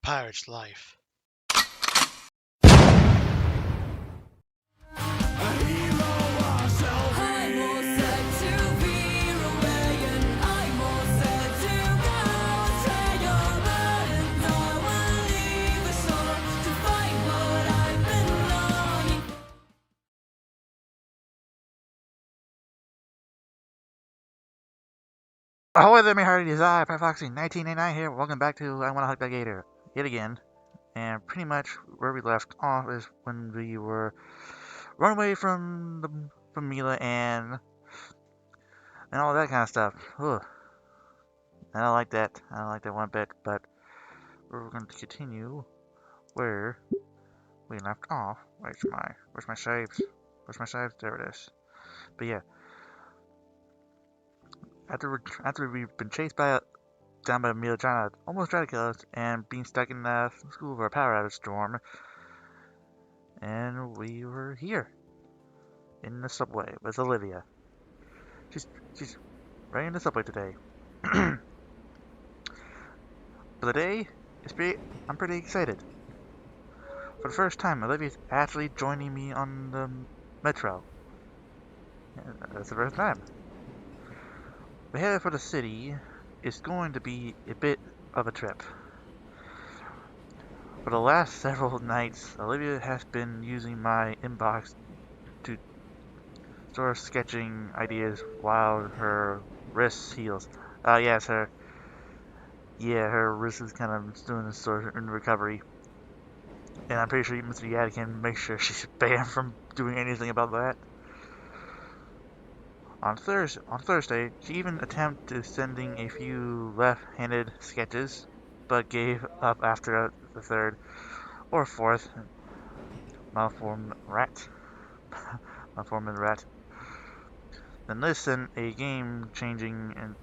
pirate's life. Ahoy there, my hearties! I, Foxy 1989 here. Welcome back to I Wanna Hug the Gator yet again. And pretty much where we left off is when we were run away from Mila and all that kind of stuff. Ugh. I don't like that. I don't like that one bit. But we're going to continue where we left off. Where's my saves? Where's my saves? There it is. But yeah, after we've been chased down by Mila almost trying to kill us, and being stuck in the school for a power outage storm, and we were here in the subway with Olivia. She's right in the subway today. But today I'm pretty excited. For the first time, Olivia's actually joining me on the metro. And that's the first time. We're headed for the city. It's going to be a bit of a trip. For the last several nights, Olivia has been using my inbox to store sketching ideas while her wrist heals. Yes, her wrist is kind of still in recovery. And I'm pretty sure Mr. Yad can make sure she's banned from doing anything about that. On Thursday, she even attempted sending a few left-handed sketches, but gave up after the third or fourth malformed rat. Malformed rat. Then listen a game-changing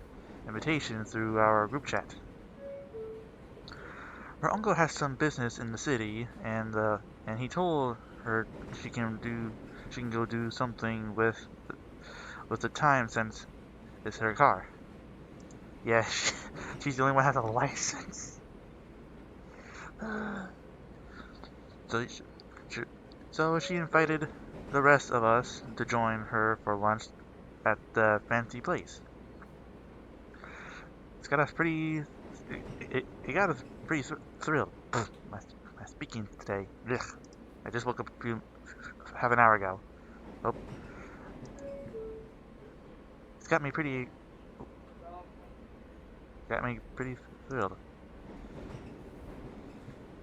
invitation through our group chat. Her uncle has some business in the city, and he told her she can go do something with the time since it's her car. Yeah, she's the only one who has a license. So she invited the rest of us to join her for lunch at the fancy place. It's got us pretty. It got us pretty thrilled. My speaking today. Ugh. I just woke up half an hour ago. Oh, it's got me pretty thrilled.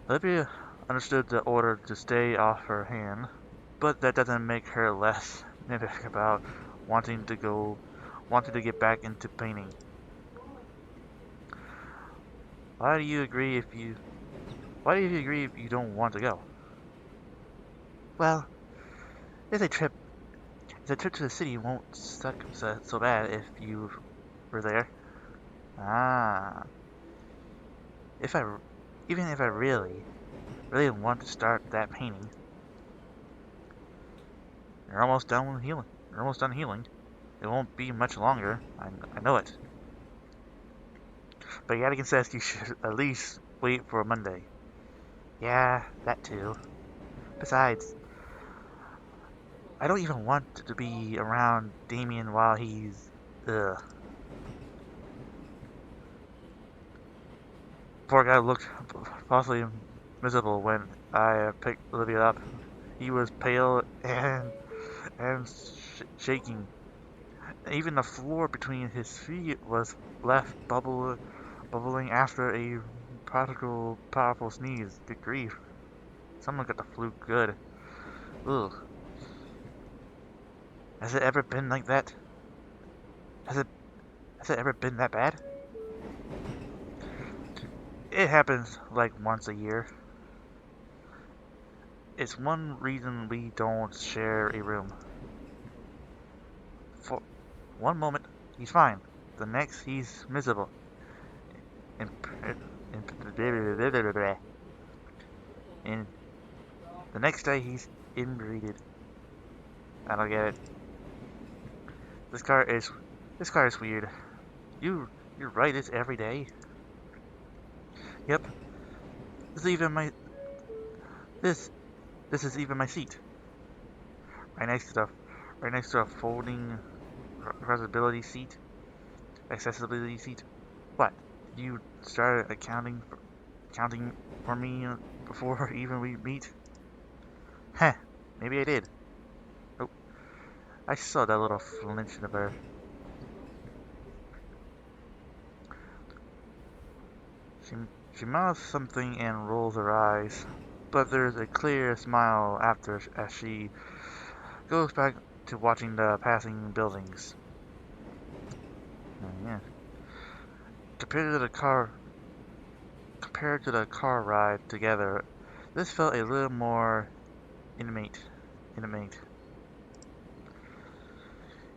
Olivia understood the order to stay off her hand, but that doesn't make her less nitpicky about wanting to get back into painting. Why do you agree if you don't want to go? Well, it's a trip. The trip to the city won't suck so bad if you were there. Ah, if I even if I really want to start that painting, you're almost done with healing. You're almost done healing. It won't be much longer. I know it. But Yadigan says you should at least wait for Monday. Yeah, that too. Besides, I don't even want to be around Damien while he's... Ugh. Poor guy looked possibly miserable when I picked Olivia up. He was pale and shaking. Even the floor between his feet was left bubbling after a powerful sneeze. Good grief. Someone got the flu good. Ugh. Has it ever been like that? Has it ever been that bad? It happens like once a year. It's one reason we don't share a room. For one moment, he's fine. The next, he's miserable. And the next day, he's imbreeded. I don't get it. This car is weird. You're right. It's every day. Yep. This is even my this this is even my seat. Right next to the right next to a folding accessibility seat. What? Did you start counting for me before even we meet? Heh, maybe I did. Oh, I saw that little flinch in the bird. She, she mouths something and rolls her eyes, but there's a clear smile after as she goes back to watching the passing buildings. Yeah. Compared to the car, compared to the car ride together, this felt a little more intimate. Intimate.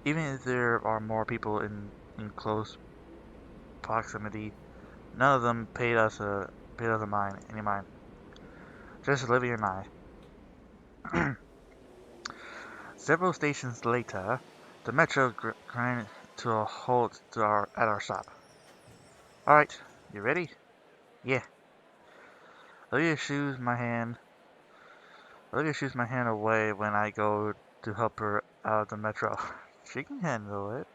Even if there are more people in close proximity, none of them paid us any mind. Just Olivia and I. Several stations later, the metro grind to a halt at our stop. All right, you ready? Yeah. Olivia shoos my hand. Olivia shoos my hand away when I go to help her out of the metro. She can handle it.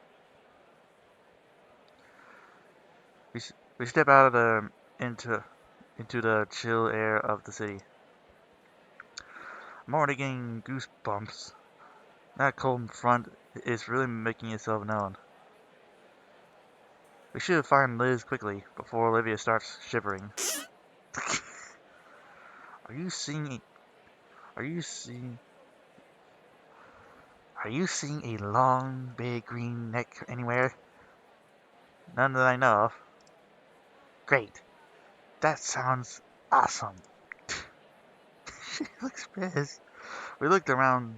We, we step out of the into the chill air of the city. I'm already getting goosebumps. That cold front is really making itself known. We should find Liz quickly before Olivia starts shivering. Are you seeing? Are you seeing? Are you seeing a long, big green neck anywhere? None that I know of. Great. That sounds awesome. She looks pissed. We looked around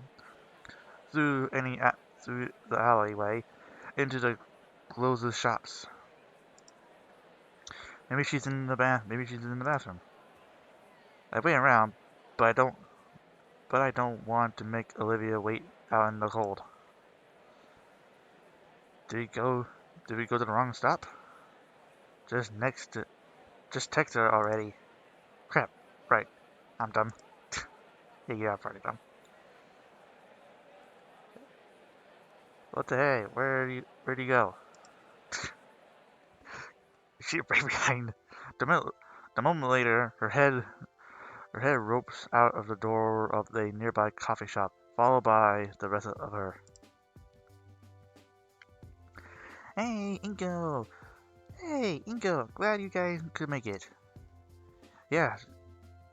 through through the alleyway into the closest shops. Maybe she's in the bathroom. I went around, but I don't want to make Olivia wait out in the cold. Did we go did we go to the wrong stop? Just next to just text her already. Crap. Right. I'm done. Yeah, you are pretty done. What the hey? Where do you go? She right behind. The moment later, her head ropes out of the door of the nearby coffee shop, followed by the rest of her. Hey, Ingo! Hey, Ingo! Glad you guys could make it. Yeah,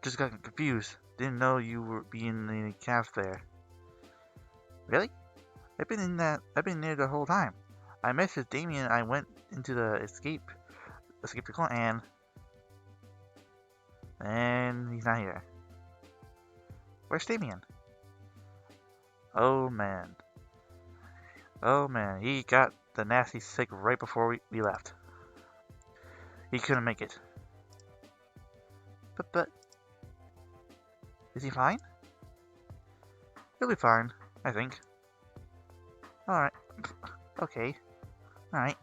just got confused. Didn't know you were being in the caf there. Really? I've been there the whole time. I messaged Damien. I went into the escape the call, and he's not here. Where's Damien? Oh man. Oh man, he got the nasty sick right before we left. He couldn't make it. But, is he fine? He'll be fine, I think. Alright. Okay. Alright.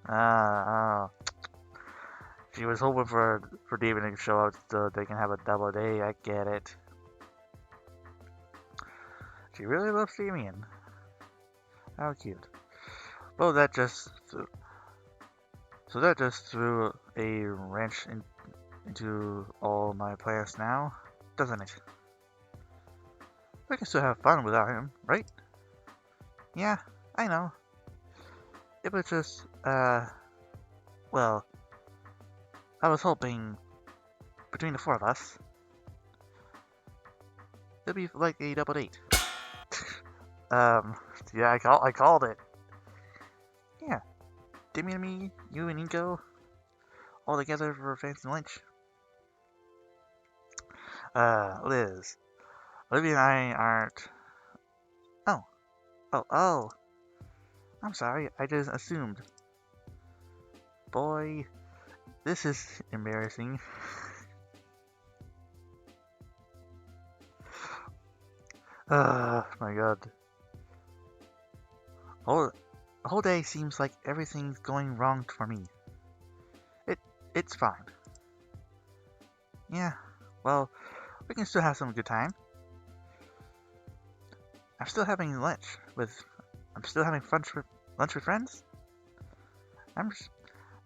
Oh. She was hoping for David to show up so they can have a double day. I get it. She really loves Damien. How cute. Well, that just threw a wrench into all my plans now, doesn't it? We can still have fun without him, right? Yeah, I know. It was just, well, I was hoping between the four of us, it'd be like a double date. Yeah, I called it. Yeah, Damien and me, you and Inko, all together for a fancy lunch. Liz, Olivia and I aren't. Oh, oh. I'm sorry, I just assumed. Boy, this is embarrassing. My god. The whole day seems like everything's going wrong for me. It's fine. Yeah, well, we can still have some good time. I'm still having lunch with. I'm still having lunch with friends. I'm.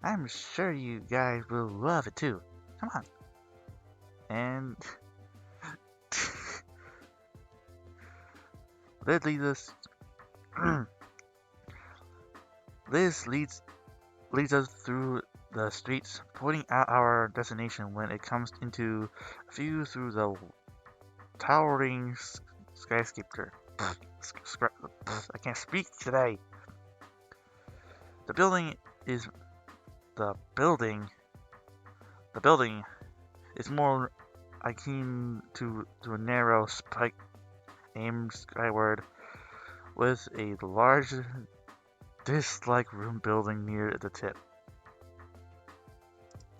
I'm sure you guys will love it too. Come on. And Liz leads us. Liz leads us through the streets, pointing out our destination when it comes into view through the towering skyscraper. I can't speak today. The building is the building. The building is more akin to a narrow spike aimed skyward with a large disc-like room building near the tip.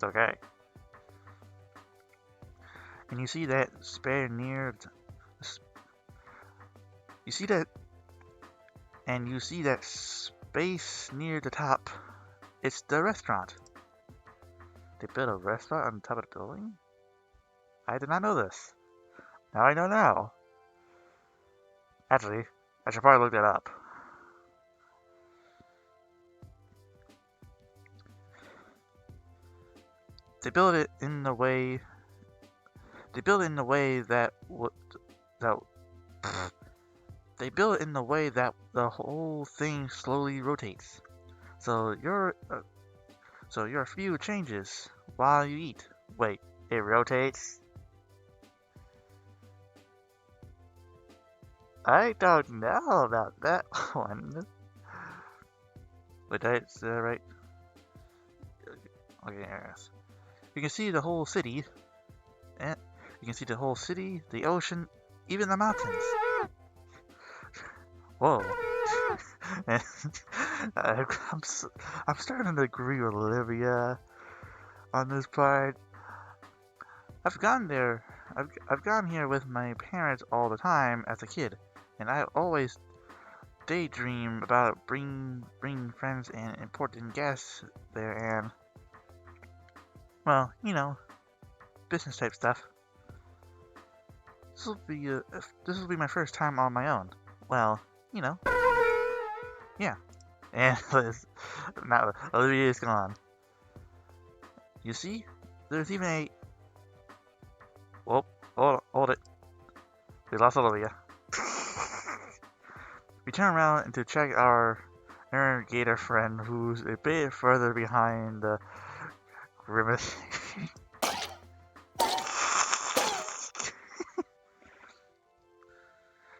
Okay. And you see that spare near. You see that, and you see that space near the top. It's the restaurant. They built a restaurant on top of the building? I did not know this. Now I know now. Actually, I should probably look that up. They built it in the way. They built it in the way that that. They built it in the way that the whole thing slowly rotates. So your view changes while you eat. Wait, it rotates? I don't know about that one. Wait, that's right. Okay, yes. You can see the whole city. And you can see the whole city, the ocean, even the mountains. Whoa. And I'm starting to agree with Olivia on this part. I've gone there. I've gone here with my parents all the time as a kid, and I always daydream about bringing friends and important guests there, and well, business type stuff. This will be my first time on my own. Well, you know, yeah. And now Olivia is gone. You see, there's even a. Whoa, hold it. We lost Olivia. We turn around to check our Gator friend, who's a bit further behind the grimace.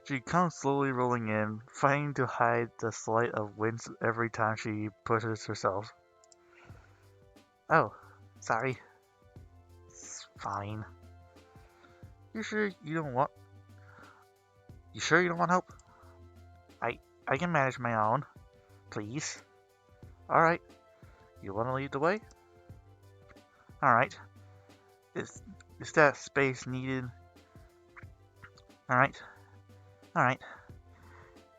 She comes slowly rolling in, fighting to hide the slight of wince every time she pushes herself. Oh, sorry. It's fine. You sure you don't want? You sure you don't want help? I can manage my own. Please. All right. You want to lead the way? All right. Is that space needed? All right. All right.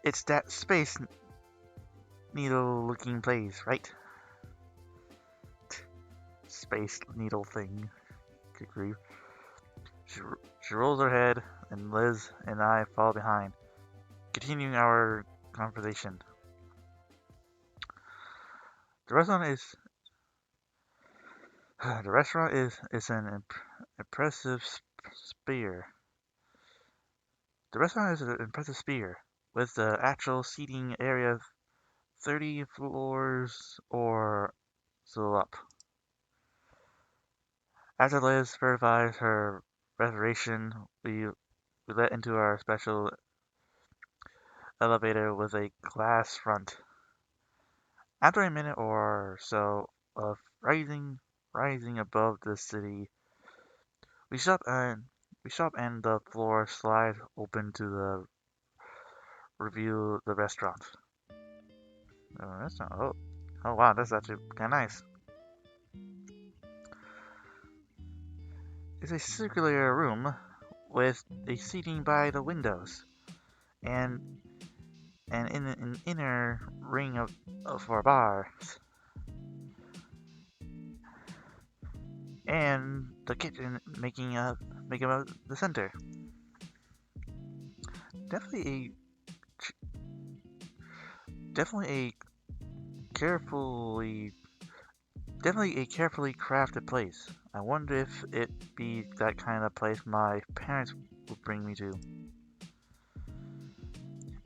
It's that space needle-looking place, right? Space needle thing. Good grief. She rolls her head, and Liz and I fall behind, continuing our conversation. The restaurant is an impressive sphere. The restaurant is an impressive sphere, with the actual seating area 30 floors or so up. After Liz verifies her reservation, we let into our special elevator with a glass front. After a minute or so of rising above the city, we stop and the floor slides open to the review the restaurant. Oh wow, that's actually kind of nice. It's a circular room with a seating by the windows, and in an inner ring for bars, and the kitchen, making the center. Definitely definitely carefully, definitely a carefully crafted place. I wonder if it be that kind of place my parents would bring me to.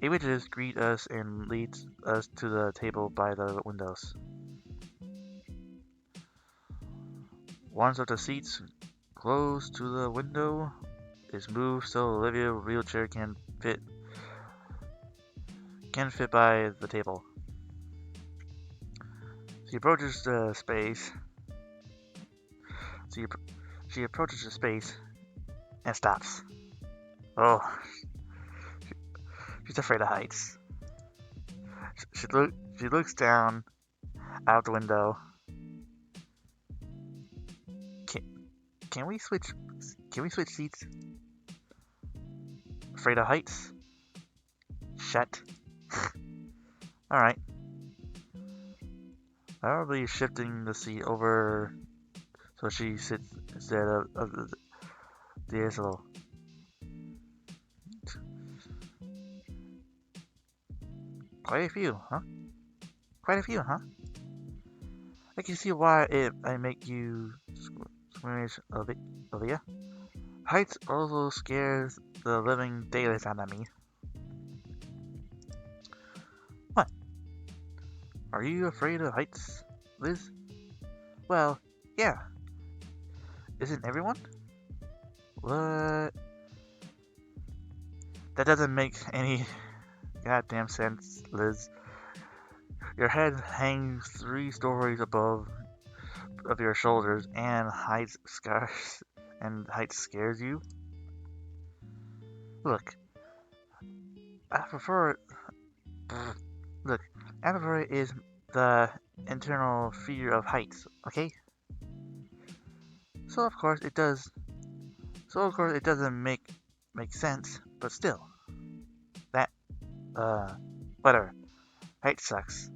A waitress greets us and leads us to the table by the windows. One of the seats close to the window is moved so Olivia's wheelchair can fit by the table. She approaches the space. She, she approaches the space and stops. Oh, she's afraid of heights. She looks down out the window. Can, can we switch? Can we switch seats? Afraid of heights? Shut. All right. I'll be shifting the seat over so she sits instead of the Isabel. Quite a few, huh? Quite a few, huh? I can see why I make you squirmish, Olivia. Heights also scares the living daylights out of me. What? Are you afraid of heights, Liz? Well, yeah. Isn't everyone? What? That doesn't make any goddamn sense, Liz. Your head hangs 3 stories above of your shoulders, and height scares you. Look, I prefer. Look, I prefer is the internal fear of heights. Okay. So of course it does. So of course it doesn't make sense, but still, that whatever. Height sucks.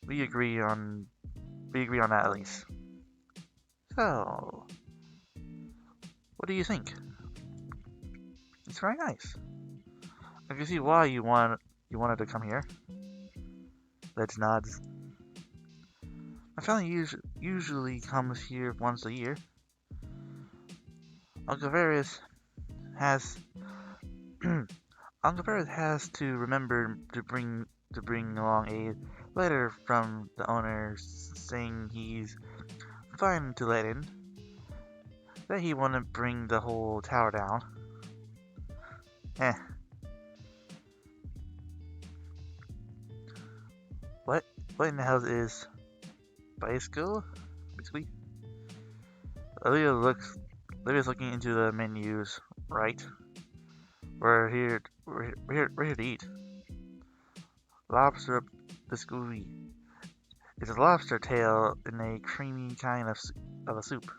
We agree on that at least. So, what do you think? It's very nice. I can see why you wanted to come here. Let's nods. My family usually comes here once a year. Uncle Various has Uncle Various has to remember to bring along a letter from the owner saying he's fine to let in. That he wouldn't bring the whole tower down. Eh. What in the hell is bicycle? Basically. Olivia's looking into the menus, right? We're here to eat. Lobster biscuit. It's a lobster tail in a creamy kind of a soup.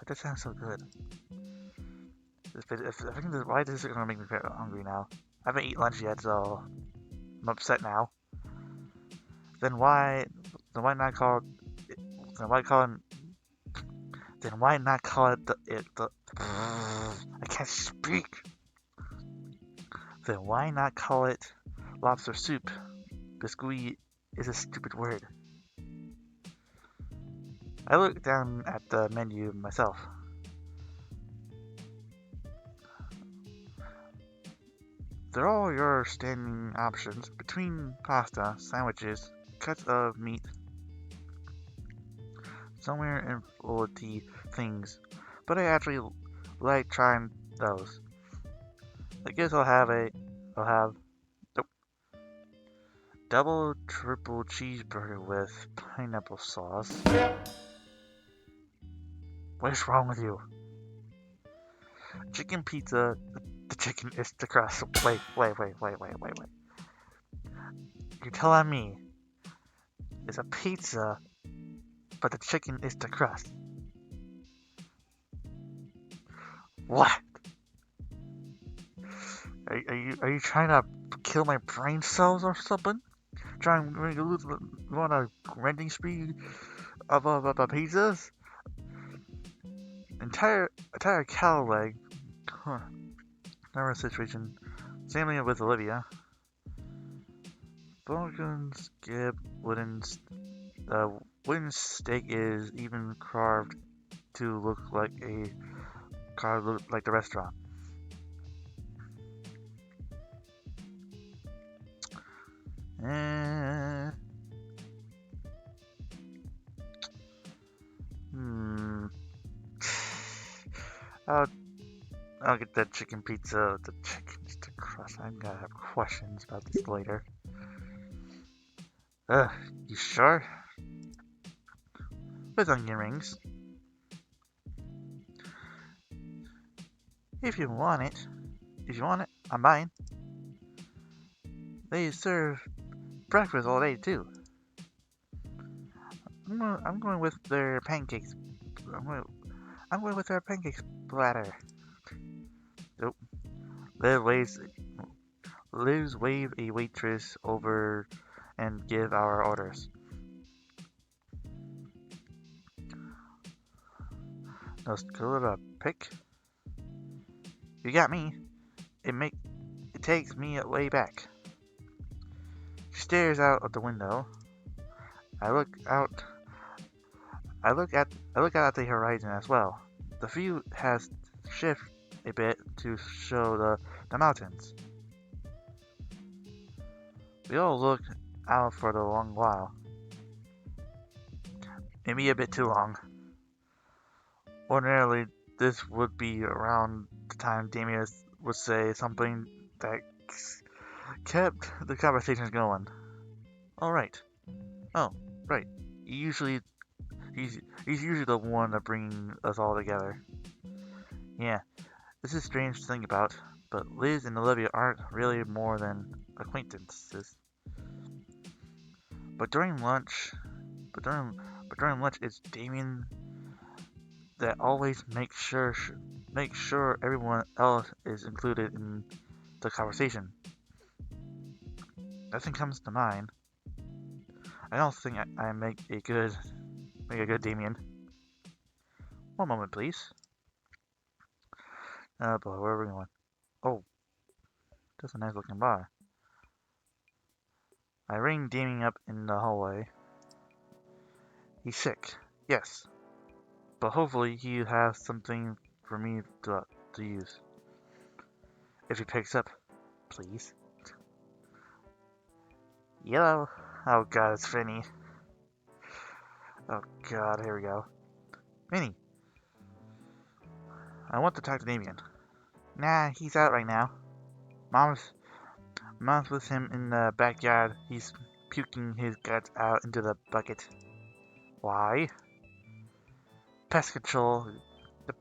That sounds so good. Why is this gonna make me hungry now? I haven't eaten lunch yet, so I'm upset now. Then why not call it? Then why not call it the? I can't speak. Then why not call it lobster soup? Biscuit is a stupid word. I looked down at the menu myself. They're all your standing options between pasta, sandwiches, cuts of meat, somewhere in quality things, but I actually like trying those. I guess I'll have nope, double triple cheeseburger with pineapple sauce. What's wrong with you? Chicken pizza, the chicken is the crust. Wait. You're telling me it's a pizza, but the chicken is the crust? What? Are you trying to kill my brain cells or something? Trying to go on a renting spree of pizzas? entire cow leg. Huh. Nervous situation. Same thing with Olivia. Broken skip wooden stake is even carved to look like the restaurant. And I'll get that chicken pizza with the chicken just a crust. I'm gonna have questions about this later. You sure? With onion rings. If you want it. I'm buying. They serve breakfast all day too. I'm going with their pancakes. I'm going with their pancakes platter. Nope. Liz wave a waitress over and give our orders. Let's go to the pick. You got me. It takes me way back. She stares out of the window. I look out at the horizon as well. The view has shifted a bit to show the mountains. We all look out for the long while. Maybe a bit too long. Ordinarily, this would be around the time Damien would say something that kept the conversations going. All right. Oh, right. He's usually the one that brings us all together. Yeah, this is strange to think about, but Liz and Olivia aren't really more than acquaintances. But during lunch, it's Damien that always makes sure everyone else is included in the conversation. Nothing comes to mind. I don't think I make a good Damien. One moment, please. Oh boy, where are we going? Oh, that's a nice looking bar. I ring Damien up in the hallway. He's sick, yes, but hopefully he has something for me to use. If he picks up, please. Yellow. Oh god, it's Finny. Oh god, here we go. Finny. I want to talk to Damien. Nah, he's out right now. Mom's with him in the backyard. He's puking his guts out into the bucket. Why? Pest control. The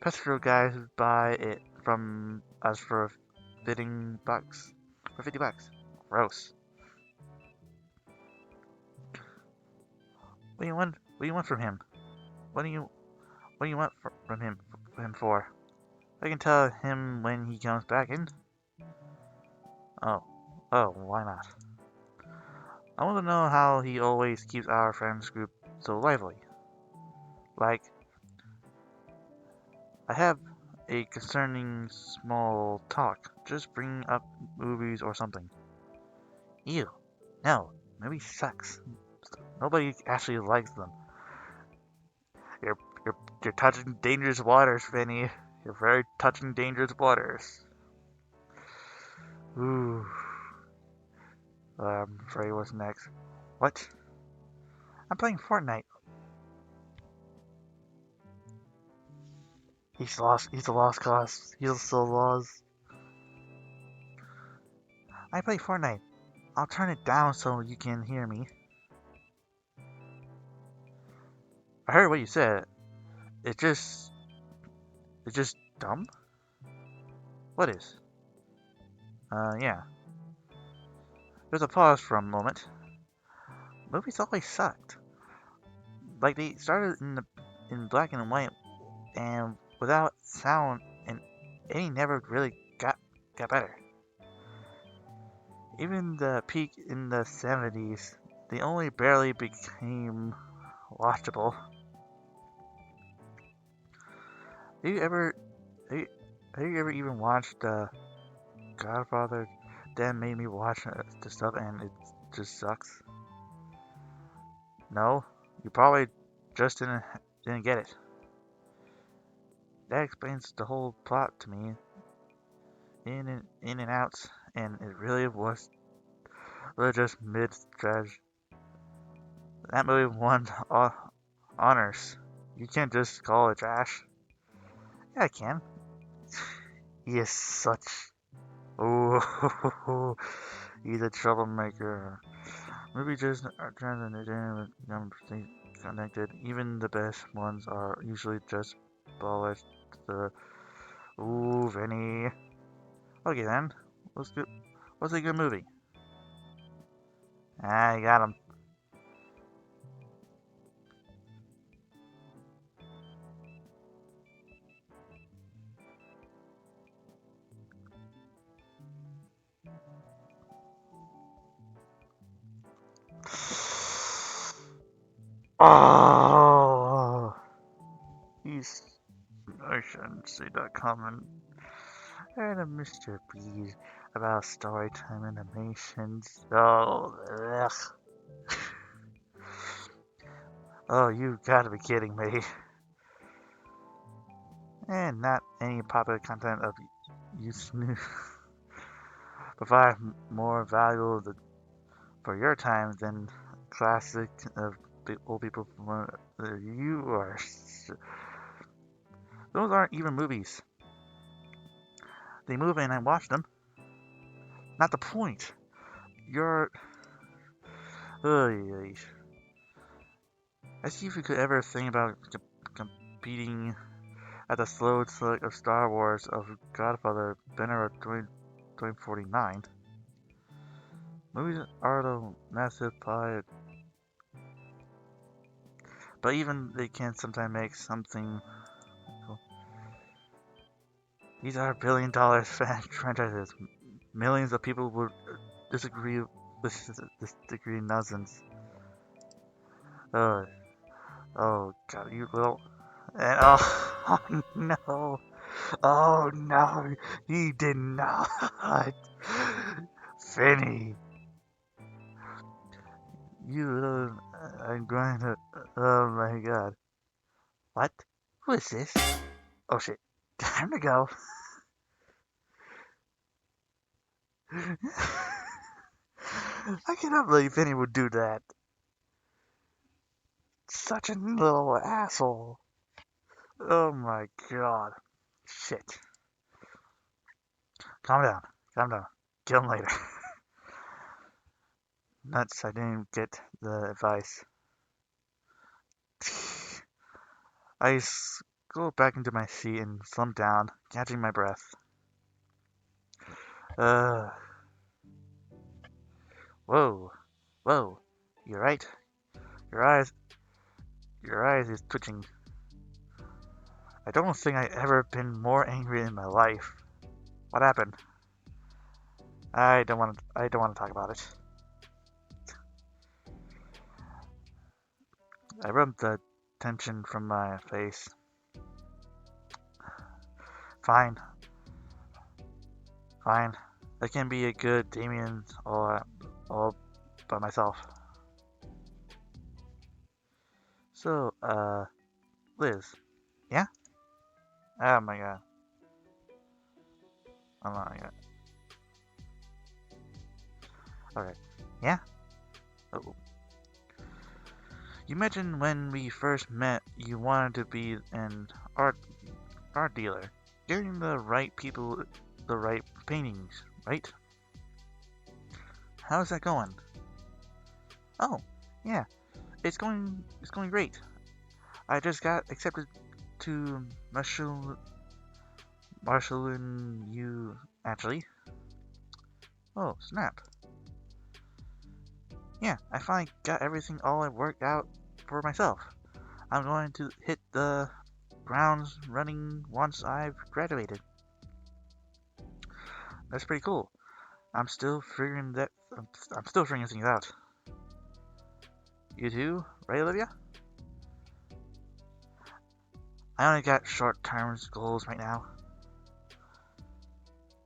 pest control guys buy it from us for $50. For $50. Gross. What do you want? What do you want from him? What do you want from him for? I can tell him when he comes back in. Oh, why not? I want to know how he always keeps our friends group so lively. Like, I have a concerning small talk. Just bring up movies or something. Ew. No, movie sucks. Nobody actually likes them. You're touching dangerous waters, Finny. You're very touching dangerous waters. Ooh. I'm afraid what's next. What? I'm playing Fortnite. He's lost. He's a lost cause. He's so lost. I play Fortnite. I'll turn it down so you can hear me. I heard what you said. It's just dumb? What is? Yeah. There's a pause for a moment. Movies always sucked. Like they started in black and white and without sound, and any never really got better. Even the peak in the 70s, they only barely became watchable. Have you ever, have you, have you ever even watched Godfather? Dad made me watch the stuff, and it just sucks. No, you probably just didn't get it. That explains the whole plot to me, in and outs, and it really was really just mid trash. That movie won honors. You can't just call it trash. Yeah, I can. He is such. Oh, he's a troublemaker. Movie just are transcendent and connected. Even the best ones are usually just polished. The ooh, Vinny. Okay then, let's go. What's a good movie? Ah, I got him. Oh, he's. I shouldn't say that comment. And a Mr. B about storytime animations. Oh, ugh. Oh, you gotta be kidding me. And not any popular content of use provide more value for your time than classic of old people. You are. Those aren't even movies. They move and I watch them. Not the point. You're. I see if you could ever think about competing at the slow select of Star Wars of Godfather Banner of 2049. Movies are the massive pie, but even they can sometimes make something. These are billion-dollar franchises. Millions of people would disagree with this degree nonsense. Oh, oh God, you little. And oh, oh no. Oh no, he did not. Finny, you little. I'm going to. Oh my God. What? Who is this? Oh shit. Time to go. I cannot believe Finny would do that. Such a little asshole. Oh my God. Shit. Calm down. Calm down. Kill him later. Nuts, I didn't get the advice. I go back into my seat and slump down, catching my breath. Uh, whoa, whoa. You're right. Your eyes, your eyes is twitching. I don't think I ever been more angry in my life. What happened? I don't want to talk about it. I rubbed the tension from my face. Fine, fine. I can be a good Damien all by myself. So, Liz. Yeah? Oh my God. Oh my God. Okay. Yeah? Oh. You mentioned when we first met you wanted to be an art dealer. Getting the right people the right paintings, right? How's that going? Oh, yeah. It's going great. I just got accepted to Marshall and you actually. Oh, snap. Yeah, I finally got everything all I worked out for myself. I'm going to hit the grounds running once I've graduated. That's pretty cool. I'm still figuring that I'm still figuring things out. You too, right, Olivia? I only got short-term goals right now.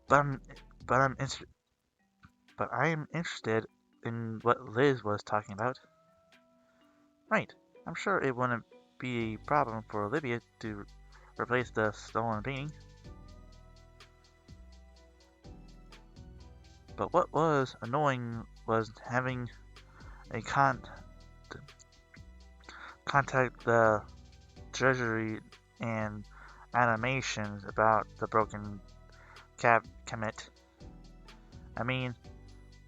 But I'm, but I'm, but I am interested in what Liz was talking about. Right. I'm sure it wouldn't be a problem for Olivia to replace the stolen painting. But what was annoying was having a contact the treasury and animations about the broken cabinet. I mean,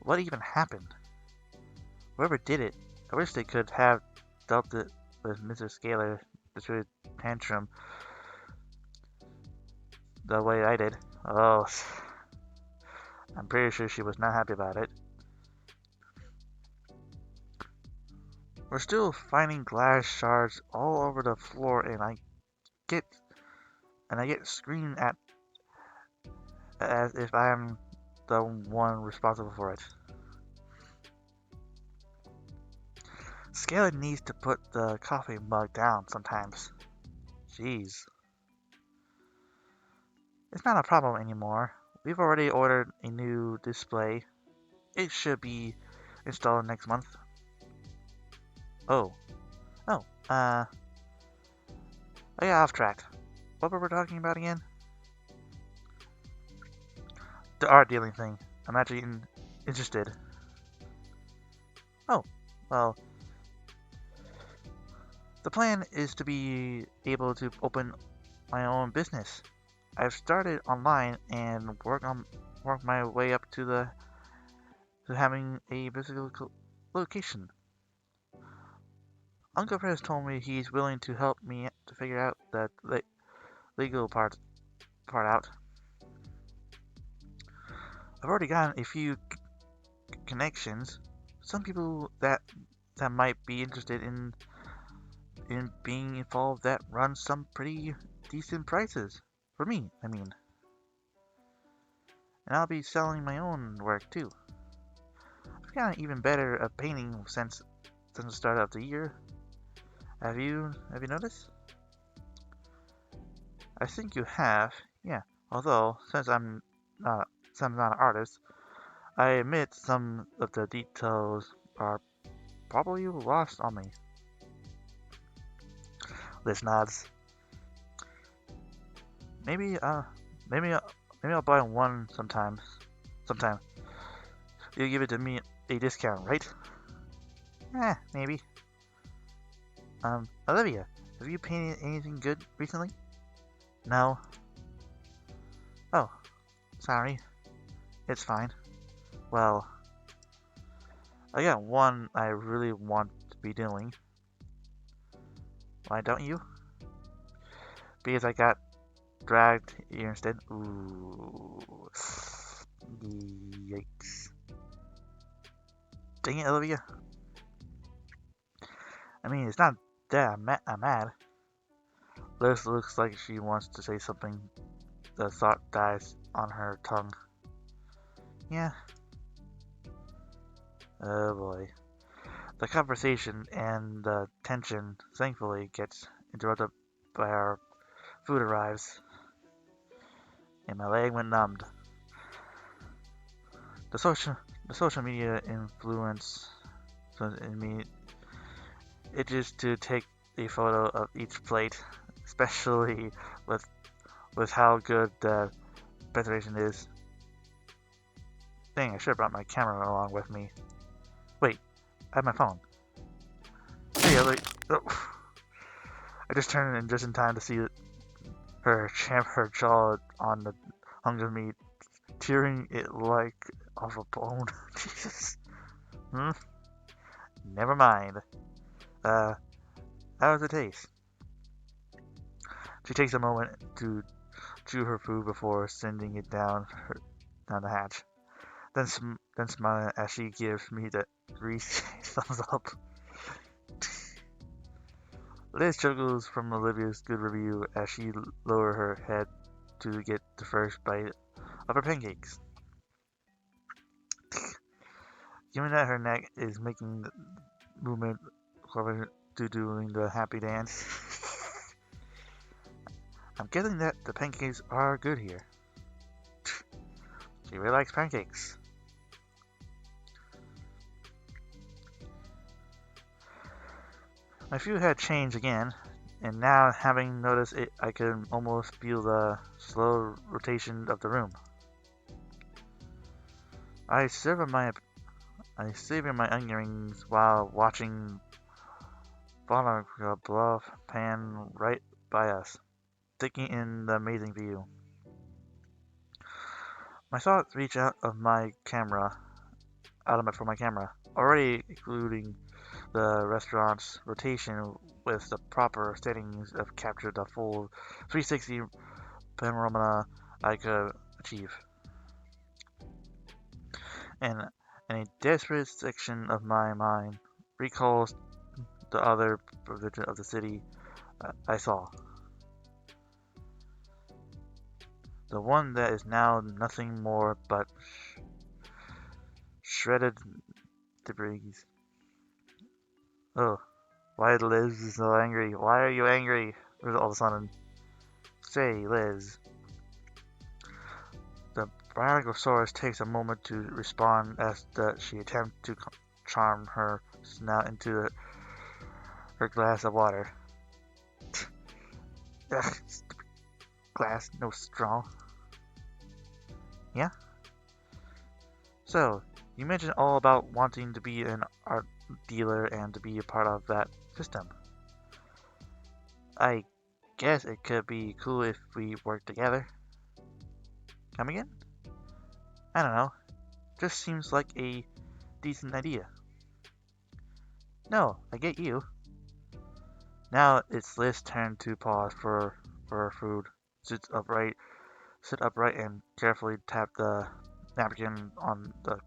what even happened? Whoever did it, I wish they could have dealt it with Mrs. Scalar, the tantrum, the way I did. Oh, I'm pretty sure she was not happy about it. We're still finding glass shards all over the floor, get and I get screamed at as if I'm the one responsible for it. Scalar needs to put the coffee mug down sometimes. Jeez. It's not a problem anymore. We've already ordered a new display. It should be installed next month. Oh. Oh, I got off track. What were we talking about again? The art dealing thing. I'm actually interested. Oh, well, the plan is to be able to open my own business. I've started online and work my way up to having a physical location. Uncle Chris told me he's willing to help me to figure out the legal part out. I've already gotten a few connections. Some people that might be interested in being involved that run some pretty decent prices for me. I mean, and I'll be selling my own work too. I've gotten even better at painting since the start of the year. Have you noticed? I think you have. Yeah. Although since I'm not an artist, I admit some of the details are probably lost on me. Liz nods. Maybe maybe I'll buy one sometime. Sometime. You give it to me a discount, right? Maybe. Olivia, have you painted anything good recently? No. Oh, sorry. It's fine. Well, I got one I really want to be doing. Why don't you? Because I got dragged here instead. Ooh. Yikes. Dang it, Olivia. I mean, it's not that I'm mad. Liz looks like she wants to say something. The thought dies on her tongue. Yeah. Oh boy. The conversation and the tension thankfully gets interrupted by our food arrives, and my leg went numbed. The social media influence in me it is to take a photo of each plate, especially with how good the presentation is. Dang, I should have brought my camera along with me. Wait, I have my phone. Hey, oh. I just turned in just in time to see her jaw on the hunk of meat, tearing it like off a bone. Jesus. Never mind. How was the taste? She takes a moment to chew her food before sending it down the hatch. Then smiling as she gives me the greasy thumbs up. Liz chuckles from Olivia's good review as she lowers her head to get the first bite of her pancakes. Given that her neck is making the movement equivalent to doing the happy dance, I'm guessing that the pancakes are good here. She really likes pancakes. My view had changed again, and now having noticed it, I could almost feel the slow rotation of the room. I savored my I savored my onion rings while watching Volga bluff pan right by us, taking in the amazing view. My thoughts reached for my camera, already including the restaurant's rotation with the proper settings of captured the full 360 panorama I could achieve. And, and a desperate section of my mind recalls the other provision of the city I saw. The one that is now nothing more but shredded debris. Oh, why Liz is so angry? Why are you angry? All of a sudden, say, Liz. The Brachiosaurus takes a moment to respond as she attempts to charm her snout into her glass of water. Ugh, glass, no straw. Yeah? So, you mentioned all about wanting to be an art dealer and to be a part of that system. I guess it could be cool if we work together. Come again? I don't know. Just seems like a decent idea. No, I get you. Now it's Liz's turn to pause for her food. Sit upright and carefully tap the napkin on the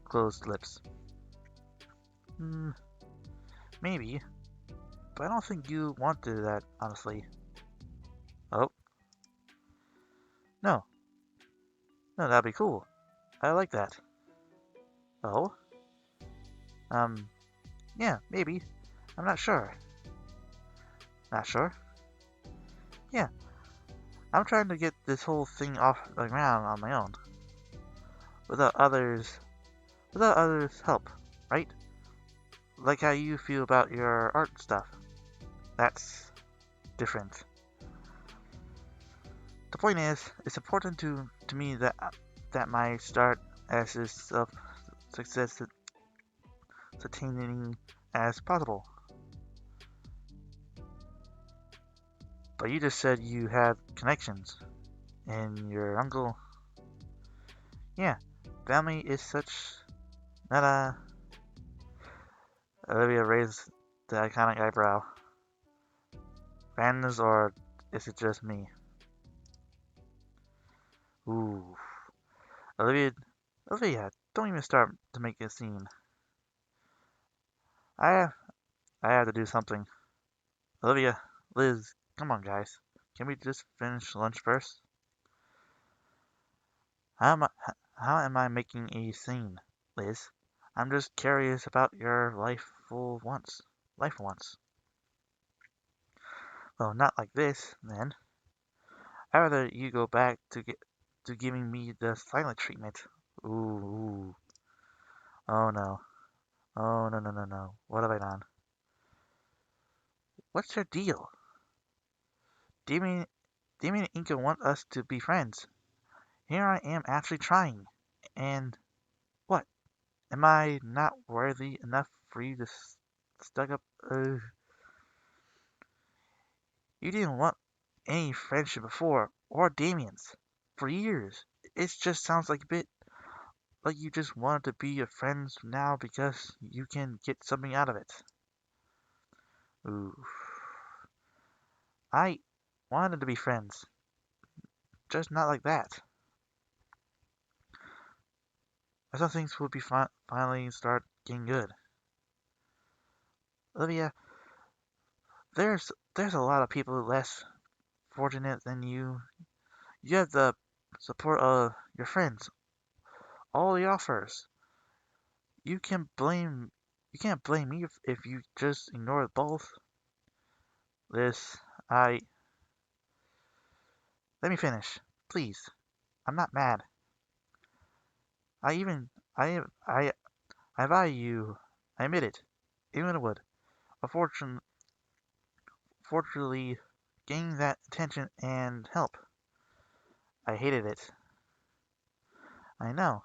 closed lips. Hmm, maybe, but I don't think you want to do that, honestly. Oh, no. No, that'd be cool. I like that. Oh? Um, yeah, maybe. I'm not sure. Not sure? Yeah, I'm trying to get this whole thing off the ground on my own. Without others, without others' help, right? Like how you feel about your art stuff. That's different. The point is, it's important to me that my start as success attaining as possible. But you just said you had connections, and your uncle. Yeah, family is such not a. Olivia raised the iconic eyebrow. Fans, or is it just me? Ooh, Olivia, Olivia, don't even start to make a scene. I I have to do something. Olivia, Liz, come on, guys. Can we just finish lunch first? How am I, how am I making a scene, Liz? I'm just curious about your life once. Well, not like this, then. I'd rather you go back to giving me the silent treatment. Ooh. Oh no. Oh no no no no. What have I done? What's your deal? Damien, Damien and Inca want us to be friends. Here I am actually trying. And what? Am I not worthy enough for you to stuck up? You didn't want any friendship before, or Damien's, for years. It just sounds like a bit like you just wanted to be your friends now because you can get something out of it. Ooh. I wanted to be friends, just not like that. I thought things would be finally start getting good. Olivia, there's a lot of people less fortunate than you. You have the support of your friends, all the offers. You can blame you can't blame me if you just ignore both. This I Let me finish, please. I'm not mad. I even, I value you. I admit it. Even would. Unfortunately, fortunately, gaining that attention and help. I hated it. I know.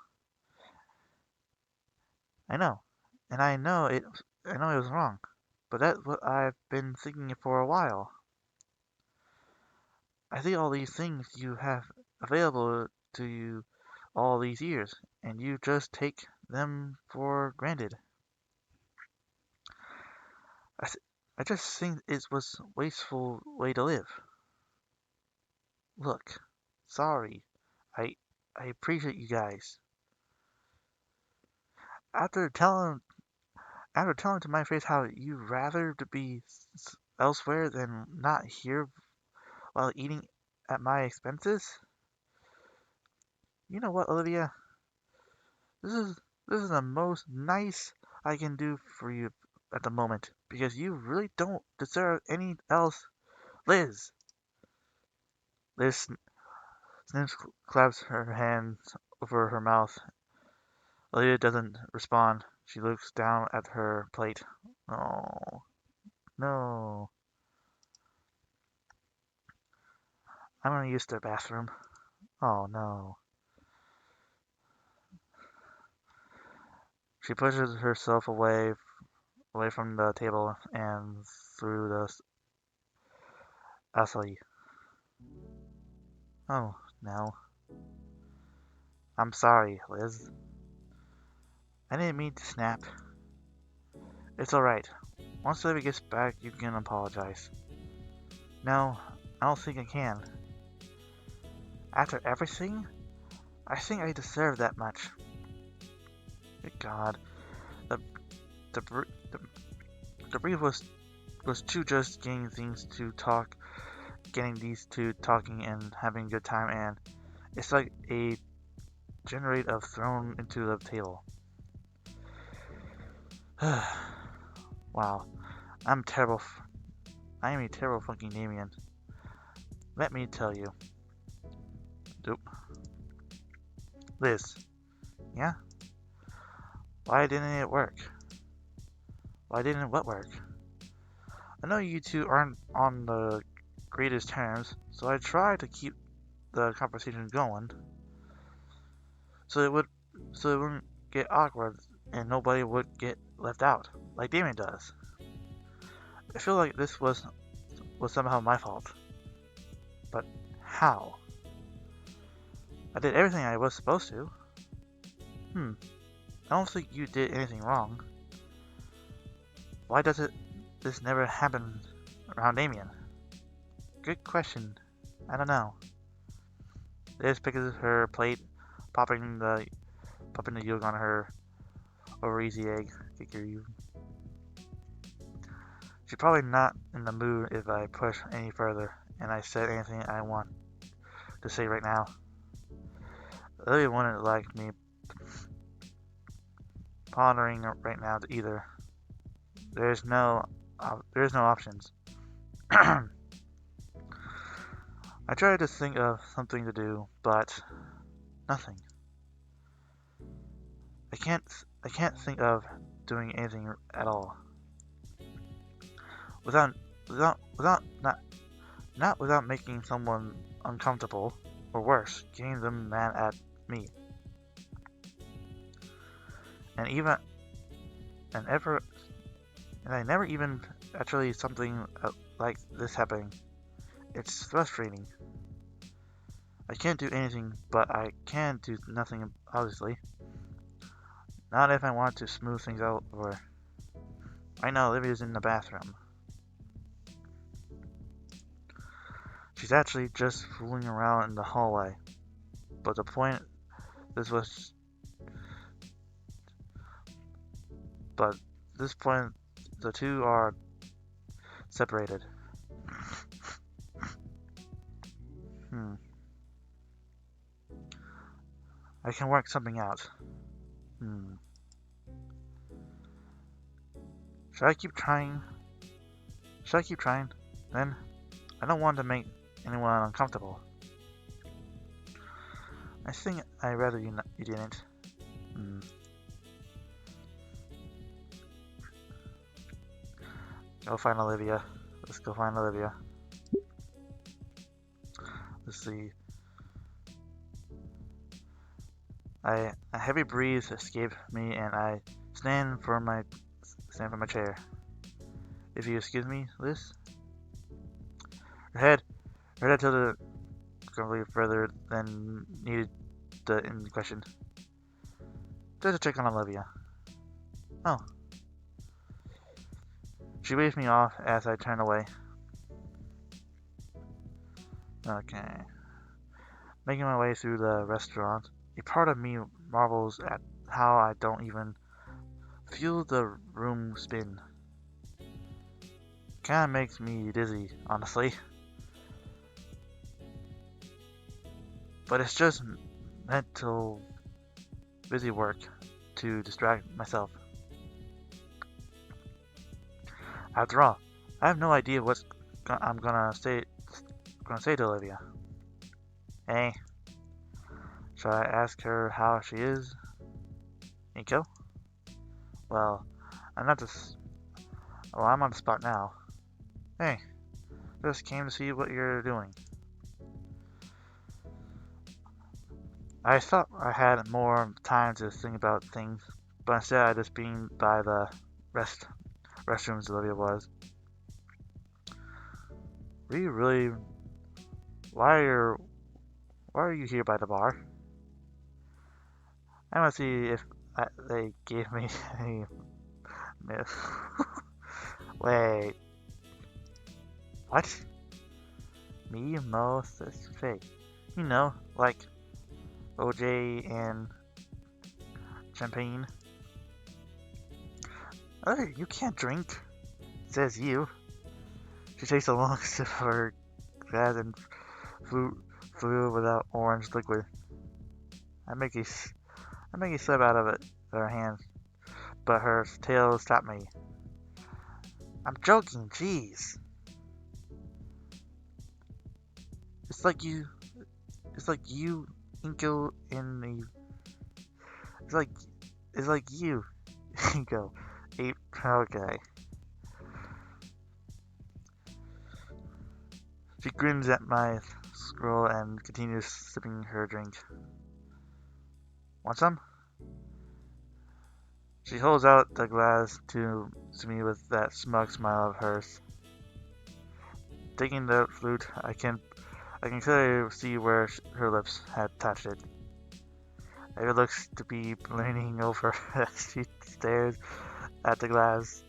I know. And I know it was wrong. But that's what I've been thinking for a while. I see all these things you have available to you all these years, and you just take them for granted. I, I just think it was a wasteful way to live. Look, sorry. I I appreciate you guys. After telling after telling to my face how you'd rather to be elsewhere than not here while eating at my expenses, you know what, Olivia? This is this is the most nice I can do for you at the moment because you really don't deserve any else. Liz. Liz sniffs, claps her hands over her mouth. Olivia doesn't respond. She looks down at her plate. Oh, no. I'm gonna use their bathroom. Oh, no. She pushes herself away from the table and through the alley. Oh, no. I'm sorry, Liz. I didn't mean to snap. It's alright. Once Olivia gets back, you can apologize. No, I don't think I can. After everything, I think I deserve that much. Good God, the the the, the brief was too just getting these two talking and having a good time, and it's like a generate of thrown into the table. Wow, I'm terrible. I am a terrible fucking Damien. Let me tell you. Dope. Liz, yeah? Why didn't it work? Why didn't what work? I know you two aren't on the greatest terms, so I tried to keep the conversation going, so it would so it wouldn't get awkward and nobody would get left out, like Damien does. I feel like this was somehow my fault, but how? I did everything I was supposed to. Hmm. I don't think you did anything wrong. Why does this never happen around Damien? Good question. I don't know. Liz picks her plate, popping the yolk on her over easy egg. She's probably not in the mood if I push any further, and I said anything I want to say right now. Lily wouldn't like me pondering right now either. There's no, there's no options. I tried to think of something to do, but nothing. I can't, I can't think of doing anything at all. Without, without not without making someone uncomfortable, or worse, getting them mad at me. And even, and ever, and I never even actually something like this happening. It's frustrating. I can't do anything, but I can do nothing, obviously. Not if I want to smooth things out, or... I know Olivia's in the bathroom. She's actually just fooling around in the hallway. But the point, this was... But this point, the two are separated. I can work something out. Should I keep trying? Should I keep trying? Then, I don't want to make anyone uncomfortable. I think I'd rather you didn't. Hmm. Go find Olivia. Let's go find Olivia. Let's see. A heavy breeze escaped me, and I stand from my chair. If you excuse me, Liz. Her head, her head tilted considerably further than needed in question. Just to check on Olivia. Oh. She waved me off as I turned away. Okay. Making my way through the restaurant, a part of me marvels at how I don't even feel the room spin. Kinda makes me dizzy, honestly. But it's just mental busy work to distract myself. After all, I have no idea what I'm gonna say to Olivia. Hey, should I ask her how she is? Nico? Well, I'm not this. Well, I'm on the spot now. Hey, just came to see what you're doing. I thought I had more time to think about things, but instead I just being by the restrooms Olivia was. Were you really? Why are why are you here by the bar? I want to see if they gave me any myth. Wait, what? Me, Mo, this fake. You know, like OJ and champagne. Oh, you can't drink, says you. She takes a long sip of her glass and flew without orange liquid. I make a, I make a slip out of it with her hand, but her tail stopped me. I'm joking, jeez. It's like you, it's like you, Inko, in the, it's like, it's like you, Inko, ape, okay. She grins at my scroll and continues sipping her drink. Want some? She holds out the glass to me with that smug smile of hers. Taking the flute, I can clearly see where her lips had touched it. It looks to be leaning over as she stares at the glass.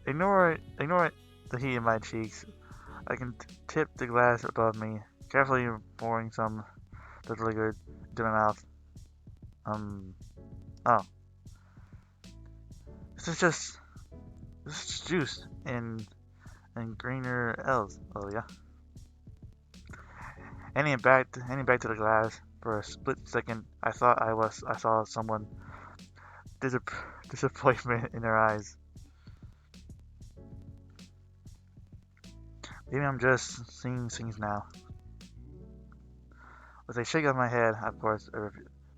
Ignore the heat in my cheeks. I can tip the glass above me, carefully pouring some of the liquid into my mouth. Oh. This is just juice and greener L's. Oh yeah. Handing it back to the glass. For a split second, I thought I saw someone disappointment in their eyes. Maybe I'm just seeing things now. With a shake of my head, of course, I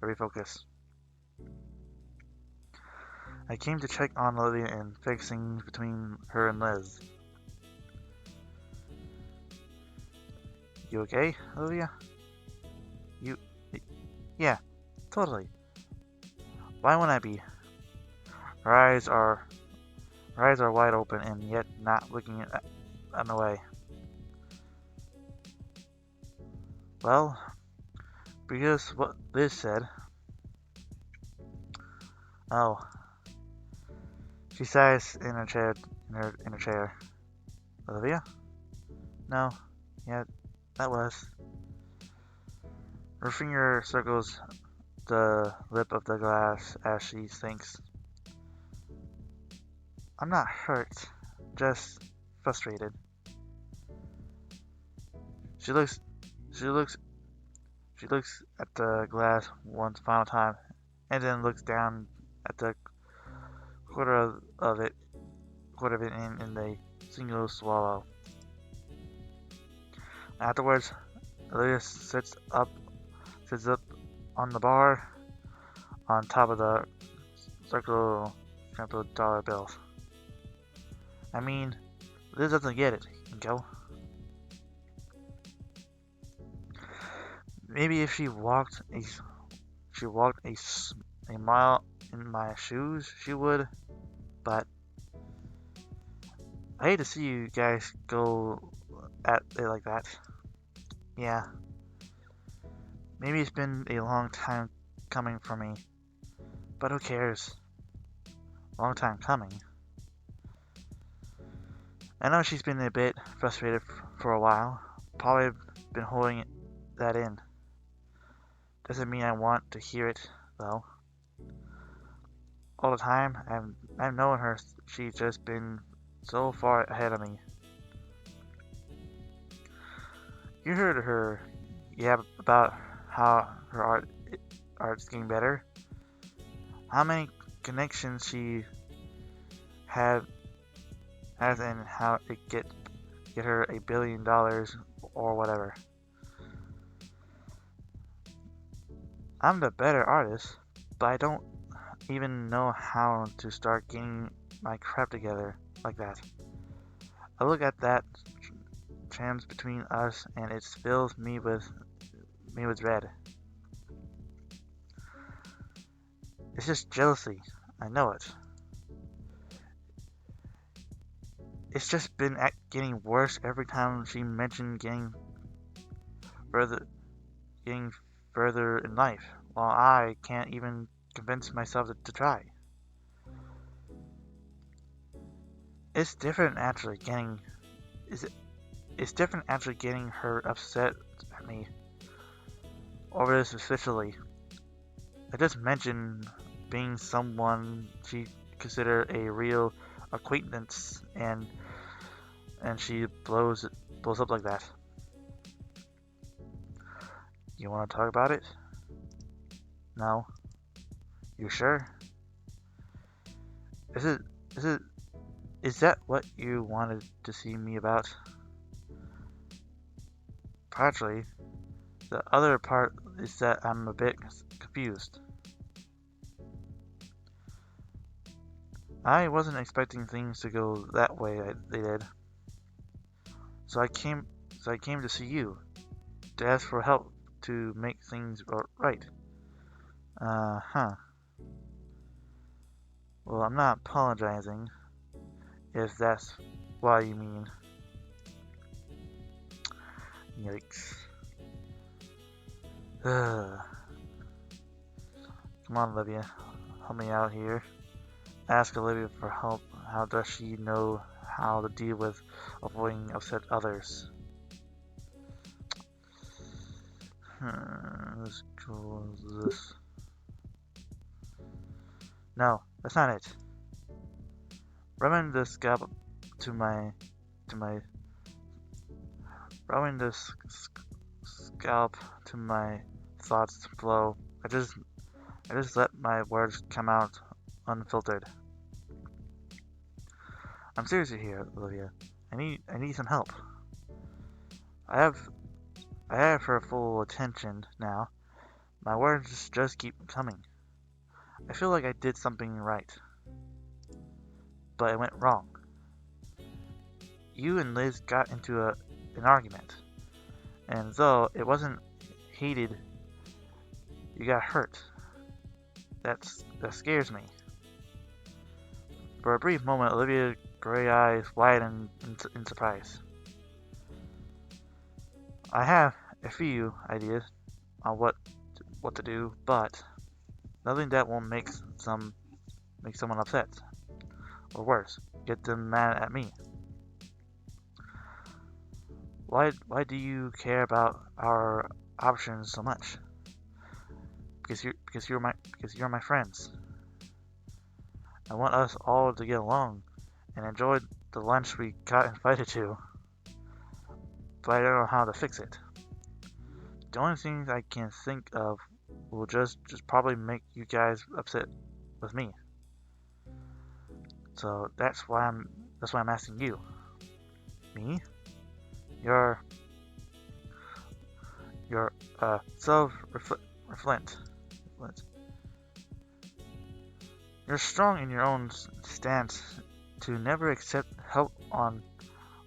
refocus. I came to check on Olivia and fix things between her and Liz. You okay, Olivia? You... Yeah, totally. Why wouldn't I be? Her eyes are wide open and yet not looking in the way. Well, because what Liz said. Oh, she sighs in her chair. In her chair. Olivia? No. Yeah, that was. Her finger circles the lip of the glass as she thinks. I'm not hurt, just frustrated. She looks. She looks. She looks at the glass one final time, and then looks down at the quarter of it in a single swallow. Afterwards, Olivia sits up on the bar on top of the circle dollar bills. I mean, Liz doesn't get it, Go. Maybe if she walked a mile in my shoes, she would. But I hate to see you guys go at it like that. Yeah, maybe it's been a long time coming for me, but who cares? Long time coming. I know she's been a bit frustrated for a while. Probably been holding that in. Doesn't mean I want to hear it, though. All the time, I've known her. She's just been so far ahead of me. You heard her yap about how her art's getting better. How many connections she had has and how it get her $1 billion or whatever. I'm the better artist, but I don't even know how to start getting my crap together like that. I look at that chance between us and it fills me with dread. It's just jealousy. I know it. It's just been getting worse every time she mentioned further getting further in life, while I can't even convince myself to try. It's different actually getting it's different actually getting her upset at me over this officially. I just mentioned being someone she considered a real acquaintance and she blows up like that. You want to talk about it? No. You sure? Is it is that what you wanted to see me about? Partially. The other part is that I'm a bit confused. I wasn't expecting things to go that way they did. So I came to see you, to ask for help to make things right. Huh. Well, I'm not apologizing, if that's what you mean. Yikes. Come on, Olivia. Help me out here. Ask Olivia for help. How does she know how to deal with avoiding upset others? Let's go with this. No, that's not it. Rubbing the scalp to my rubbing the scalp to my thoughts flow. I just let my words come out unfiltered. I'm serious here, Olivia. I need some help. I have her full attention now. My words just keep coming. I feel like I did something right, but it went wrong. You and Liz got into an argument, and though it wasn't heated, you got hurt. That scares me. For a brief moment, Olivia's gray eyes widened in surprise. I have a few ideas on what to do, but nothing that won't make someone upset, or worse, get them mad at me. Why do you care about our options so much? Because you're my friends. I want us all to get along and enjoy the lunch we got invited to, but I don't know how to fix it. The only things I can think of will just probably make you guys upset with me. So that's why I'm asking you. Me? Your self or Flint. Flint. You're strong in your own stance to never accept help on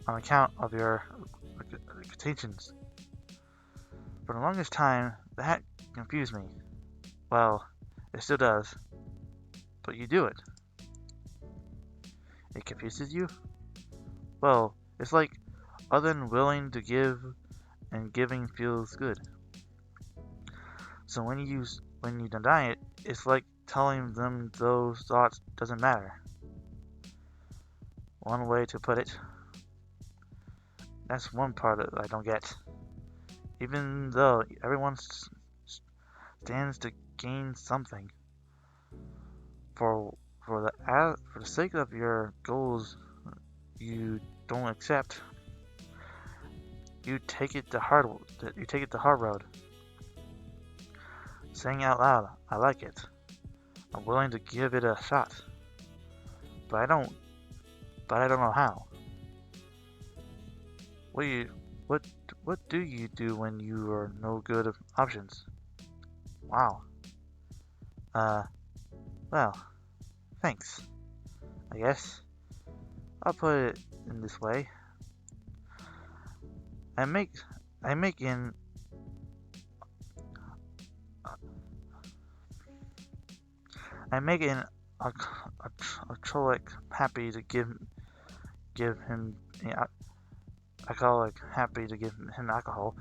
account of your limitations. For the longest time, that confused me. Well, it still does, but you do it. It confuses you? Well, it's like other than willing to give, and giving feels good. So when you deny it, it's like telling them those thoughts doesn't matter. One way to put it. That's one part that I don't get. Even though everyone stands to gain something, for for the sake of your goals you don't accept, you take it the hard road. Saying out loud, I like it. I'm willing to give it a shot. But I don't know how. What do you what what do you do when you are no good options? Wow. Uh well, thanks. I guess. I'll put it in this way. I make I make in I make an alcoholic happy to give him alcoholic happy to give him alcohol,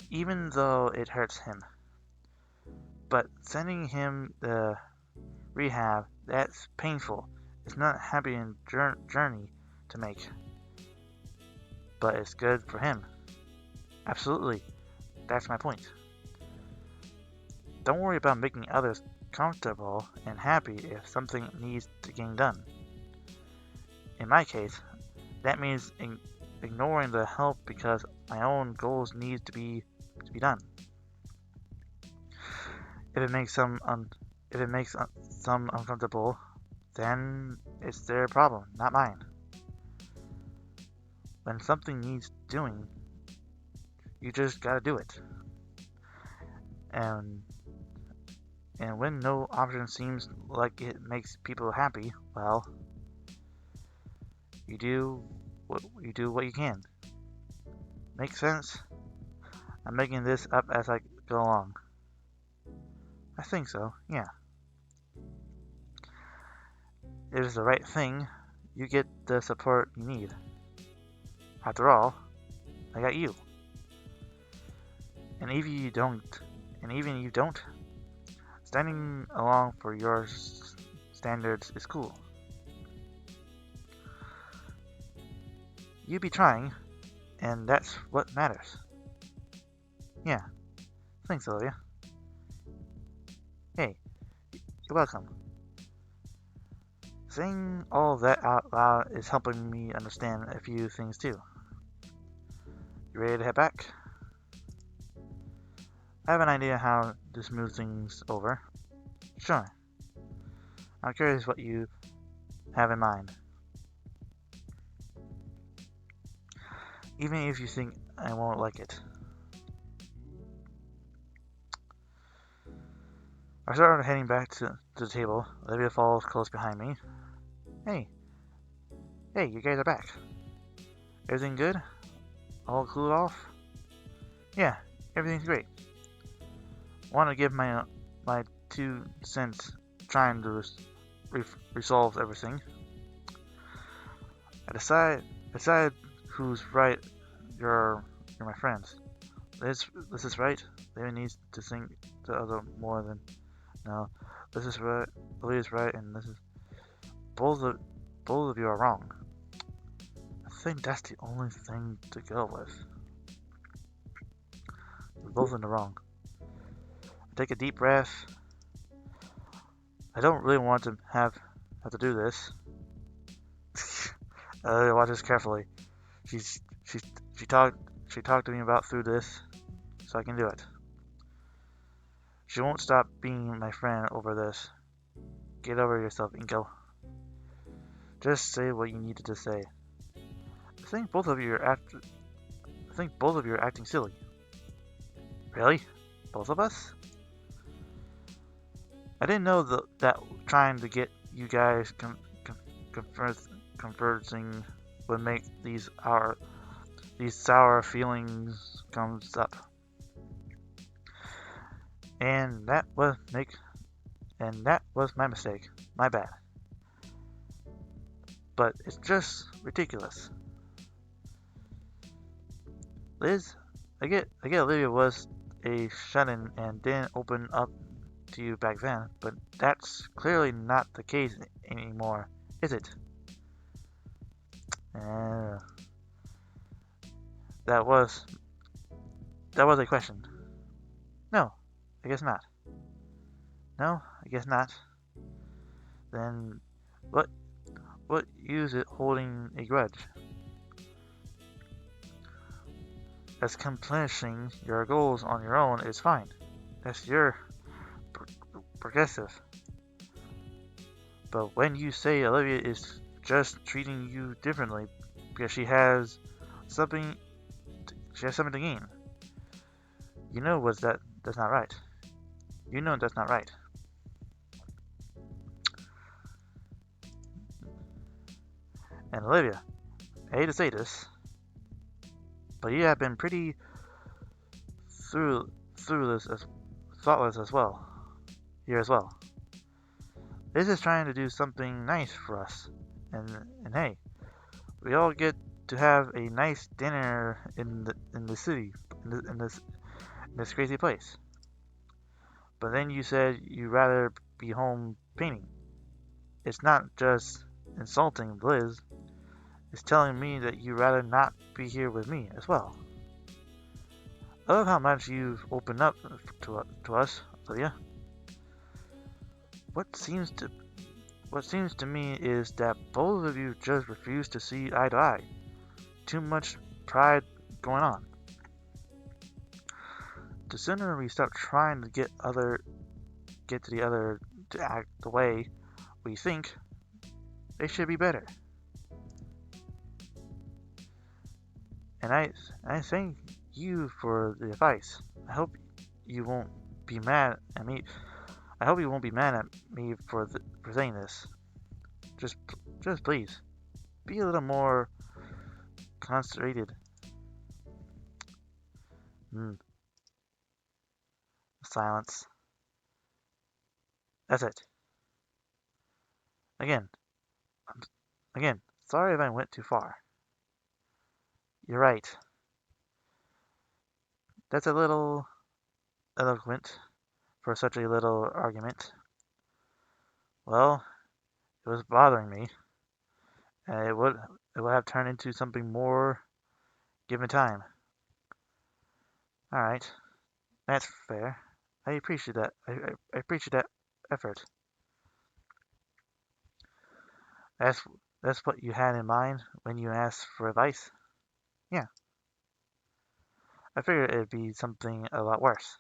even though it hurts him. But sending him the rehab, that's painful. It's not a happy journey to make, but it's good for him. Absolutely, that's my point. Don't worry about making others comfortable and happy if something needs to get done. In my case, that means ignoring the help because my own goals need to be done. If it makes some uncomfortable, then it's their problem, not mine. When something needs doing, you just gotta do it. And when no option seems like it makes people happy, well, you do what you can. Make sense? I'm making this up as I go along. I think so, yeah. It is the right thing. You get the support you need. After all, I got you. And even you don't, standing along for your standards is cool. You be trying, and that's what matters. Yeah, thanks, Olivia. Hey, you're welcome. Saying all that out loud is helping me understand a few things too. You ready to head back? I have an idea how to smooth things over. Sure. I'm curious what you have in mind. Even if you think I won't like it. I started heading back to the table. Olivia follows close behind me. Hey. Hey, you guys are back. Everything good? All cooled off? Yeah, everything's great. Want to give my 2 cents trying to resolve everything. I decide who's right. You're my friends. This is right. David needs to think the other more than no. This is right. Olivia's right, and this is both of you are wrong. I think that's the only thing to go with. We're both in the wrong. I take a deep breath. I don't really want to have to do this. Watch this carefully. She talked to me about through this, so I can do it. She won't stop being my friend over this. Get over yourself, Inko. Just say what you needed to say. I think both of you are acting silly. Really? Both of us? I didn't know that trying to get you guys conversing would make these sour feelings comes up, and that was my mistake, my bad. But it's just ridiculous. Liz, I get Olivia was a shut-in and didn't open up to you back then, but that's clearly not the case anymore, is it? Uh, that was a question. No, I guess not. No, I guess not. Then what use it holding a grudge? Accomplishing your goals on your own is fine. That's your progressive. But when you say Olivia is just treating you differently because something she has something to gain, you know that's not right. You know that's not right. And Olivia, I hate to say this, but you have been pretty through this as thoughtless as well. Here as well. This is trying to do something nice for us, and hey, we all get to have a nice dinner in the city, in this crazy place. But then you said you'd rather be home painting. It's not just insulting Liz. It's telling me that you'd rather not be here with me as well. I love how much you've opened up to us, Lydia. What seems to me is that both of you just refuse to see eye to eye. Too much pride going on. The sooner we stop trying to get to the other to act the way we think, they should be better. And I thank you for the advice. I hope you won't be mad at me. I hope you won't be mad at me for saying this. Just please, be a little more concentrated. Silence. That's it. Again, sorry if I went too far. You're right. That's a little eloquent for such a little argument. Well, it was bothering me, and it would have turned into something more given time. All right, that's fair. I appreciate that. I appreciate that effort. That's what you had in mind when you asked for advice. Yeah, I figured it'd be something a lot worse,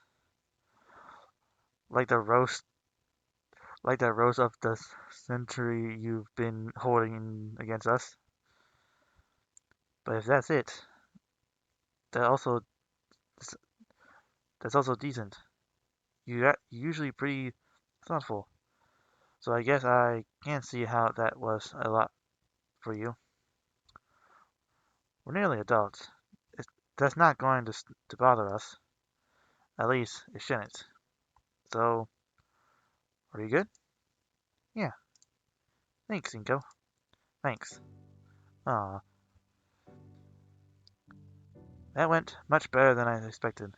like the roast, of the century you've been holding against us. But if that's it, that also that's also decent. You're usually pretty thoughtful, so I guess I can't see how that was a lot for you. We're nearly adults. That's not going to bother us. At least it shouldn't. So, are you good? Yeah. Thanks, Inko. Thanks. Aw, that went much better than I expected.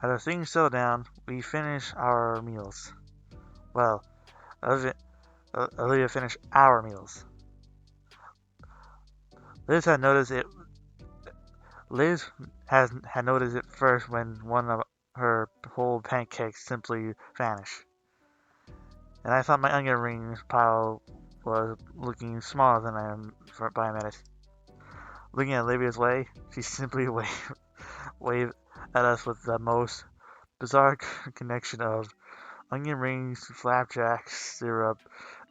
As things settle down, we finish our meals. Well, Olivia finished our meals. Liz had noticed it. Liz had noticed it first when one of her whole pancakes simply vanished, and I thought my onion rings pile was looking smaller than I am by a minute. Looking at Olivia's way, she simply waved at us with the most bizarre connection of onion rings, flapjack, syrup,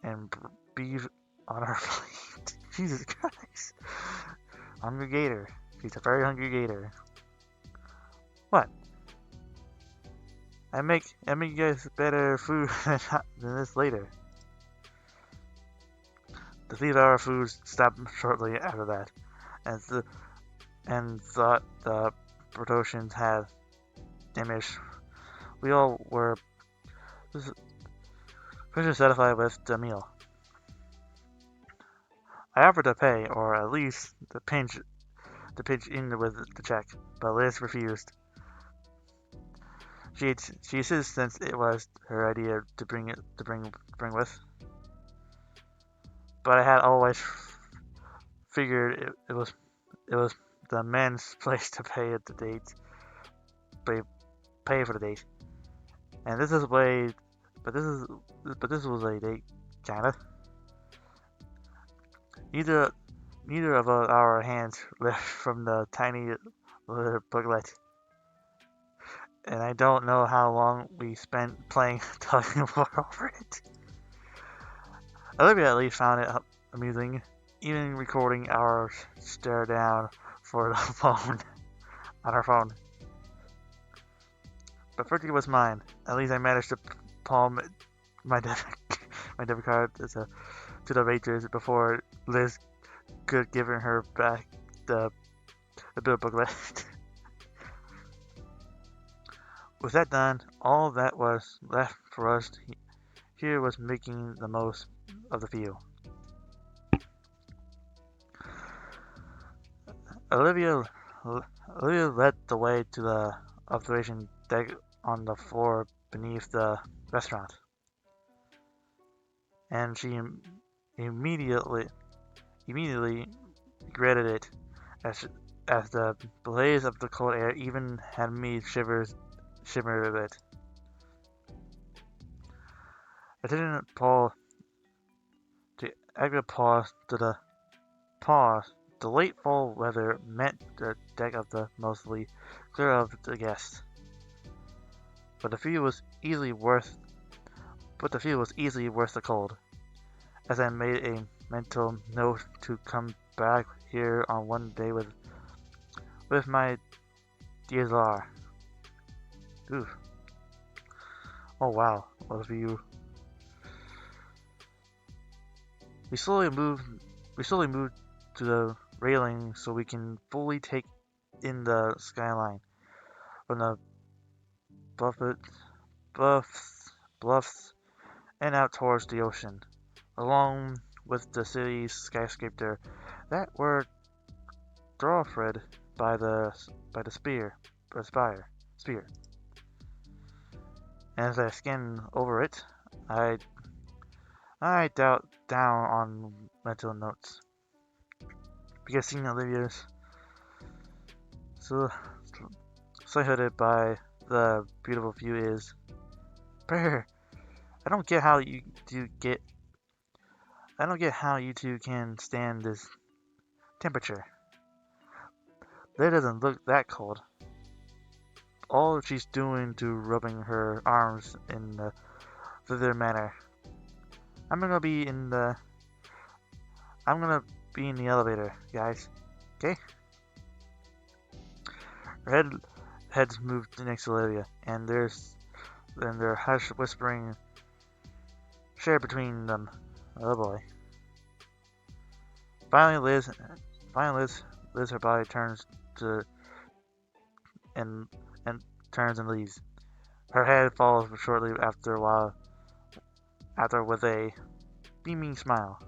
and beef on her plate. Jesus Christ. Hungry gator. She's a very hungry gator. What? I make you guys better food than this later. The 3-hour food stopped shortly after that, and thought the proportions had diminished. We all were pretty satisfied with the meal. I offered to pay, or at least to pitch in with the check, but Liz refused. She insisted since it was her idea to bring with. But I had always figured it was the men's place to pay at the date, pay for the date. And this is way, but this was a date, kinda. Neither neither of our hands left from the tiny little booklet, and I don't know how long we spent playing tug of war over it. Olivia at least found it amusing, even recording our stare down for the phone on her phone. But first was mine. At least I managed to palm my debit, my debit card to the waitress before Liz could give her back the bill booklet. With that done, all that was left for us here was making the most of the view. Olivia Olivia led the way to the observation deck on the floor beneath the restaurant, and she immediately regretted it, as the blaze of the cold air even had me shimmer a bit. I didn't pause to extra pause to the pause. The late fall weather meant the deck of the mostly clear of the guests, but the view was easily worth the cold. As I made a mental note to come back here on one day with my DSLR. Oof. Oh wow, what a view. We slowly moved to the railing so we can fully take in the skyline from the bluffs and out towards the ocean, along with the city's skyscraper that were dwarfed by the spire. And as I scanned over it, I doubt down on mental notes, because seeing Olivia's so hooded by the beautiful view is. Brr, I don't get how you two can stand this temperature. That doesn't look that cold. All she's doing to rubbing her arms in the thither manner. I'm gonna be in the elevator, guys. Okay? Her heads moved next to Olivia, and their hushed whispering shared between them. Oh boy. Finally, Liz, her body turns to and turns and leaves. Her head falls shortly after with a beaming smile.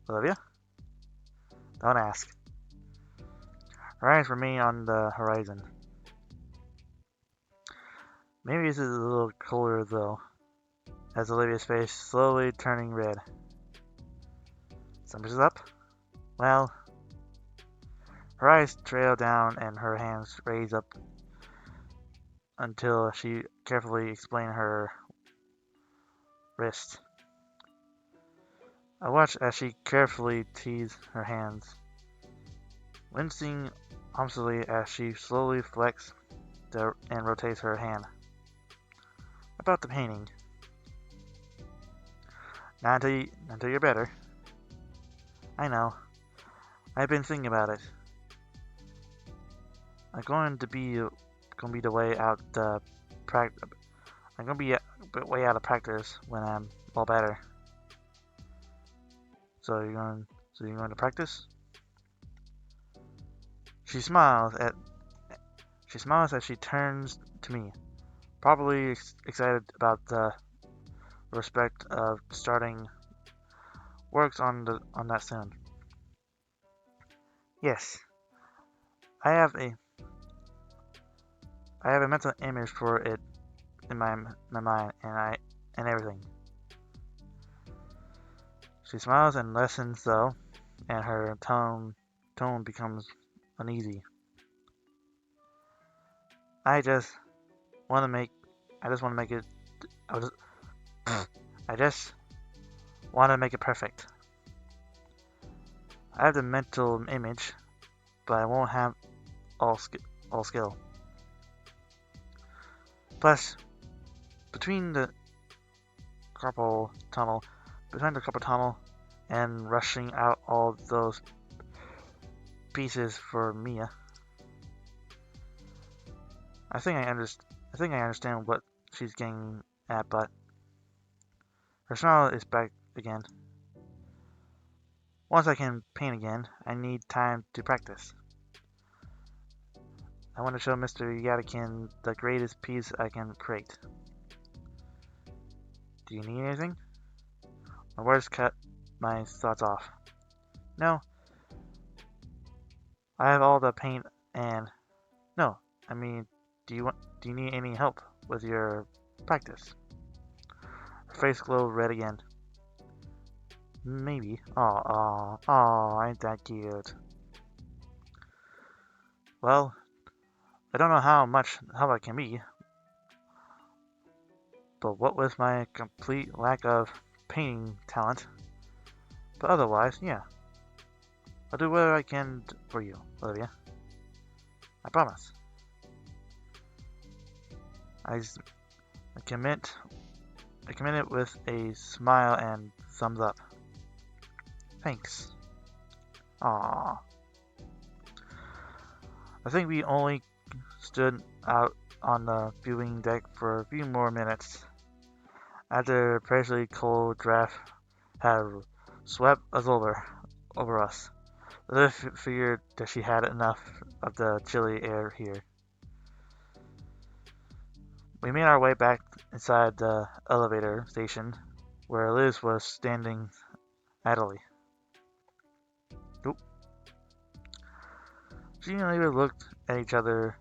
Olivia? Don't ask. Her eyes remain on the horizon. Maybe this is a little colder though, as Olivia's face slowly turning red. Summer's up? Well, her eyes trail down and her hands raise up until she carefully explains her wrist. I watch as she carefully tees her hands, wincing ominously as she slowly flexes and rotates her hand. About the painting. Not until you're better. I know. I've been thinking about it. I'm going to be the way out I'm gonna be a bit way out of practice when I'm all better. So you're going to practice? She smiles as she turns to me, probably excited about the prospect of starting works on that soon. Yes, I have a mental image for it in my mind and everything. She smiles and listens though, and her tone becomes uneasy. I just want to make I just want to make it I just, I just want to make it perfect. I have the mental image, but I won't have all skill. Plus, between the carpal tunnel, and rushing out all those pieces for Mia, I think I understand what she's getting at, but her smile is back again. Once I can paint again, I need time to practice. I want to show Mr. Yadakin the greatest piece I can create. Do you need anything? My words cut my thoughts off. No, I have all the paint and... No, I mean, do you need any help with your practice? Her face glowed red again. Maybe. Aw, ain't that cute. Well, I don't know how much help I can be, but what with my complete lack of painting talent. But otherwise, yeah. I'll do whatever I can for you, Olivia. I promise. I commit it with a smile and thumbs up. Thanks. Aww. I think we only stood out on the viewing deck for a few more minutes after a freshly cold draft had swept us over us. Liv figured that she had enough of the chilly air here. We made our way back inside the elevator station, where Liz was standing idly. Oop. She and Olivia looked at each other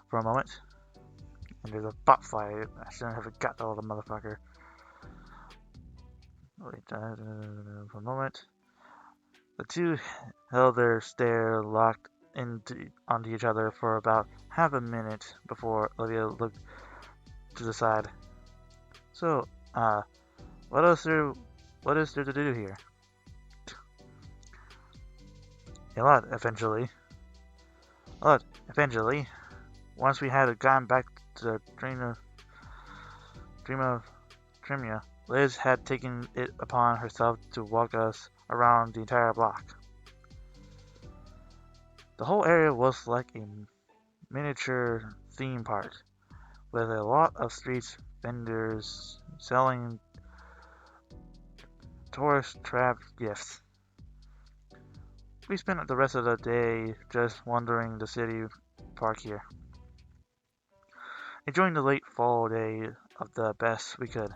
for a moment, and there's a bot fight. I shouldn't have got the little motherfucker. Wait, for a moment. The two held their stare locked onto each other for about half a minute before Olivia looked to the side. So, what is there to do here? A lot, eventually. Once we had gotten back to the dream of Trimia, Liz had taken it upon herself to walk us around the entire block. The whole area was like a miniature theme park, with a lot of street vendors selling tourist trap gifts. We spent the rest of the day just wandering the city park here, enjoying the late fall day of the best we could.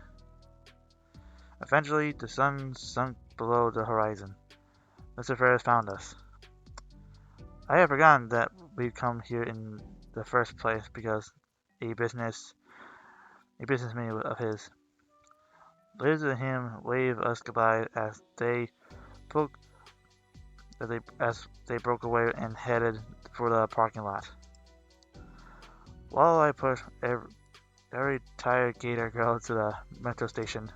Eventually, the sun sunk below the horizon. Mr. Ferris found us. I had forgotten that we'd come here in the first place because a businessman of his. Liz and him waved us goodbye as they broke away and headed for the parking lot. While I pushed every tired Gator girl to the metro station,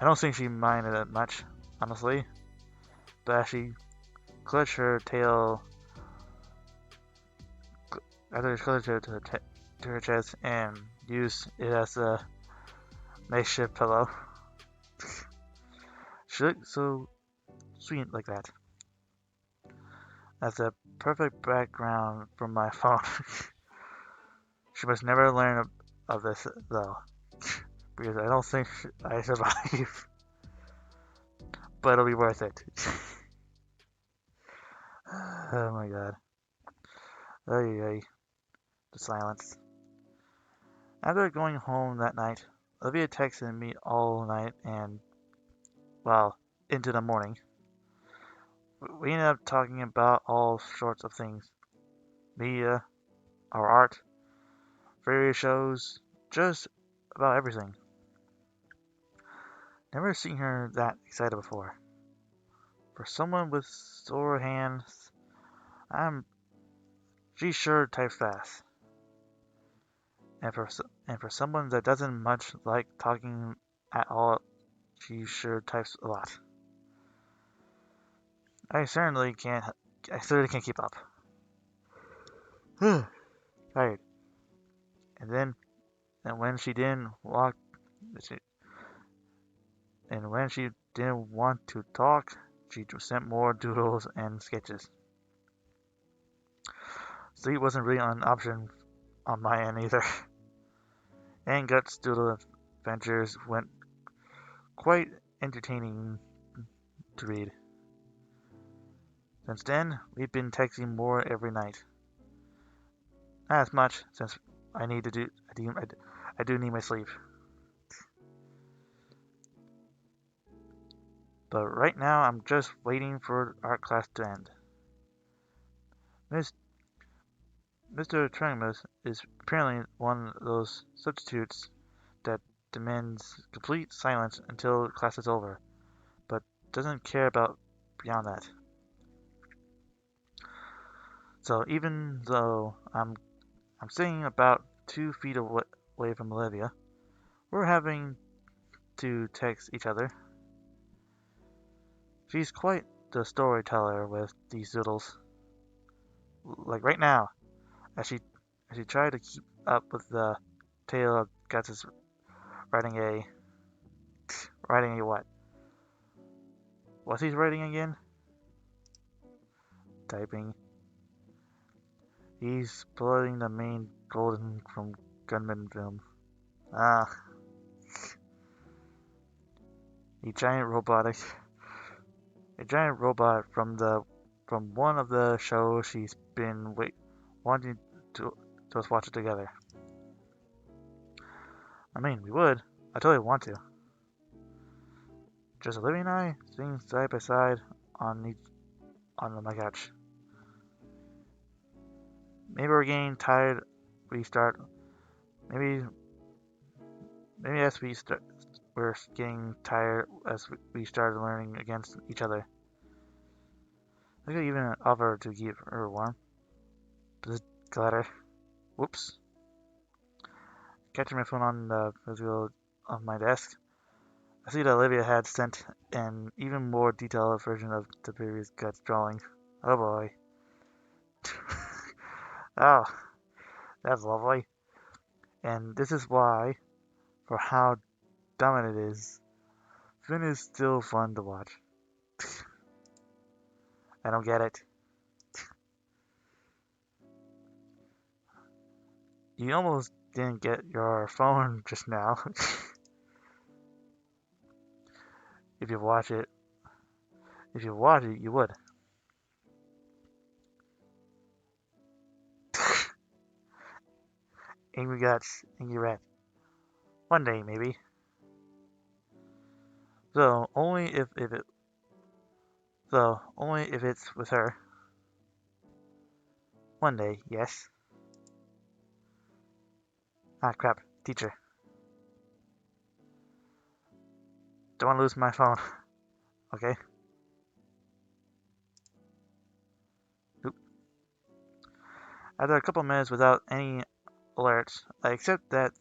I don't think she minded it much, honestly. But as she clutched her tail, after she clutched it to her chest and used it as a makeshift pillow, she looked so sweet like that. As a perfect background for my phone. She must never learn of this, though, because I don't think I survive, but it'll be worth it. Oh my god. Ay, ay, the silence. After going home that night, Olivia texted me all night and, well, into the morning. We ended up talking about all sorts of things. Media, our art, various shows, just about everything. Never seen her that excited before. For someone with sore hands, I'm she sure types fast. And for someone that doesn't much like talking at all, she sure types a lot. I certainly can't. I certainly can't keep up. Tired. And then, and when she didn't walk, and when she didn't want to talk, she sent more doodles and sketches. Sleep wasn't really an option on my end either. And Guts doodle adventures went quite entertaining to read. Since then, we've been texting more every night. Not as much, since I need to do I do need my sleep. But right now, I'm just waiting for art class to end. Miss, Mr. Trinimus is apparently one of those substitutes that demands complete silence until class is over, but doesn't care about beyond that. So even though I'm sitting about 2 feet away from Olivia, we're having to text each other. She's quite the storyteller with these doodles. Like right now, as she tried to keep up with the tale of Guts' writing a what? What's he writing again? Typing. He's pulling the main golden from Gunman film. Ah, a giant robotic, a giant robot from one of the shows she's been wanting to us watch it together. I mean, we would. I totally want to. Just Olivia and I sitting side by side on my couch. Maybe we're getting tired. We start. Maybe as we start, we're getting tired as we started learning against each other. I could even offer to keep her warm. Just glitter. Whoops. Catching my phone on the physical of my desk. I see that Olivia had sent an even more detailed version of the previous Guts drawing. Oh boy. Oh, that's lovely. And this is why, for how dumb it is, Finn is still fun to watch. I don't get it. You almost didn't get your phone just now. If you watch it, you would. Angry Guts, Angry Rat. One day, maybe. So only if it's with her. One day, yes. Ah, crap, teacher. Don't want to lose my phone. Okay. Oop. After a couple minutes without any alerts, I accept that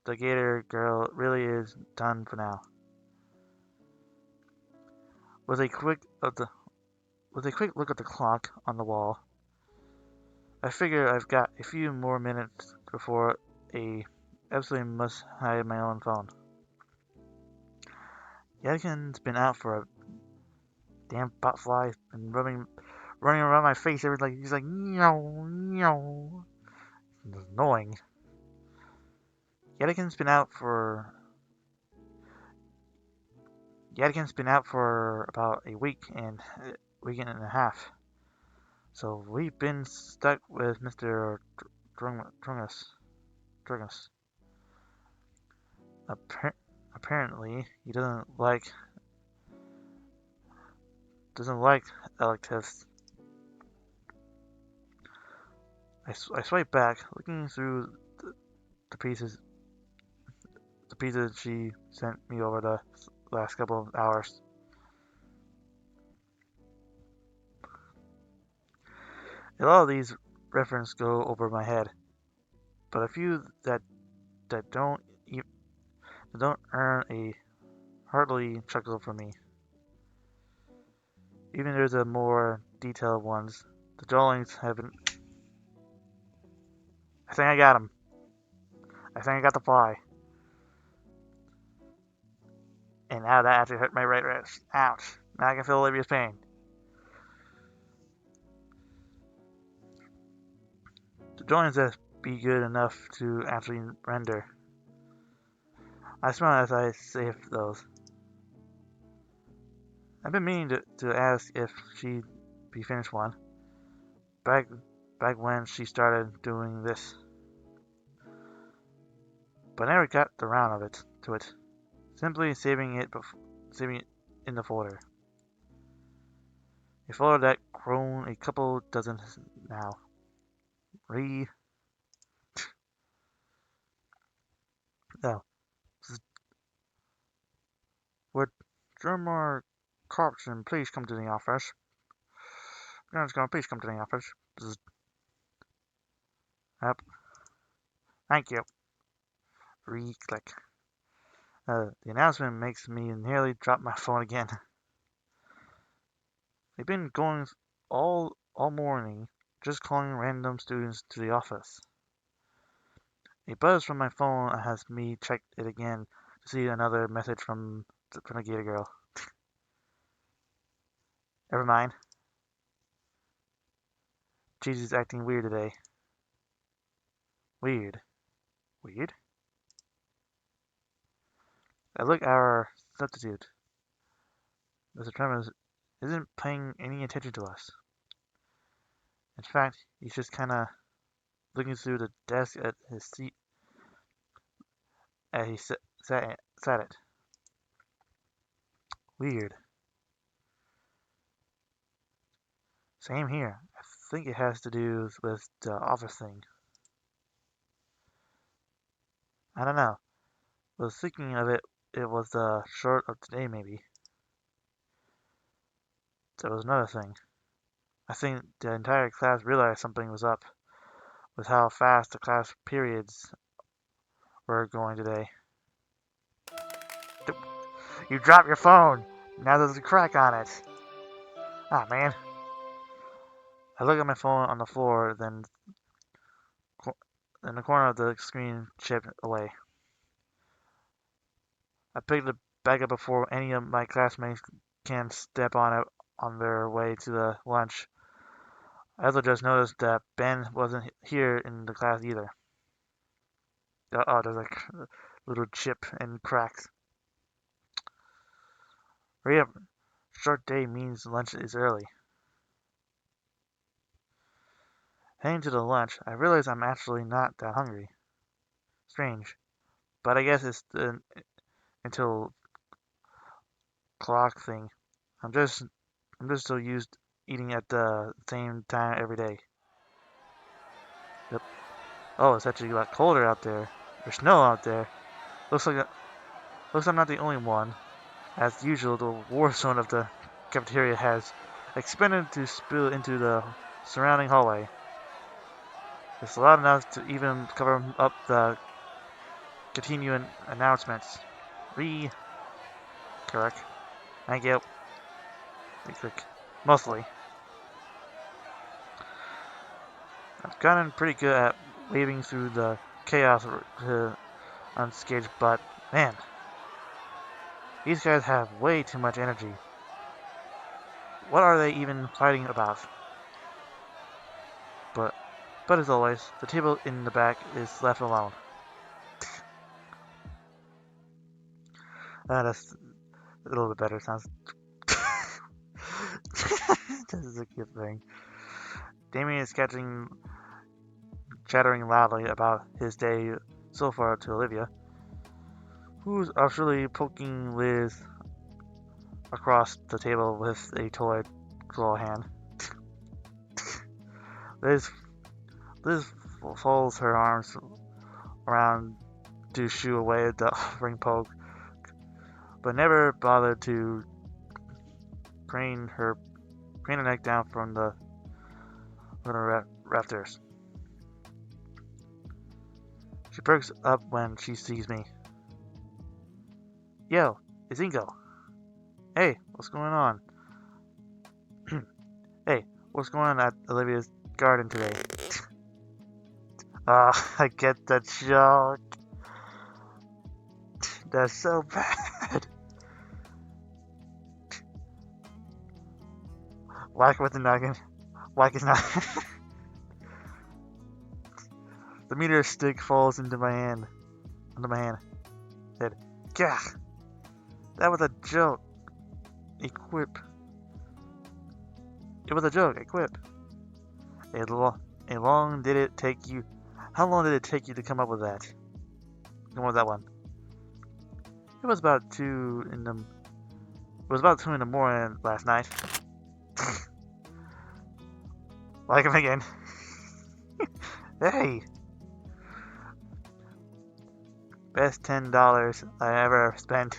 the Gator girl really is done for now. With a quick look at the clock on the wall, I figure I've got a few more minutes before I absolutely must hide my own phone. Yadkin's been out for a damn botfly and running around my face he's like meow meow. It's annoying. Yetican's been out for about a week and a half. So we've been stuck with Mr. Drungus. Apparently, he doesn't like electives. I swipe back, looking through the pieces she sent me over the last couple of hours. A lot of these references go over my head, but a few that don't earn a hearty chuckle from me. Even there's the more detailed ones. The drawings haven't. I think I got him. I think I got the fly. And now that actually hurt my right wrist. Ouch. Now I can feel Olivia's pain. The drawings have be good enough to actually render. I smile as I save those. I've been meaning to ask if she'd be finished one. Back when she started doing this. But I never got the round of it to it. Simply saving it in the folder. A folder that grown a couple dozen now. No. Would Drummer Corpson please come to the office? Please come to the office. Yep. Thank you. Click. The announcement makes me nearly drop my phone again. They've been going all morning, just calling random students to the office. A buzz from my phone has me check it again to see another message from the Gator girl. Never mind. Jeezy's acting weird today. Weird. I look at our substitute. Mr. Tremors isn't paying any attention to us. In fact, he's just kinda looking through the desk at his seat as he sat it. Weird. Same here. I think it has to do with the office thing. I don't know. I was thinking of it was the short of today maybe. There was another thing. I think the entire class realized something was up with how fast the class periods were going today. You dropped your phone! Now there's a crack on it! Ah, man. I look at my phone on the floor, then in the corner of the screen chipped away. I picked it back up before any of my classmates can step on it on their way to the lunch. I also just noticed that Ben wasn't here in the class either. Oh, there's like a little chip and cracks. Hurry up. Short day means lunch is early. Heading to the lunch, I realize I'm actually not that hungry. Strange. But I guess it's the until clock thing. I'm just so used eating at the same time every day. Yep. Oh, it's actually a lot colder out there. There's snow out there. Looks like I'm not the only one. As usual, the war zone of the cafeteria has expanded to spill into the surrounding hallway. It's loud enough to even cover up the continuing announcements. Correct. Thank you. Click. Mostly. I've gotten pretty good at waving through the chaos unscathed, but man, these guys have way too much energy. What are they even fighting about? But as always, the table in the back is left alone. That's a little bit better. Sounds. This is a cute thing. Damien is chattering loudly about his day so far to Olivia, who's actually poking Liz across the table with a toy claw hand. Liz, Liz folds her arms around to shoo away the offering poke, but never bothered to crane her neck down from the rafters. She perks up when she sees me. Yo, it's Ingo. Hey, what's going on? Hey, what's going on at Olivia's garden today? I get that joke. That's so bad. Whack with the noggin. Whack his noggin. The meteor stick falls into my hand. Said, gah! That was a joke. Equip. It was a joke. Equip. How long did it take you to come up with that? Come up with that one. It was about 2 in the morning last night. Like him again. Hey! Best $10 I ever spent.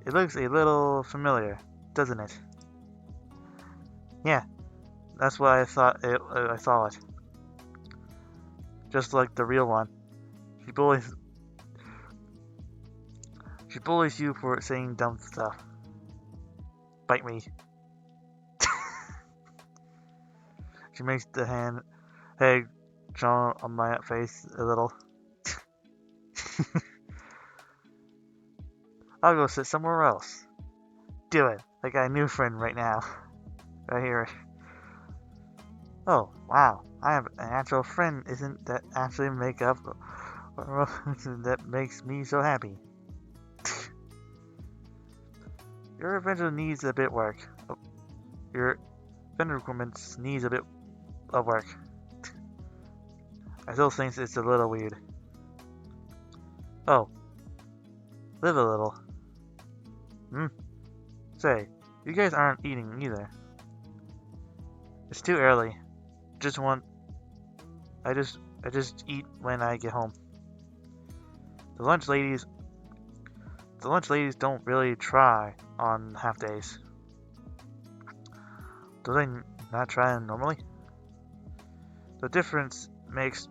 It looks a little familiar, doesn't it? Yeah, that's why I thought I saw it. Just like the real one. She bullies you for saying dumb stuff. Bite me. She makes the head draw on my face a little. I'll go sit somewhere else. Do it. I got a new friend right now. Right here. Oh, wow. I have an actual friend. Isn't that actually makeup that makes me so happy? Your adventure needs a bit work. Your vendor equipment needs a bit of work. I still think it's a little weird. Oh. Live a little. Say, you guys aren't eating either. It's too early. I just eat when I get home. The lunch ladies don't really try on half days. Do they not try normally? The difference makes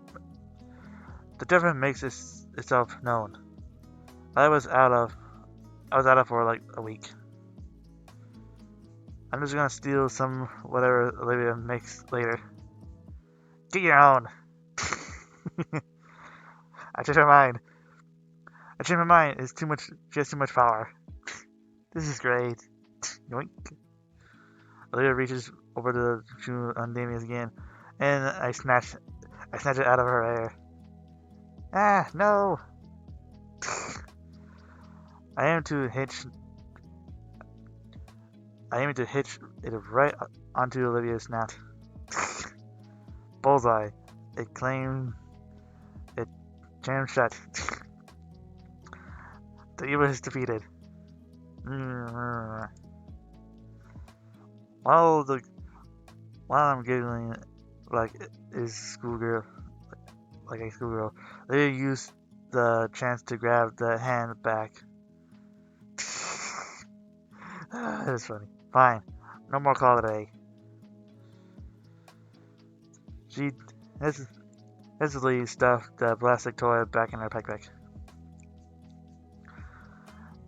itself known. I was out of for like a week. I'm just gonna steal some whatever Olivia makes later. Get your own. I changed my mind. It's too much. She has too much power. This is great. Yoink. Olivia reaches over to chew on Damien's again, and I snatch it out of her hair. Ah, no! I aim to hitch it right onto Olivia's snout. Bullseye. It jammed shut. The evil is defeated. While I'm giggling like a schoolgirl, they use the chance to grab the hand back. That's funny. Fine. No more call today. She hesitantly stuffed the plastic toy back in her backpack.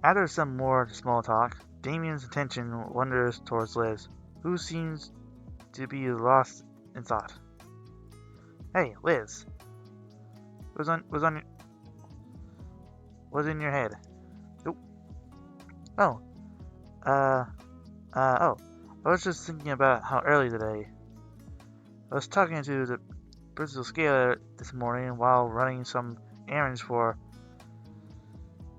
After some more small talk, Damien's attention wanders towards Liz, who seems to be lost in thought. Hey, Liz. What's in your head? Oh. I was just thinking about how early today. I was talking to the Bristol Scaler this morning while running some errands for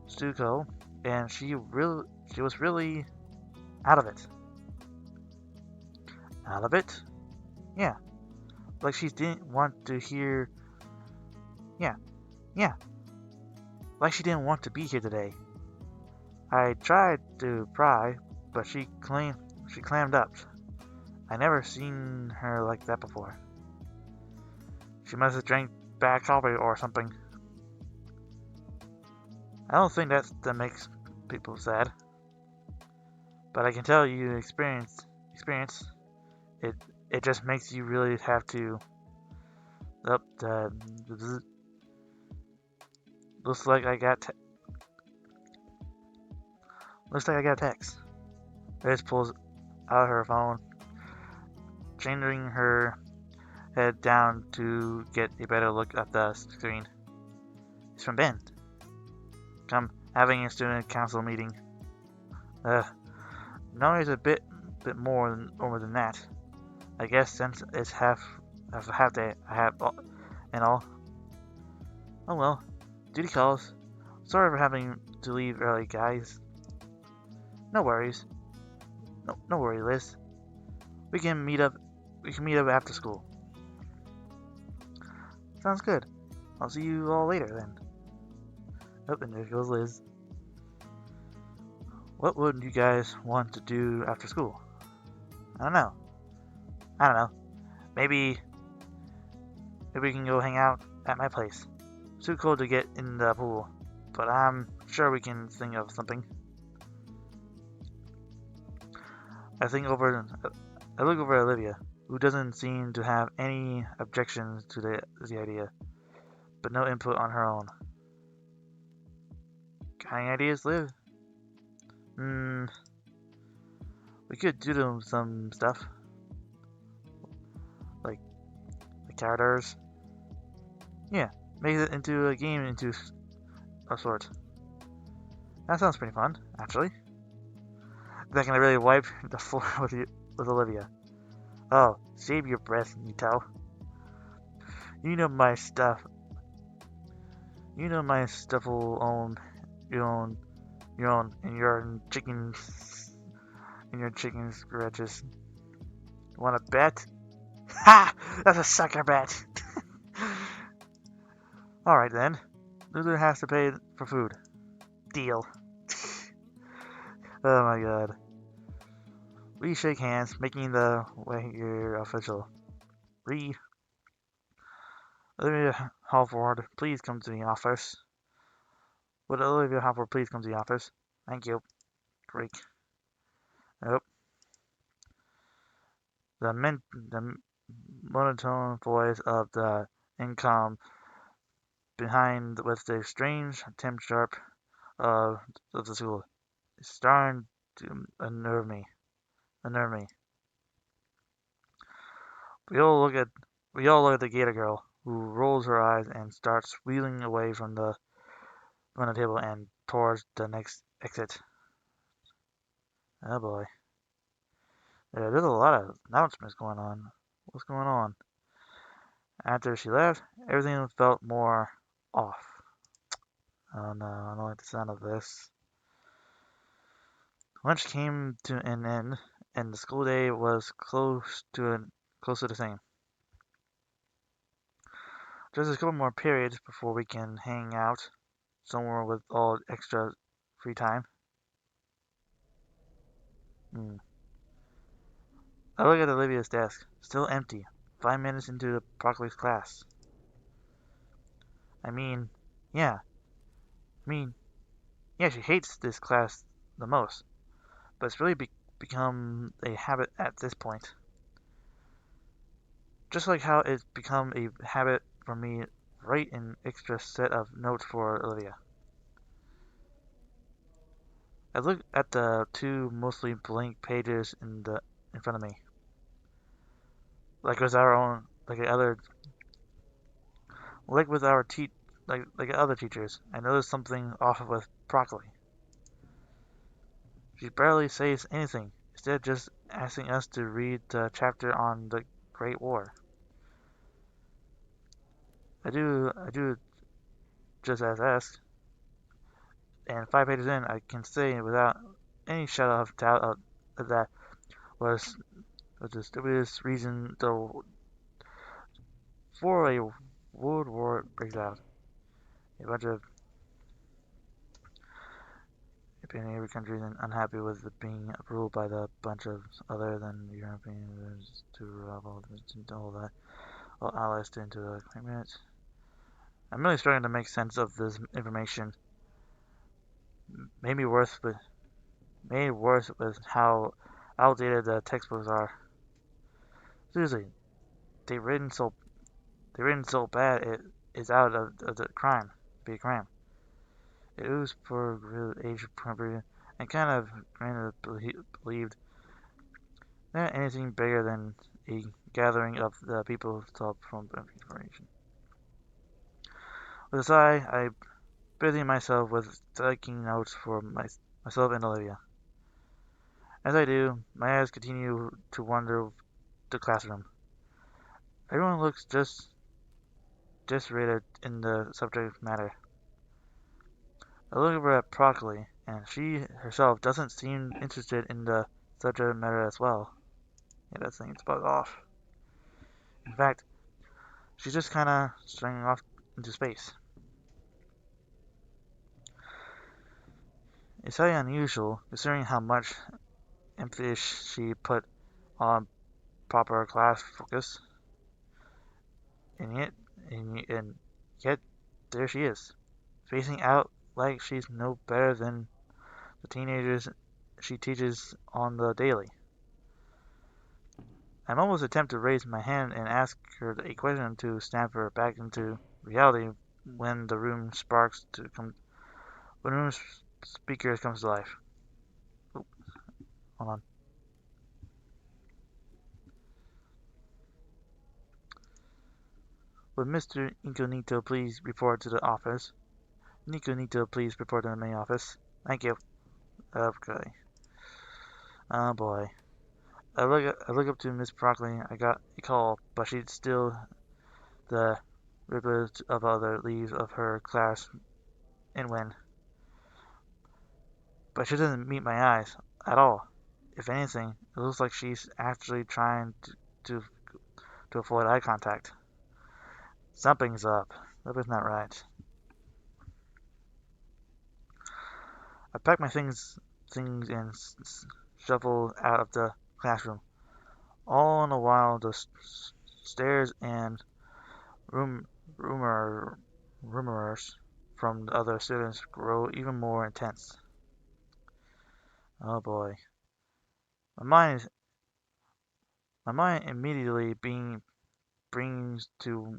Stuco, and she was really out of it. Out of it? Yeah, like she didn't want to hear. Yeah, yeah, like she didn't want to be here today. I tried to pry, but she clammed up. I never seen her like that before. She must have drank bad coffee or something. I don't think that makes people sad, but I can tell you experience it. It just makes you really have to. Up. Looks like I got. Looks like I got a text. Liz pulls out her phone, changing her head down to get a better look at the screen. It's from Ben. Come having a student council meeting. No, it's a bit more than that. I guess since it's half day, I have and all. Oh well, duty calls. Sorry for having to leave early, guys. No worries. No worry, Liz. We can meet up. We can meet up after school. Sounds good. I'll see you all later then. Oh, and there goes Liz. What would you guys want to do after school? I don't know. Maybe we can go hang out at my place. It's too cold to get in the pool, but I'm sure we can think of something. I look over at Olivia, who doesn't seem to have any objections to the idea, but no input on her own. Got any ideas, Liv? We could do some stuff. Like the characters. Yeah, make it into a game into a sort. That sounds pretty fun, actually. They're gonna really wipe the floor with Olivia. Oh, save your breath, Nito. You know my stuff. You know my stuff will own your own, and your chicken scratches. Want to bet? Ha! That's a sucker bet. All right then. Loser has to pay for food. Deal. Oh my god. We shake hands, making the wager official. Olivia Halford, please come to the office. Would Olivia Halford please come to the office? Thank you. Greek. Nope. The monotone voice of the income behind with the strange Tim Sharp of the school is starting to unnerve me. We all look at the Gator girl, who rolls her eyes and starts wheeling away from the table and towards the next exit. Oh boy. There's a lot of announcements going on. What's going on? After she left, everything felt more off. Oh no, I don't like the sound of this. Lunch came to an end, and the school day was close to the same. There's a couple more periods before we can hang out somewhere with all extra free time. Hmm. I look at Olivia's desk, still empty. 5 minutes into the broccoli's class. I mean, yeah. I mean, yeah, she hates this class the most, but it's really become a habit at this point. Just like how it's become a habit for me to write an extra set of notes for Olivia. I look at the two mostly blank pages in front of me. Like with our own like with our like other teachers, I noticed something off with broccoli. She barely says anything, instead just asking us to read the chapter on the Great War. I do just as asked. And 5 pages in, I can say without any shadow of doubt that was the stupidest reason for a world war breaks out. A bunch of European countries unhappy with it being ruled by the bunch of other than Europeans to all that all allies into the agreement. I'm really starting to make sense of this information. Maybe worse with made worse with how outdated the textbooks are. Seriously, they written so they written so bad it is out of the crime, be a crime. It was for real age appropriate and kind of granted believed not anything bigger than a gathering of the people top from information. With a sigh, I busy myself with taking notes for myself and Olivia. As I do, my eyes continue to wander the classroom. Everyone looks just rated in the subject matter. I look over at Broccoli, and she herself doesn't seem interested in the subject matter as well. Yeah, that thing's bug off. In fact, she's just kinda staring off into space. It's highly unusual, considering how much emphasis she put on proper class focus, and yet there she is, facing out like she's no better than the teenagers she teaches on the daily. I'm almost tempted to raise my hand and ask her a question to snap her back into reality when the room sparks to come when room speaker comes to life. Oh, hold on. Would Mr. Incognito please report to the office? Incognito please report to the main office. Thank you. Okay. Oh boy. I look up to Miss Broccoli. I got a call, but she's still the ripplets of other leaves of her class and when. But she doesn't meet my eyes at all. If anything, it looks like she's actually trying to, to avoid eye contact. Something's up. Something's not right. I pack my things and shuffle out of the classroom. All in a while, the stares and room, rumor, rumors from the other students grow even more intense. Oh boy. My mind is, my mind immediately being brings to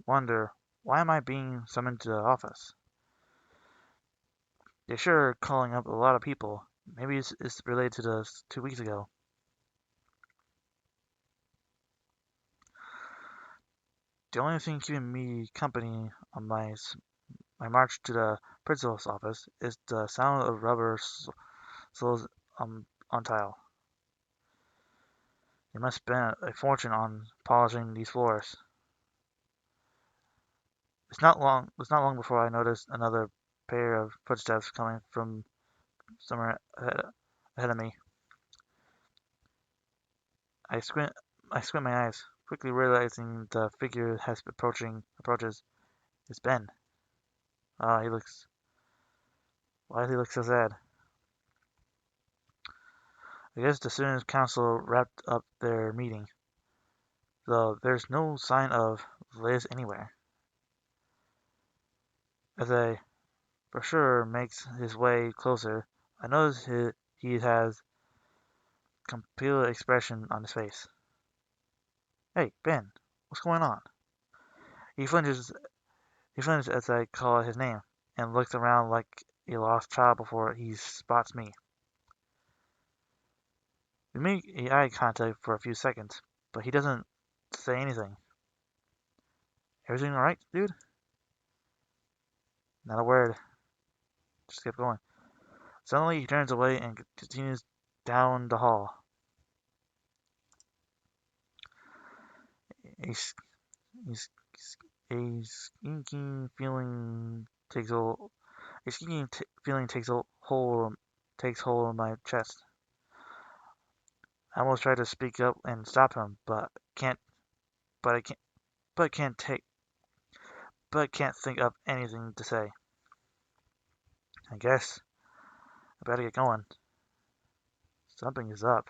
wonder why am I being summoned to the office? They're sure calling up a lot of people. Maybe it's related to the 2 weeks ago. The only thing keeping me company on my march to the principal's office is the sound of rubber soles on tile. They must spend a fortune on polishing these floors. It's not long before I notice another pair of footsteps coming from somewhere ahead of me. I squint I squint my eyes, quickly realizing the figure has approaches. It's Ben. Ah, he looks why does he look so sad? I guess the students' council wrapped up their meeting, though there's no sign of Liz anywhere. As I for sure makes his way closer, I notice he has complete expression on his face. Hey, Ben, what's going on? He flinches he flinches as I call his name, and looks around like a lost child before he spots me. We make eye contact for a few seconds, but he doesn't say anything. Everything alright, dude? Not a word. Just kept going. Suddenly he turns away and continues down the hall. A, a, a stinking feeling takes A stinging feeling takes hold of my chest. I almost try to speak up and stop him, but can't. But I can't. But can't take. But can't think of anything to say. I guess I better get going. Something is up.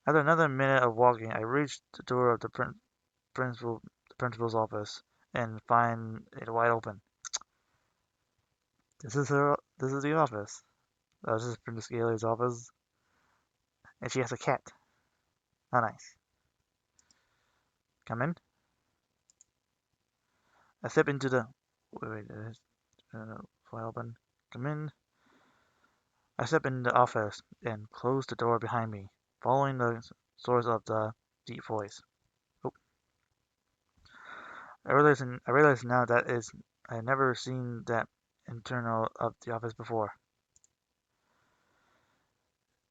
After another minute of walking, I reach the door of the principal's office and find it wide open. This is the office. This is Princess Gailey's office, and she has a cat. Oh, nice. Come in. I step into the. Wait, wide open. Come in. I step in the office and close the door behind me, following the source of the deep voice. Oh, I realize now that is I had never seen that internal of the office before.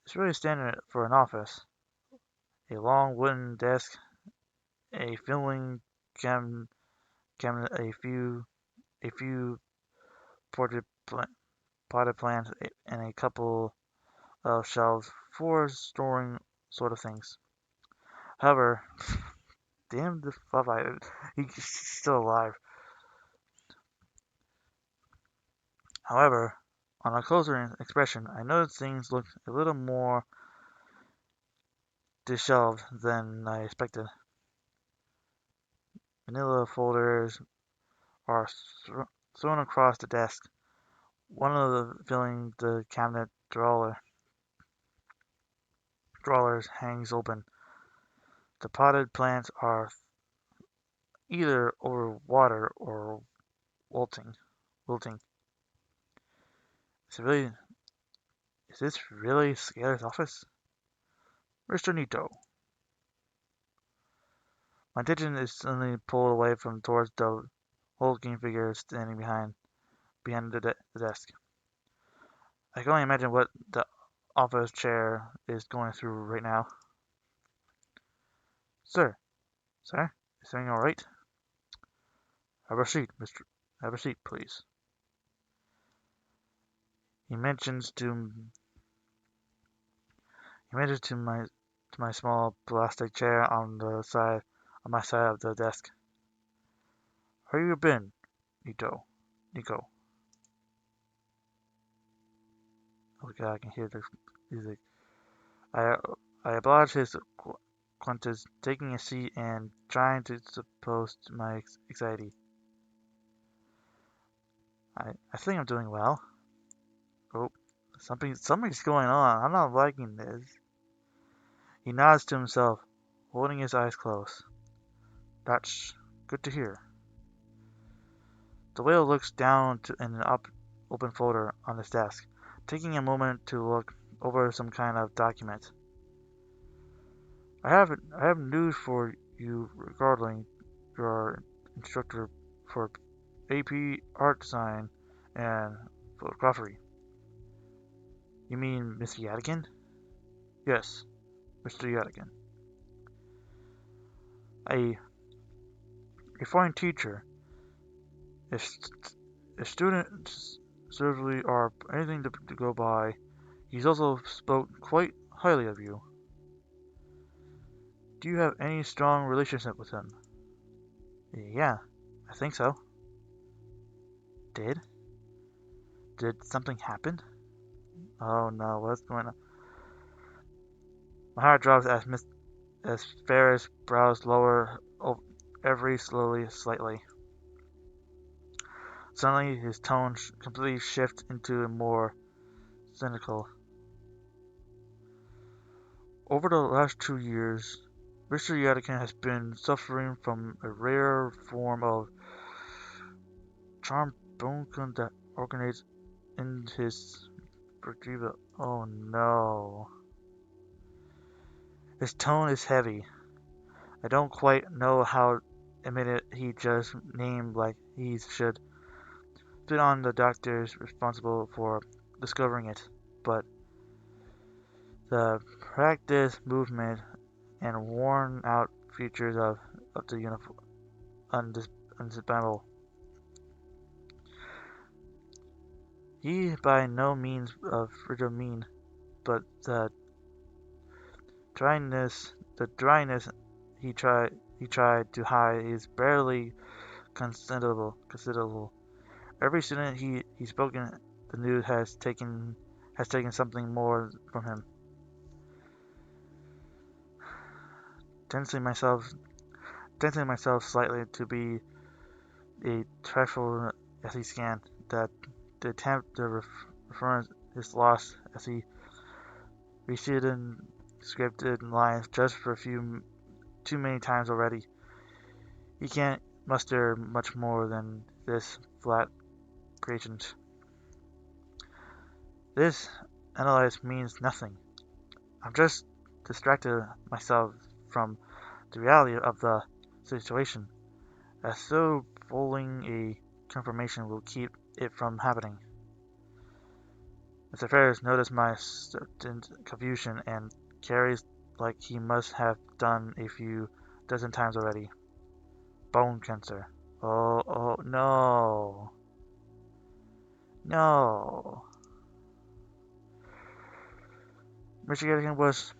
It's really standard for an office. A long wooden desk, a filling cabinet, a few potted, potted plants, and a couple of shelves for storing sort of things. However, damn the fuck, he's still alive. However, on a closer inspection, I noticed things looked a little more disheveled than I expected. Manila folders are thrown across the desk. One of the filling the cabinet drawers hangs open. The potted plants are either over water or wilting. Wilting. Is, really, is this really Scalar's office? Mr. Nito. My attention is suddenly pulled away from towards the hulking figure standing behind the desk. I can only imagine what the office chair is going through right now. Sir, sir, is everything all right? Have a seat, Mister. Have a seat, please. He mentions to my small plastic chair on my side of the desk. How you been, Nico? Nico. Oh god, I can hear the music. I I oblige his Qantas, taking a seat and trying to suppose my anxiety. I think I'm doing well. Oh, something's going on. I'm not liking this. He nods to himself, holding his eyes closed. That's good to hear. The whale looks down in an open folder on his desk, taking a moment to look over some kind of document. I have news for you regarding your instructor for AP Art Design and Photography. You mean Mr. Yadigan? Yes, Mr. Yadigan. A, a foreign teacher. If, if students certainly are anything to go by, he's also spoke quite highly of you. Do you have any strong relationship with him? Yeah, I think so. Did? Did something happen? Oh no, what's going on? My heart drops as Ferris brows lower every slowly, slightly. Suddenly, his tone completely shifts into a more cynical. Over the last 2 years, Mr. Yadikin has been suffering from a rare form of trombone that originates in his vertebra. Oh no. His tone is heavy. I don't quite know how admitted he just named like he should put on the doctors responsible for discovering it, but the practice, movement, and worn out features of the uniform undisputable. He by no means of frigid mean, but the dryness he tried to hide is barely considerable. Every student he's spoken the news has taken something more from him. Tensing myself tensing myself slightly to be a trifle as he scanned, that the attempt to reference is lost as he repeated scripted lines just for a few too many times already. He can't muster much more than this flat creation. This analyze means nothing. I've just distracted myself from the reality of the situation, as though pulling a confirmation will keep it from happening. Mr. Ferris noticed my sudden confusion and carries like he must have done a few dozen times already. Bone cancer. Oh, no. No. Mr. Yatkin was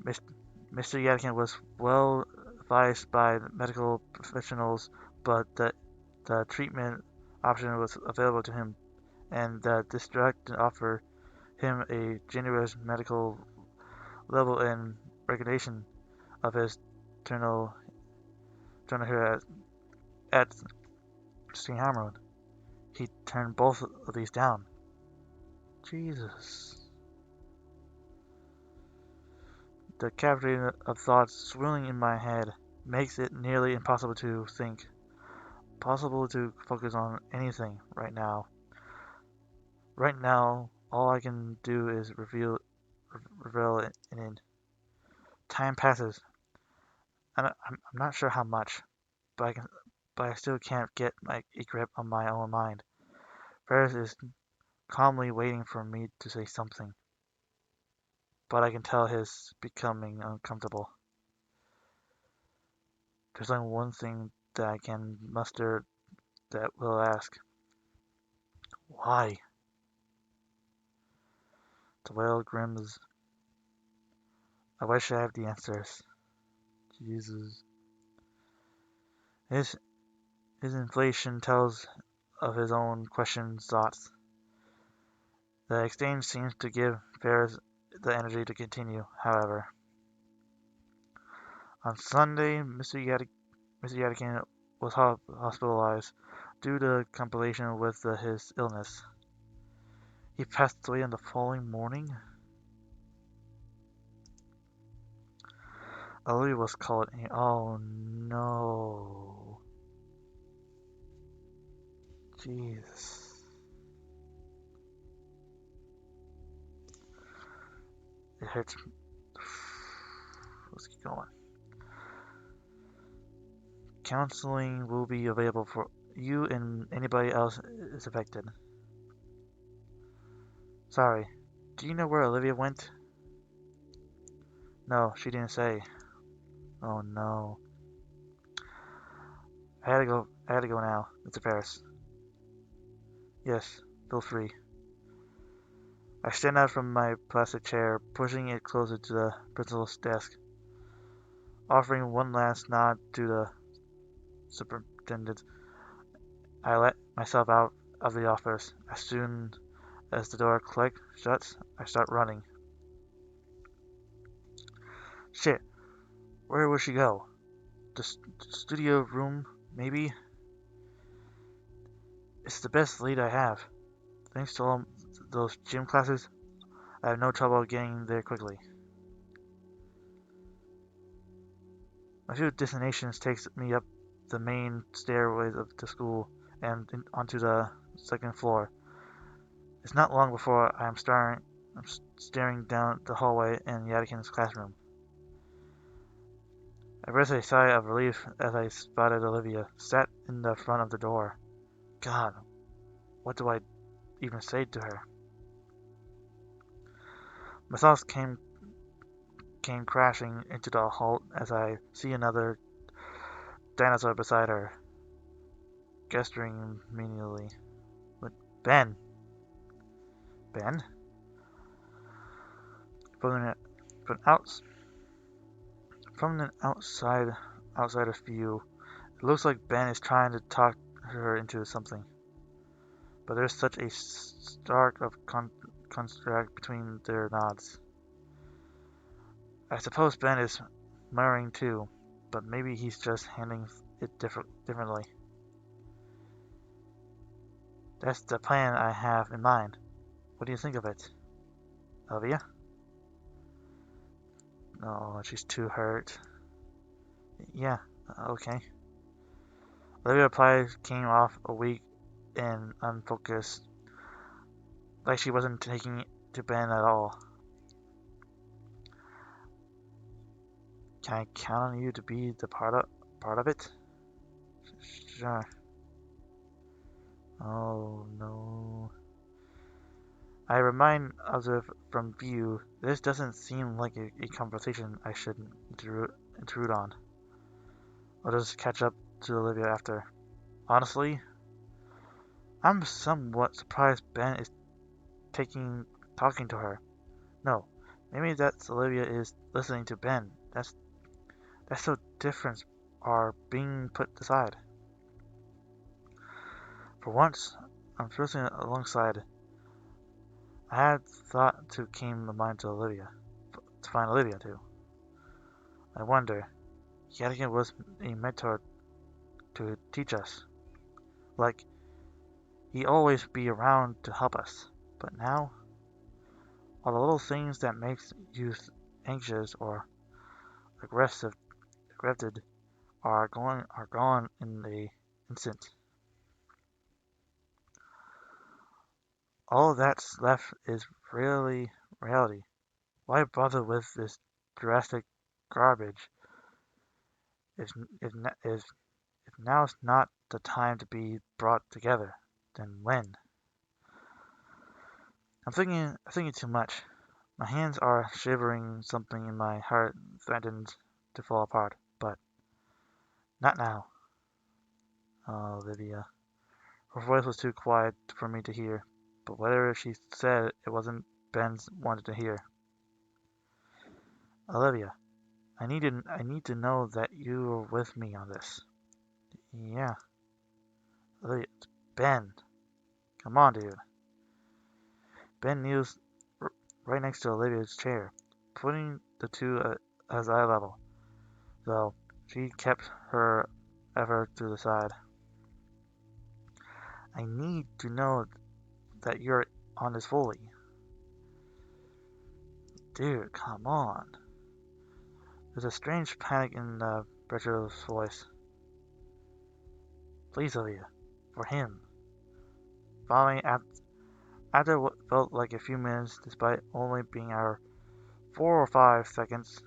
Mr. Yatkin was well advised by medical professionals, but the treatment option was available to him, and the district offered him a generous medical level in recognition of his eternal here at St. Hamroad. He turned both of these down. Jesus. The cavity of thoughts swirling in my head makes it nearly impossible to think, possible to focus on anything right now. Right now, all I can do is revel in it. Time passes. I'm not sure how much, but I still can't get a grip on my own mind. Ferris is calmly waiting for me to say something, but I can tell he's becoming uncomfortable. There's only one thing that I can muster that will ask. Why? The whale grins. I wish I had the answers. Jesus. His his inflation tells of his own questions, thoughts. The exchange seems to give Ferris the energy to continue, however. On Sunday, Mr. Yadikin was hospitalized due to complication with his illness. He passed away on the following morning. Olivia was called in. Oh no. Jesus. It hurts. Let's keep going. Counseling will be available for you and anybody else is affected. Sorry. Do you know where Olivia went? No, she didn't say. Oh no. I had to go now, Mr. Ferris. Yes, feel free. I stand out from my plastic chair, pushing it closer to the principal's desk, offering one last nod to the superintendent. I let myself out of the office. As soon as the door shuts, I start running. Shit, where will she go? The studio room, maybe? It's the best lead I have. Thanks to all those gym classes, I have no trouble getting there quickly. My few destinations takes me up the main stairways of the school and onto the second floor. It's not long before I'm staring down the hallway in Yadikin's classroom. I breathed a sigh of relief as I spotted Olivia, sat in the front of the door. God, what do I even say to her? My thoughts came crashing into the halt as I see another dinosaur beside her, gesturing meaningly. But Ben! Ben? From an, from out, from an outsider's view, it looks like Ben is trying to talk her into something. But there's such a stark of contrast between their nods. I suppose Ben is murmuring too, but maybe he's just handling it differently. That's the plan I have in mind. What do you think of it, Olivia? No, she's too hurt. Yeah, okay. Olivia's reply came off a weak and unfocused, like she wasn't taking it to Ben at all. Can I count on you to be the part of it? Sure. Oh no. I remind others from view, this doesn't seem like a conversation I should intrude on. I'll just catch up to Olivia after. Honestly, I'm somewhat surprised Ben is talking to her. No, maybe that's Olivia is listening to Ben. That's so different are being put aside. For once, I'm cruising alongside. I had thought to came to mind to find Olivia too. I wonder, Yadigan was a mentor to teach us. Like, he always be around to help us. But now, all the little things that makes you anxious or aggressive, aggravated are gone in an instant. All that's left is really reality. Why bother with this drastic garbage if if if, if now's not the time to be brought together? Then when? I'm thinking too much. My hands are shivering, something in my heart threatens to fall apart, but not now. Oh, Lydia. Her voice was too quiet for me to hear, but whatever she said, it wasn't Ben's wanted to hear. Olivia, I need to know that you are with me on this. Yeah, Olivia, it's Ben. Come on, dude. Ben kneels right next to Olivia's chair, putting the two at eye level, though she kept her effort to the side. I need to know that you're on this fully. Dude, come on. There's a strange panic in Berto's voice. Please, Olivia. For him. Finally, after what felt like a few minutes, despite only being our 4 or 5 seconds,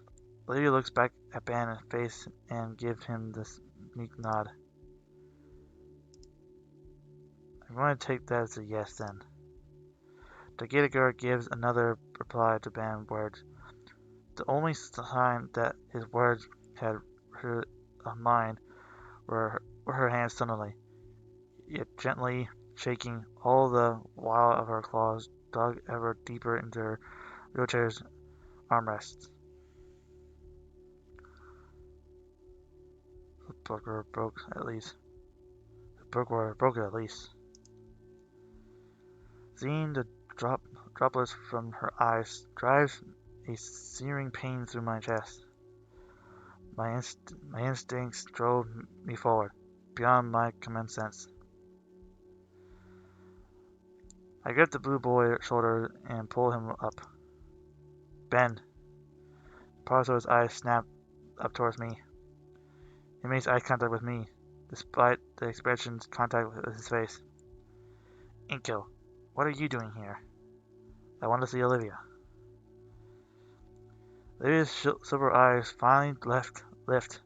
Olivia looks back at Ban's face and gives him this neat nod. I'm going to take that as a yes then. The Gator girl gives another reply to Ban's words. The only sign that his words had her mind were her hands suddenly, yet gently shaking all the while of her claws dug ever deeper into her wheelchair's armrests. The burglar broke at least. The burglar broke it at least. Seeing the droplets from her eyes drives a searing pain through my chest. My instincts drove me forward, beyond my common sense. I gripped the blue boy's shoulder and pulled him up. Ben. Parzo's eyes snapped up towards me. He makes eye contact with me, despite the expression's contact with his face. Inko, what are you doing here? I want to see Olivia. Olivia's silver eyes finally lift,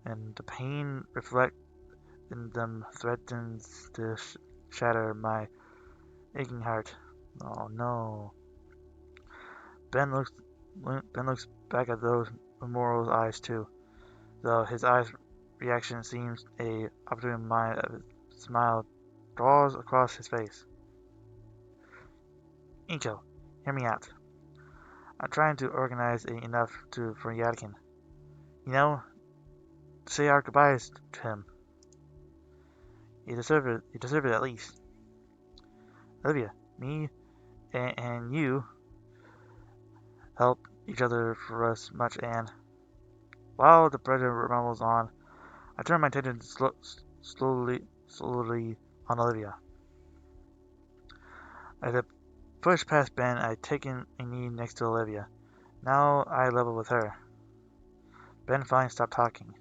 and the pain reflected in them threatens to shatter my aching heart. Oh no. Ben looks Ben looks back at those memorial eyes too, though his eyes reaction seems a opportune mind smile draws across his face. Inko, hear me out. I'm trying to organize enough for Yadkin. You know, say our goodbyes to him. You deserve it. You deserve it at least. Olivia, me, and you help each other for us much, and while the president rumbles on, I turn my attention slowly on Olivia. As I push past Ben, I take in a knee next to Olivia. Now I level with her. Ben finally stopped talking.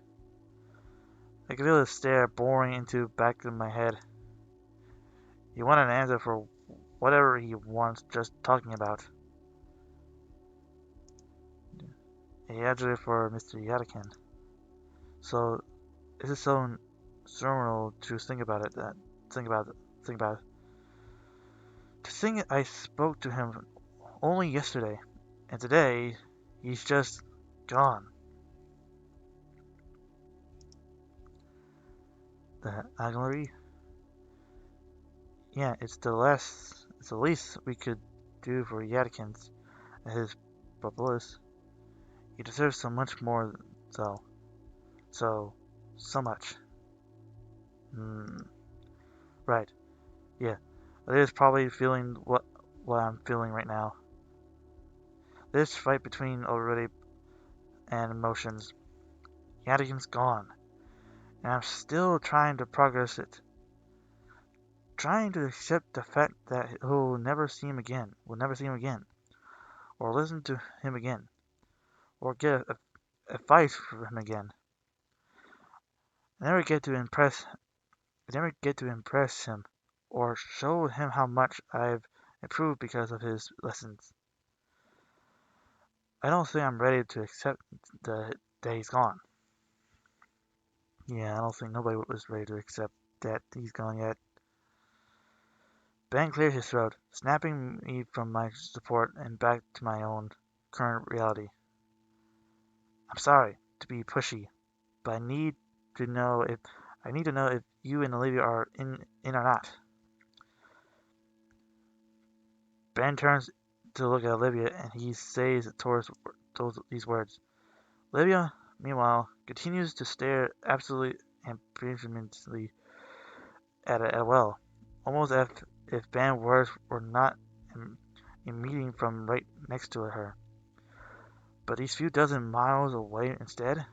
I can feel his stare boring into the back of my head. He wanted an answer for whatever he wants just talking about. He answered for Mr. Yadakin. So, is it so surreal to think about it? Think about it. Think about it. To think I spoke to him only yesterday, and today he's just gone. The Aguilary? Yeah, it's the least we could do for Yadkins and his Propolis. He deserves so much more, though. So much. Hmm. Right. Yeah. It is probably feeling what I'm feeling right now. This fight between already and emotions. Yadigan's gone, and I'm still trying to progress it. Trying to accept the fact that he'll never see him again. We'll never see him again, or listen to him again, or get advice from him again. I never get to impress. I never get to impress him, or show him how much I've improved because of his lessons. I don't think I'm ready to accept that he's gone. Yeah, I don't think nobody was ready to accept that he's gone yet. Ben cleared his throat, snapping me from my support and back to my own current reality. I'm sorry to be pushy, but I need to know if you and Olivia are in or not. Ben turns to look at Olivia and he says towards these words. Olivia, meanwhile, continues to stare absolutely and vehemently at a well, almost as if Ben's words were not emitting from right next to her, but these few dozen miles away instead.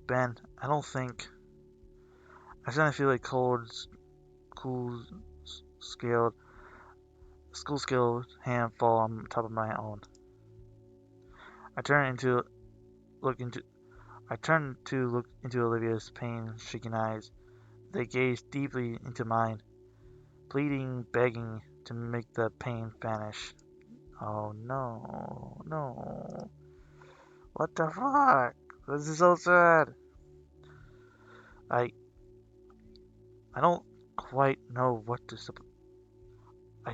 Ben, I don't think. I suddenly feel a cool, scaled, school-scaled hand fall on top of my own. I turn to look into. I turn to look into Olivia's pain-stricken eyes. They gaze deeply into mine, pleading, begging to make the pain vanish. Oh no, no. What the fuck? This is so sad. I I don't quite know what to I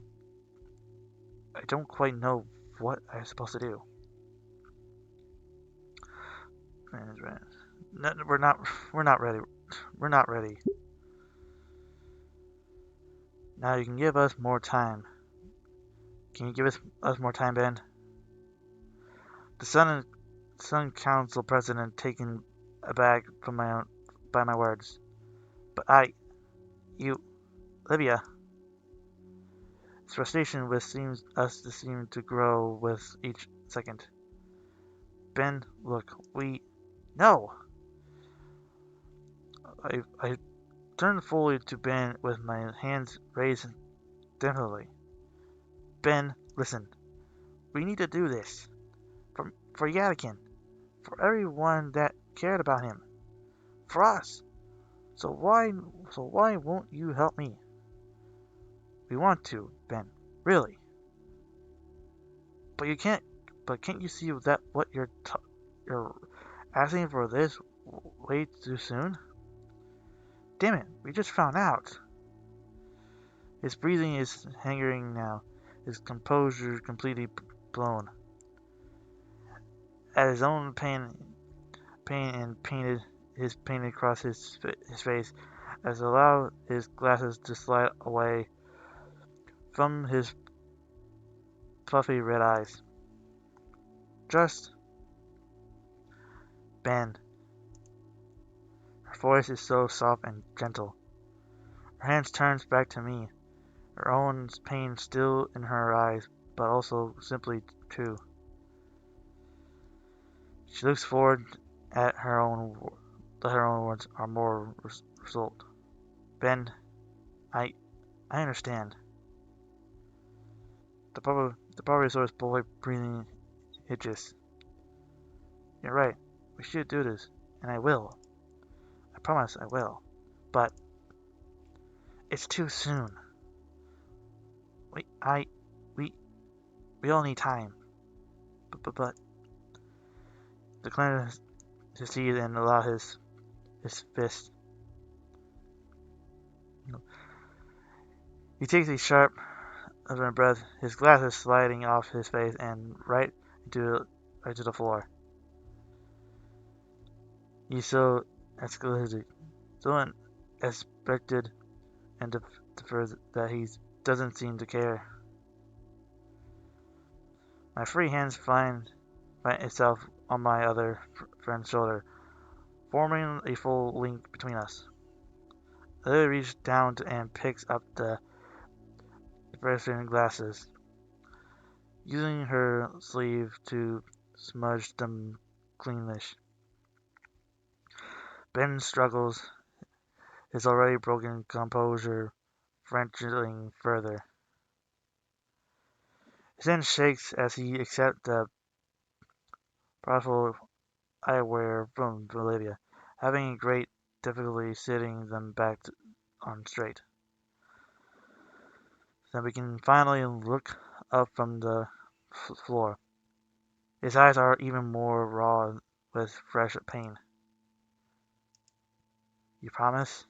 I don't quite know what I'm supposed to do. No, we're not ready. We're not ready. Now you can give us more time. Can you give us more time, Ben? The Sun Council President taken aback from by my words. But you, Livia. His frustration with seem to grow with each second. Ben, look, no. I turned fully to Ben with my hands raised definitely. Ben, listen. We need to do this. For Yadikin. For everyone that cared about him. For us. So why won't you help me? We want to, Ben. Really. But you can't. But can't you see that what you're asking for this way too soon? Damn it! We just found out. His breathing is hanging now, his composure completely blown. At his own pain and painted across his face, as allowed his glasses to slide away from his puffy red eyes. Just Ben. Her voice is so soft and gentle. Her hands turns back to me, her own pain still in her eyes, but also simply true. She looks forward at her own words are more result. Ben, I I understand. The Barbarisaurus boy breathing hitches. You're right. We should do this, and I will. I promise I will. But it's too soon. We I we we all need time. But the clan succeed and allow his fist. He takes a sharp of a breath, his glasses sliding off his face and right to the floor. He's so escalated, so unexpected and deferred that he doesn't seem to care. My free hands find itself on my other friend's shoulder, forming a full link between us. Lily reaches down and picks up the pedestrian glasses, using her sleeve to smudge them cleanish. Ben struggles, his already broken composure frenching further. His hand shakes as he accepts the powerful eyewear from Olivia, having great difficulty sitting them back on straight. Then we can finally look up from the floor. His eyes are even more raw with fresh pain. You promise?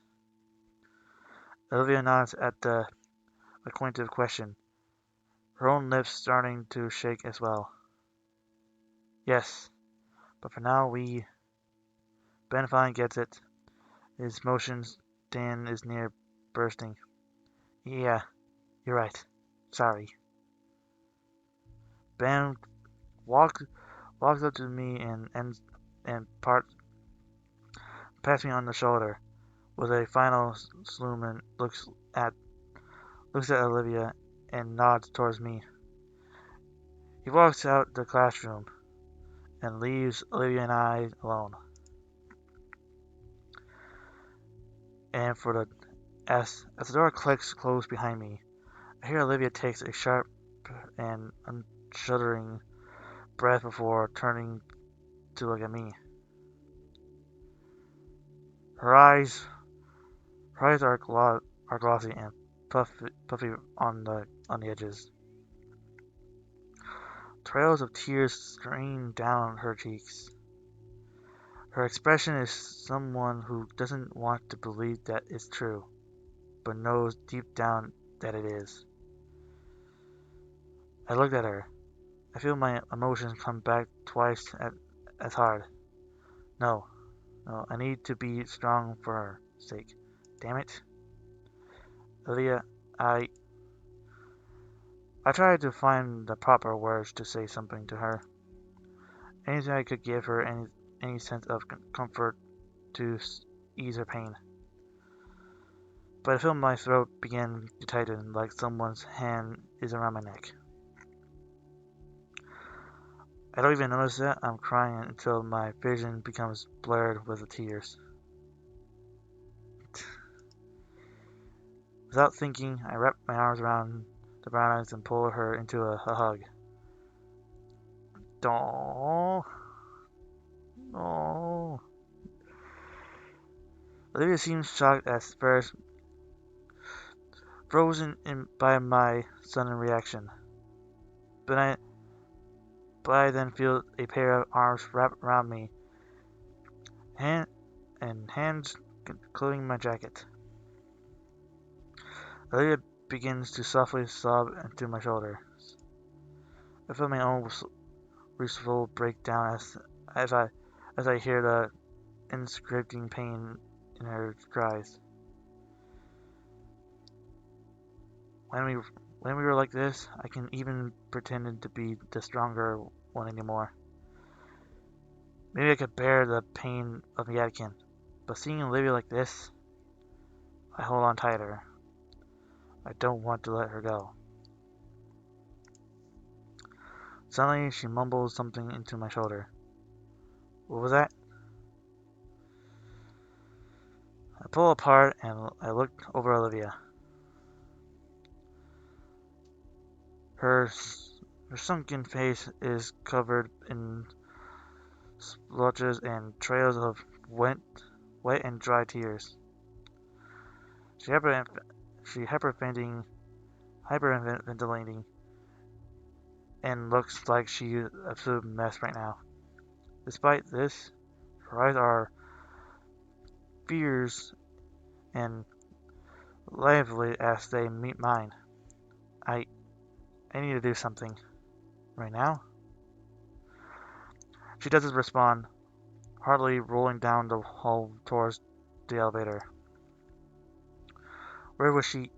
Olivia nods at the acquainted question, her own lips starting to shake as well. Yes, but for now Ben finally gets it. His motion stand is near bursting. Yeah, you're right. Sorry. Ben walks up to me and pats me on the shoulder. With a final salute, looks at Olivia and nods towards me. He walks out the classroom and leaves Olivia and I alone. And as the door clicks closed behind me, I hear Olivia takes a sharp and shuddering breath before turning to look at me. Her eyes are glossy and puffy on the edges. Trails of tears stream down her cheeks. Her expression is someone who doesn't want to believe that it's true, but knows deep down that it is. I look at her. I feel my emotions come back twice as hard. No, I need to be strong for her sake. Damn it. Leah, I tried to find the proper words to say something to her. Anything I could give her any sense of comfort to ease her pain. But I feel my throat begin to tighten like someone's hand is around my neck. I don't even notice that I'm crying until my vision becomes blurred with the tears. Without thinking, I wrap my arms around the brown eyes and pull her into a hug. Aww. Oh. Olivia seems shocked at first, frozen by my sudden reaction. But I then feel a pair of arms wrap around me, hands clothing my jacket. Olivia begins to softly sob into my shoulder. I feel my own wistful breakdown as I hear the inscripting pain in her cries. When we were like this, I can even pretend to be the stronger one anymore. Maybe I could bear the pain of the Vatican, but seeing Olivia like this, I hold on tighter. I don't want to let her go. Suddenly, she mumbles something into my shoulder. What was that? I pull apart and I look over Olivia. Her sunken face is covered in splotches and trails of wet and dry tears. She hyperventilating and looks like she's an absolute mess right now. Despite this, her eyes are fierce and lively as they meet mine. I I need to do something. Right now? She doesn't respond, hardly rolling down the hall towards the elevator. Where was she?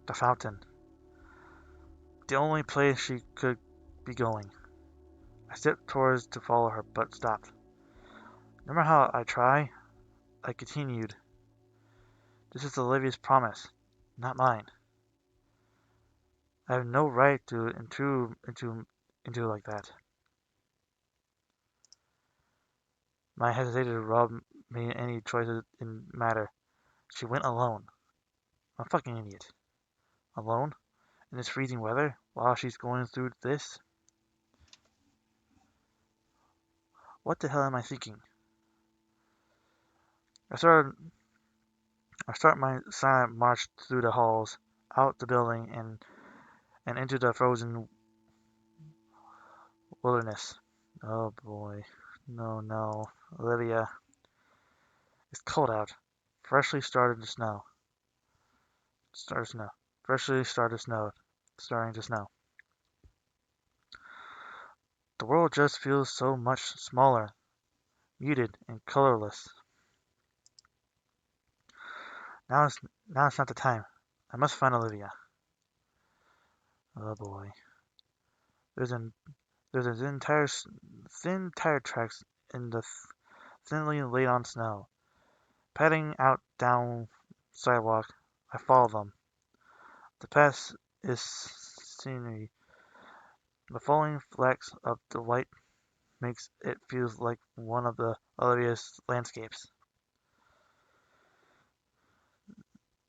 The fountain. The only place she could be going. I stepped towards to follow her, but stopped. No matter how I try, I continued. This is Olivia's promise, not mine. I have no right to intrude into like that. My hesitation robbed me any choices in matter. She went alone. I'm a fucking idiot. Alone? In this freezing weather? While she's going through this? What the hell am I thinking? I started I start my silent march through the halls, out the building, and into the frozen wilderness. Oh boy. No, no. Olivia. It's cold out. Freshly started to snow. Started to snow. Freshly started to snow. Starting to snow. The world just feels so much smaller, muted, and colorless. Now it's now it's not the time. I must find Olivia. Oh boy. There's an there's an entire thin tire tracks in the thinly laid on snow. Padding out down sidewalk, I follow them. The path is scenery. The falling flecks of the light makes it feel like one of the Olivia's landscapes.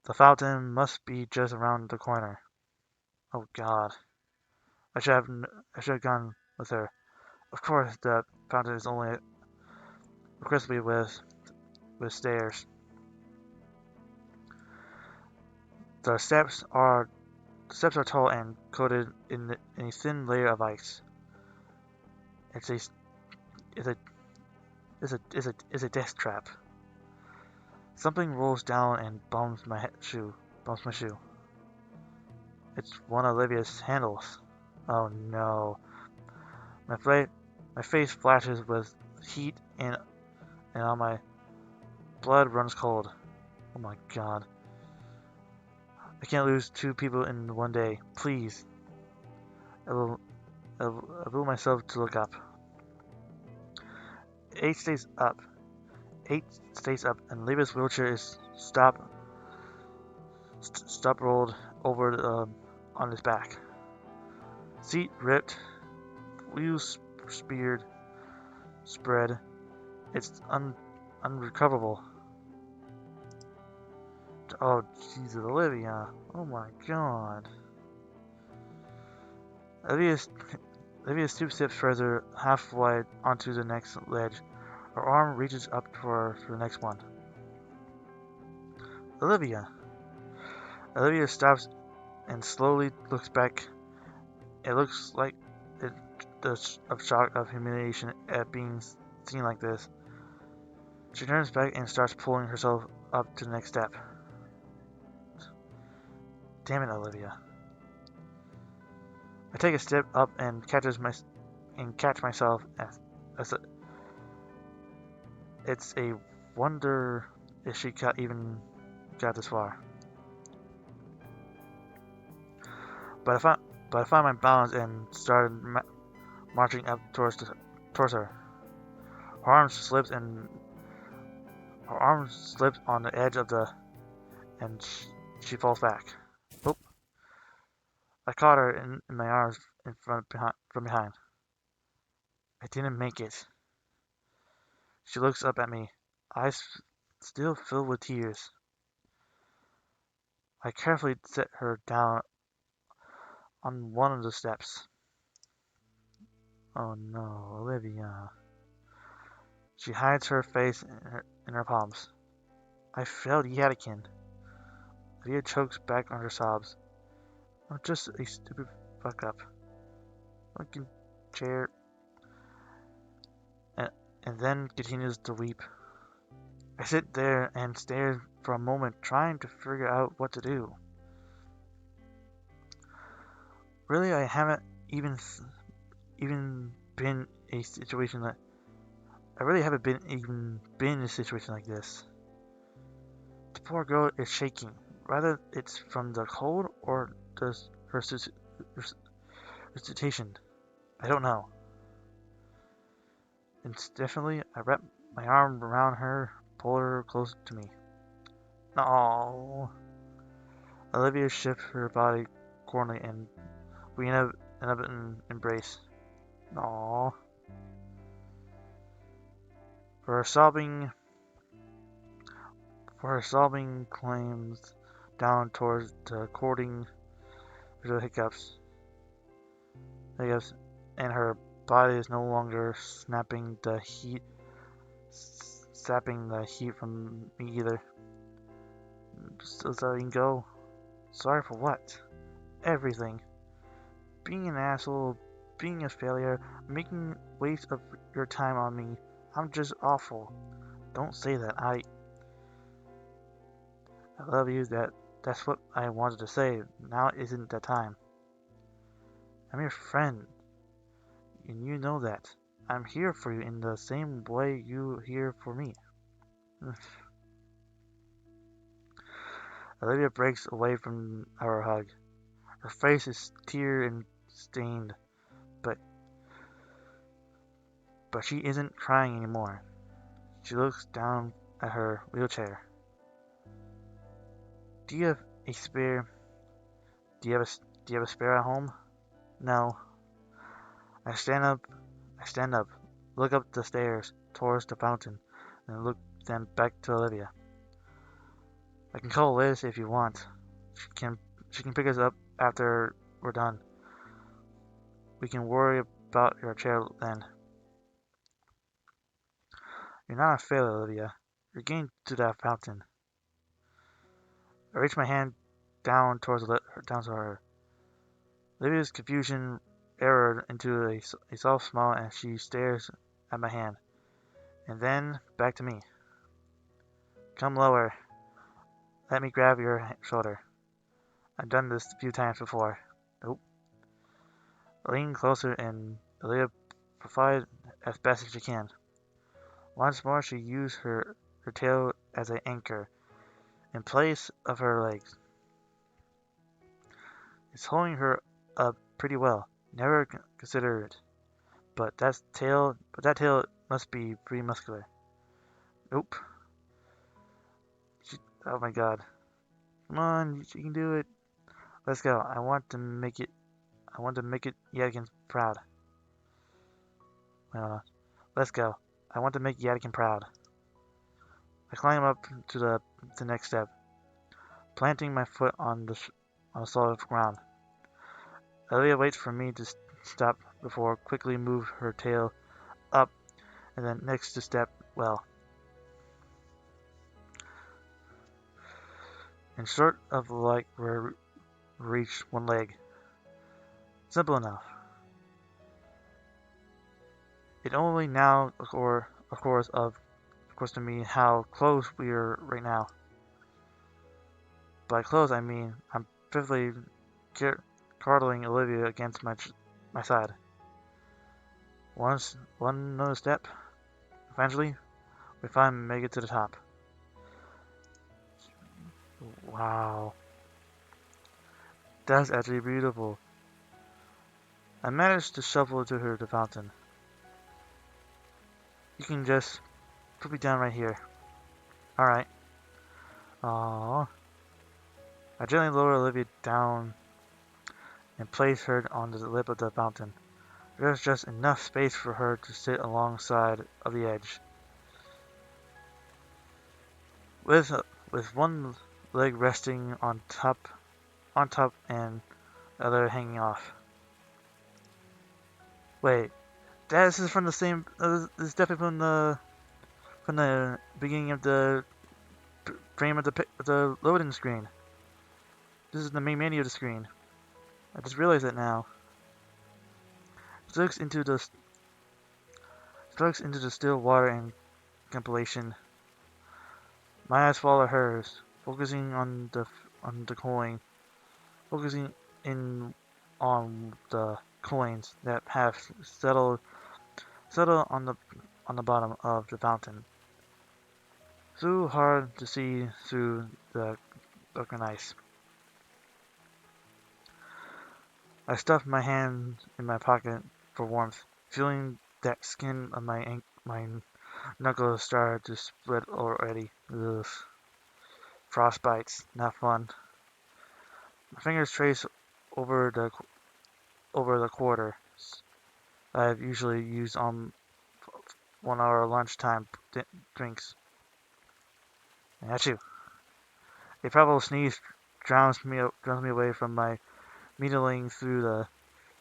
The fountain must be just around the corner. Oh God, I should have gone with her. Of course, the fountain is only crispy with stairs. The steps are tall and coated in a thin layer of ice. It's a it's a it's a death trap. Something rolls down and bumps my shoe. It's one of Olivia's handles. Oh no! My fla- my face flashes with heat and all my blood runs cold. Oh my God! I can't lose two people in one day. Please, I will I will myself to look up. Eight stays up. Eight stays up, and Olivia's wheelchair is stop rolled over on his back. Seat ripped, wheels speared, spread. It's unrecoverable. Oh, Jesus, Olivia. Oh my God. Olivia, Olivia steps further, halfway onto the next ledge. Her arm reaches up for the next one. Olivia. Olivia stops and slowly looks back. It looks like the shock of humiliation at being seen like this. She turns back and starts pulling herself up to the next step. Damn it, Olivia. I take a step up and catch myself as it's a wonder if even got this far. But I found my balance and started marching up towards her. Her arm slipped on the edge of the and she falls back. Oh! I caught her in my arms from behind. I didn't make it. She looks up at me, eyes still filled with tears. I carefully set her down on one of the steps. Oh no, Olivia. She hides her face in her palms. I failed Yadikin. Olivia chokes back on her sobs. I'm just a stupid fuck up. Fucking chair. And, and then continues to weep. I sit there and stare for a moment, trying to figure out what to do. Really, I haven't even been a situation that I really haven't been in a situation like this. The poor girl is shaking. Whether it's from the cold or her recitation, I don't know. Instinctively, I wrap my arm around her, pull her close to me. No. Olivia shifts her body cornerly and we end up in an embrace. No. For her sobbing climbs down towards the cording with the hiccups, and her body is no longer sapping the heat from me either. So letting go. Sorry for what? Everything. Being an asshole, being a failure, making waste of your time on me. I'm just awful. Don't say that. I love you. That's what I wanted to say. Now isn't the time. I'm your friend, and you know that. I'm here for you in the same way you're here for me. Olivia breaks away from our hug. Her face is tear and stained, but she isn't crying anymore. She looks down at her wheelchair. Do you have a spare? Do you have a spare at home? No. I stand up, look up the stairs towards the fountain, and look then back to Olivia. I can call Liz if you want. She can pick us up after we're done. We can worry about your chair then. You're not a failure, Olivia. You're getting to that fountain. I reach my hand down to her. Olivia's confusion errored into a soft smile and she stares at my hand. And then back to me. Come lower. Let me grab your shoulder. I've done this a few times before. Nope. Lean closer and Olivia provides as best as she can. Once more she used her tail as an anchor in place of her legs. It's holding her up pretty well. Never considered it. But that tail must be pretty muscular. Nope. Oh my god. Come on, you can do it. Let's go. I want to make it Yadikin proud. Let's go. I want to make Yadikin proud. I climb up to the next step, planting my foot on the solid ground. Olivia waits for me to stop before quickly move her tail up and then next to step well. And sort of like we're reach one leg. Simple enough. It only now occurs to me how close we are right now. By close I mean I'm vividly cradling Olivia against my side. One another step. Eventually, we finally make it to the top. Wow. That's actually beautiful. I managed to shuffle to her the fountain. You can just put me down right here. Alright. Aww. I gently lower Olivia down and place her on the lip of the fountain. There's just enough space for her to sit alongside of the edge. With with one leg resting on top and the other hanging off. Wait, this is from the same. This is definitely from the beginning of the frame of the loading screen. This is the main menu of the screen. I just realized it now. She looks into the still water in compilation. My eyes follow hers, focusing on the coin, focusing in on the coins that have settled on the bottom of the fountain. So hard to see through the broken ice. I stuffed my hand in my pocket for warmth, feeling that skin of my knuckles started to split already. Ugh. Frostbites, not fun. My fingers trace over the quarter I've usually used on 1 hour lunchtime drinks. Achoo! A probable sneeze drowns me away from my needling through the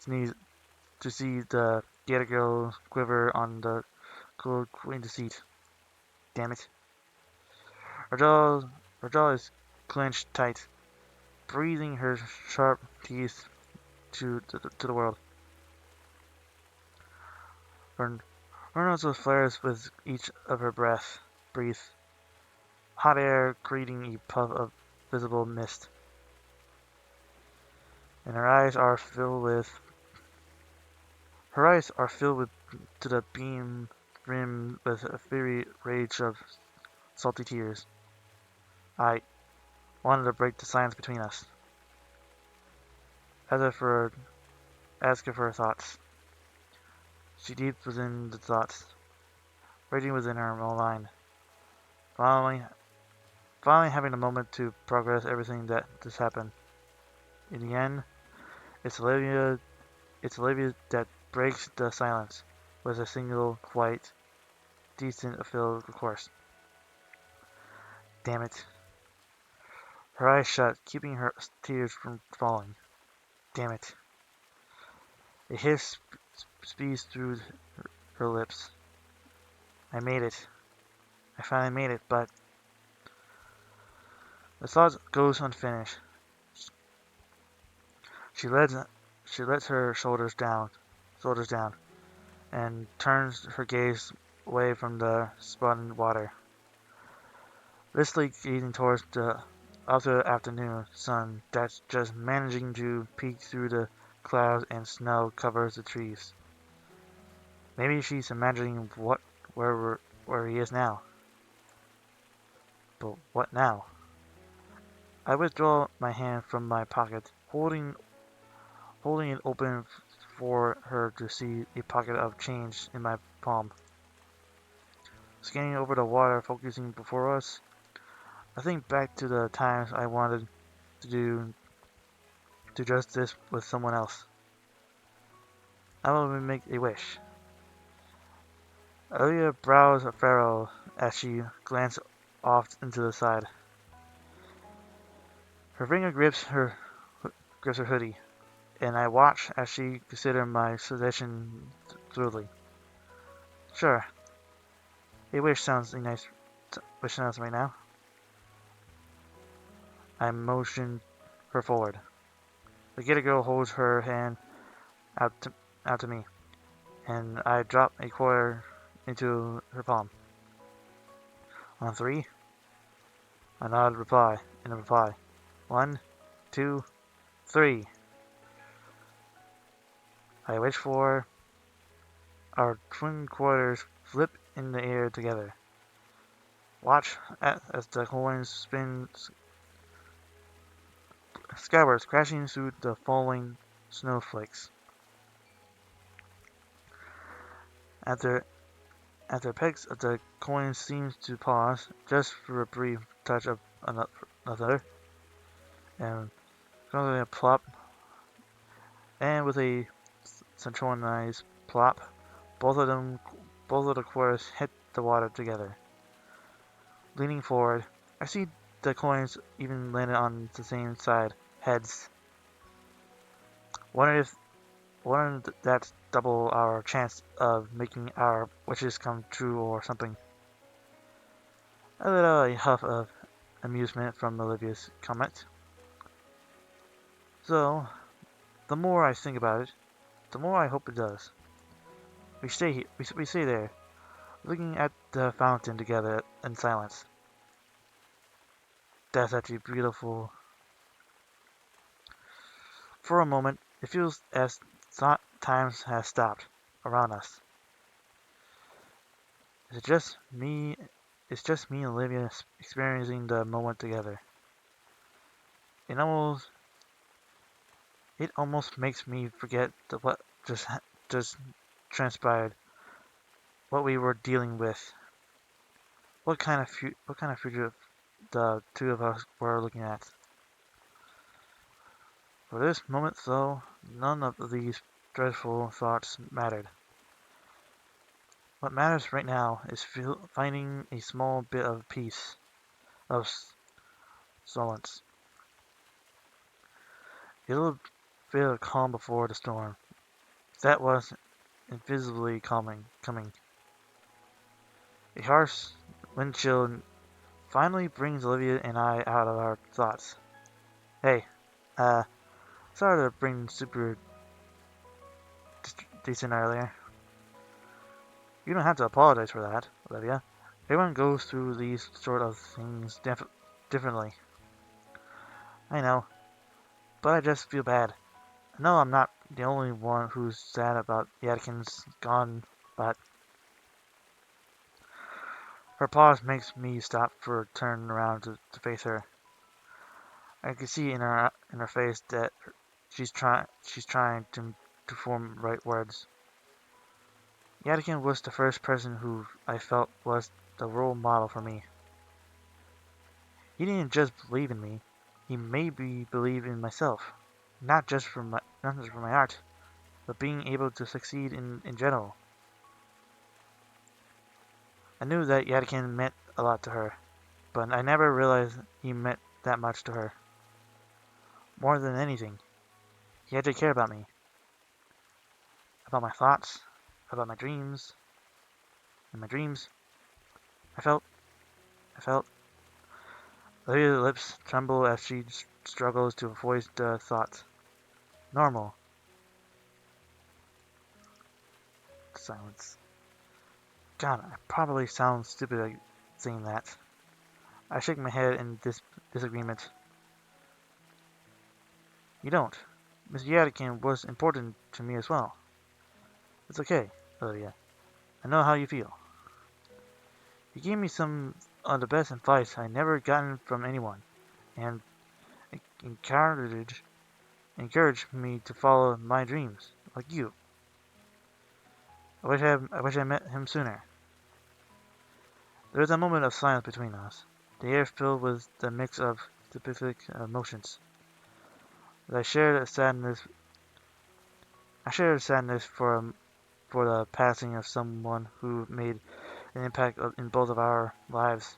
sneeze to see the Gator Girl quiver on the cold window seat. Damn it! Her jaw is clenched tight, breathing her sharp teeth to the world. Her, her nostrils flares with each of her breath. Hot air creating a puff of visible mist. And her eyes are filled with to the beam rim with a fiery rage of salty tears. I wanted to break the silence between us. Ask her for her thoughts. She deep within the thoughts, raging within her mind. Finally, finally having a moment to progress everything that just happened. In the end, it's Olivia that breaks the silence with a single, quiet, decent fill, of course. Damn it. Her eyes shut, keeping her tears from falling. Damn it. A hiss speeds through her lips. I made it. I finally made it, but the thought goes unfinished. She lets her shoulders down, and turns her gaze away from the spotted water. Listlessly gazing towards the afternoon sun that's just managing to peek through the clouds and snow covers the trees. Maybe she's imagining where he is now. But what now? I withdraw my hand from my pocket, holding it open for her to see a pocket of change in my palm. Scanning over the water, focusing before us, I think back to the times I wanted to just this with someone else. I will make a wish. Alia's brows furrow as she glanced off into the side. Her finger grips her hoodie, and I watch as she considers my suggestion thoroughly. Sure, a wish sounds right now. I motion her forward. The Gator Girl holds her hand out to me, and I drop a quarter into her palm. On three, I nod in reply. 1, 2, 3. I wish for our twin quarters flip in the air together. Watch as the coins skywards, crashing through the falling snowflakes. After pegs of the coin seems to pause, just for a brief touch of another, and finally a plop, and with a synchronized plop, both of the quarters hit the water together. Leaning forward, I see the coins even landed on the same side, heads. Wonder if that's double our chance of making our wishes come true or something. A little huff of amusement from Olivia's comment. So, the more I think about it, the more I hope it does. We stay there, looking at the fountain together in silence. That's actually beautiful. For a moment, it feels as time has stopped around us. Is it just me? It's just me and Olivia experiencing the moment together. It almost, it almost makes me forget what just transpired, what we were dealing with, what kind of future the two of us were looking at. For this moment, though, none of these dreadful thoughts mattered. What matters right now is finding a small bit of peace, of solace, a little bit of calm before the storm. That was invisibly coming. A harsh wind chill finally brings Olivia and I out of our thoughts. Hey, uh, sorry to bring super decent earlier. You don't have to apologize for that, Olivia. Everyone goes through these sort of things differently. I know, but I just feel bad. I know I'm not the only one who's sad about Yadkin's gone, but her pause makes me stop for turn around to face her. I can see in her face that she's trying to form right words. Yadkin was the first person who I felt was the role model for me. He didn't just believe in me; he made me believe in myself. Not just for my art, but being able to succeed in general. I knew that Yadkin meant a lot to her, but I never realized he meant that much to her. More than anything, he had to care about me, about my thoughts, about my dreams. In my dreams, I felt, I felt. Olivia's lips tremble as she struggles to voice the thoughts. Normal. Silence. God, I probably sound stupid saying that. I shake my head in disagreement. You don't. Miss Yadikin was important to me as well. It's okay, Olivia. I know how you feel. You gave me some of the best advice I never gotten from anyone, and encouraged me to follow my dreams, like you. I wish I met him sooner. There was a moment of silence between us, the air filled with the mix of specific emotions. I shared a sadness. I shared a sadness for the passing of someone who made an impact in both of our lives,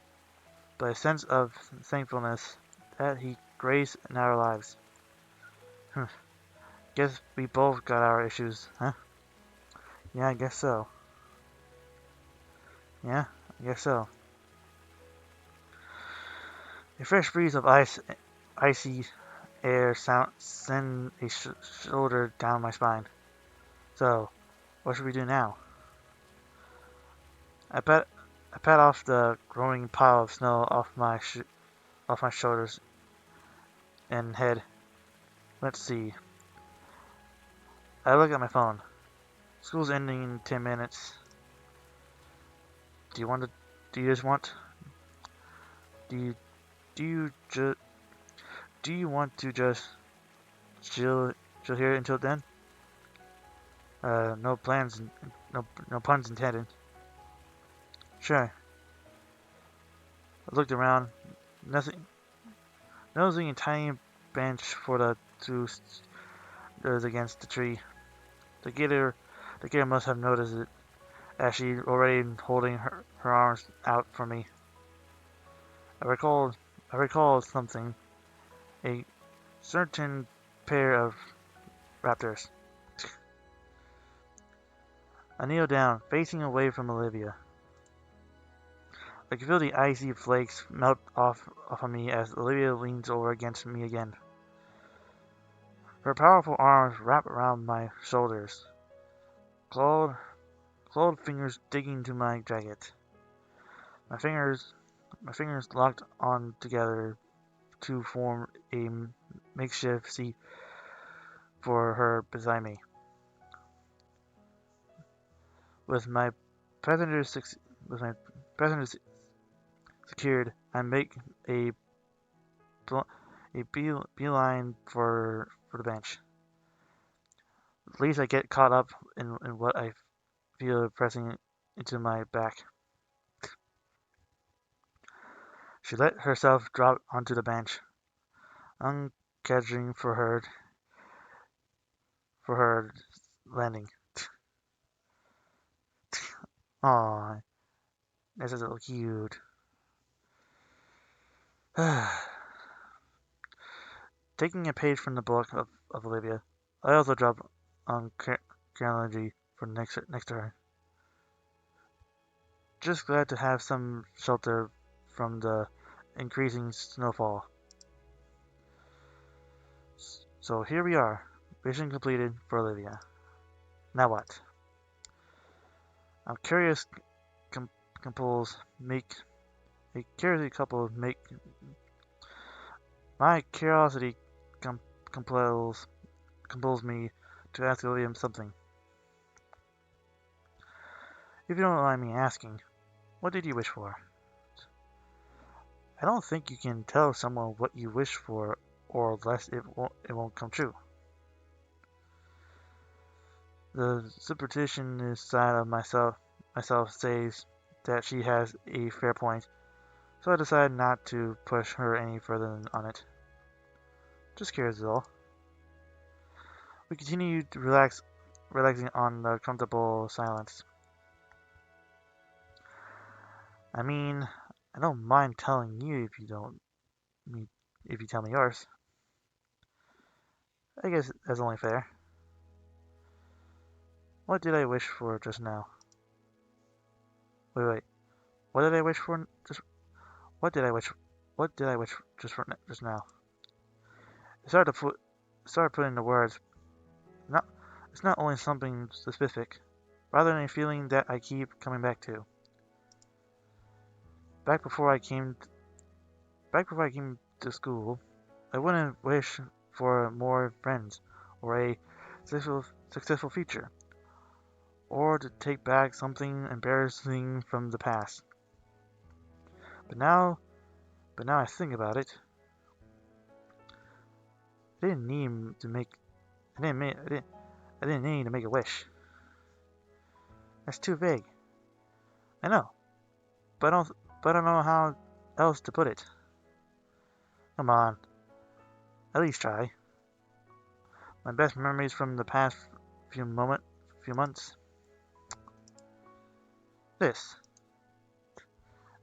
but a sense of thankfulness that he graced in our lives. Guess we both got our issues, huh? Yeah, I guess so. Yeah, I guess so. A fresh breeze of icy air send a shoulder down my spine. So, what should we do now? I pat I pat off the growing pile of snow off my shoulders and head. Let's see. I look at my phone. School's ending in 10 minutes. Do you want to? Do you just want? Do you do you just Do you want to just chill here until then? No plans, no puns intended. Sure. I looked around. Nothing. Nosing a tiny bench for the two stood against the tree. The gator, the gator must have noticed it, as she already holding her arms out for me. I recalled something. A certain pair of raptors. I kneel down, facing away from Olivia. I can feel the icy flakes melt off of me as Olivia leans over against me again. Her powerful arms wrap around my shoulders, clawed fingers digging into my jacket. My fingers locked on together to form a makeshift seat for her beside me. With my passengers secured, I make a beeline for the bench. At least I get caught up in what I feel pressing into my back. She let herself drop onto the bench, uncatching for her landing. Aw, this is so cute. Taking a page from the book of Olivia, I also drop on Carology for next to her. Just glad to have some shelter from the increasing snowfall. So here we are, mission completed for Olivia. Now what? I'm curious. Compels make a curiosity couple make my curiosity compels me to ask William something. If you don't mind me asking, what did you wish for? I don't think you can tell someone what you wish for, or less it won't come true. The superstitionist side of myself says that she has a fair point, so I decided not to push her any further on it. Just curious is all. We continued to relaxing on the comfortable silence. I mean, I don't mind telling you if you tell me yours. I guess that's only fair. What did I wish for just now? Wait. What did I wish for just? What did I wish? What did I wish just now? It's hard to put into words. Not. It's not only something specific, rather than a feeling that I keep coming back to. Back before I came to school, I wouldn't wish for more friends, or a successful future, or to take back something embarrassing from the past. But now I think about it, I didn't need to make I didn't need to make a wish. That's too vague. I know, but I don't know how else to put it. Come on, at least try. My best memories from the past few months. This.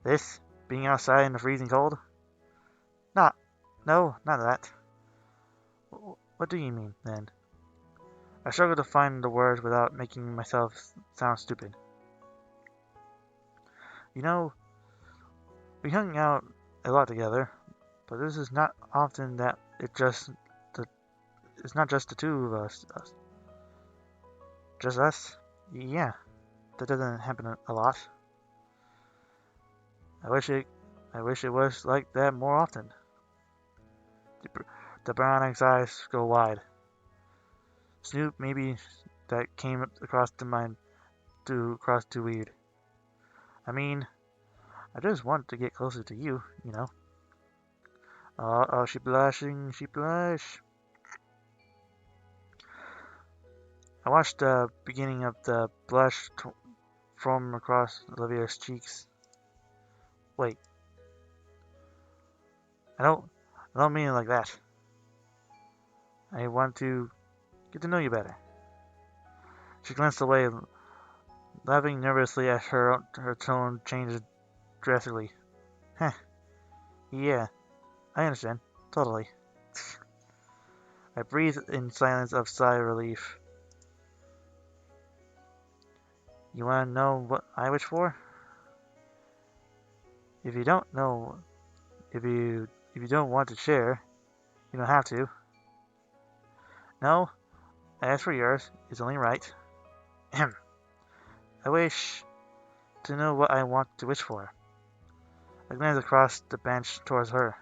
This? Being outside in the freezing cold? Not. No, not that. What do you mean, then? I struggle to find the words without making myself sound stupid. You know, we hung out a lot together, but this is not often that it's not just the two of us. Just us? Yeah, that doesn't happen a lot. I wish it was like that more often. The brown eyes go wide. Snoop, maybe that came across to mind across too weird. I mean, I just want to get closer to you, you know. Oh, she blushing, she blush. I watched the beginning of the blush from across Olivia's cheeks. Wait, I don't, I don't mean it like that. I want to get to know you better. She glanced away, laughing nervously as her tone changed drastically. Heh, yeah, I understand. Totally. I breathed in silence of sigh of relief. You want to know what I wish for? If you don't know, if you don't want to share, you don't have to. No, as for yours, it's only right. Ahem. I wish to know what I want to wish for. I glanced across the bench towards her.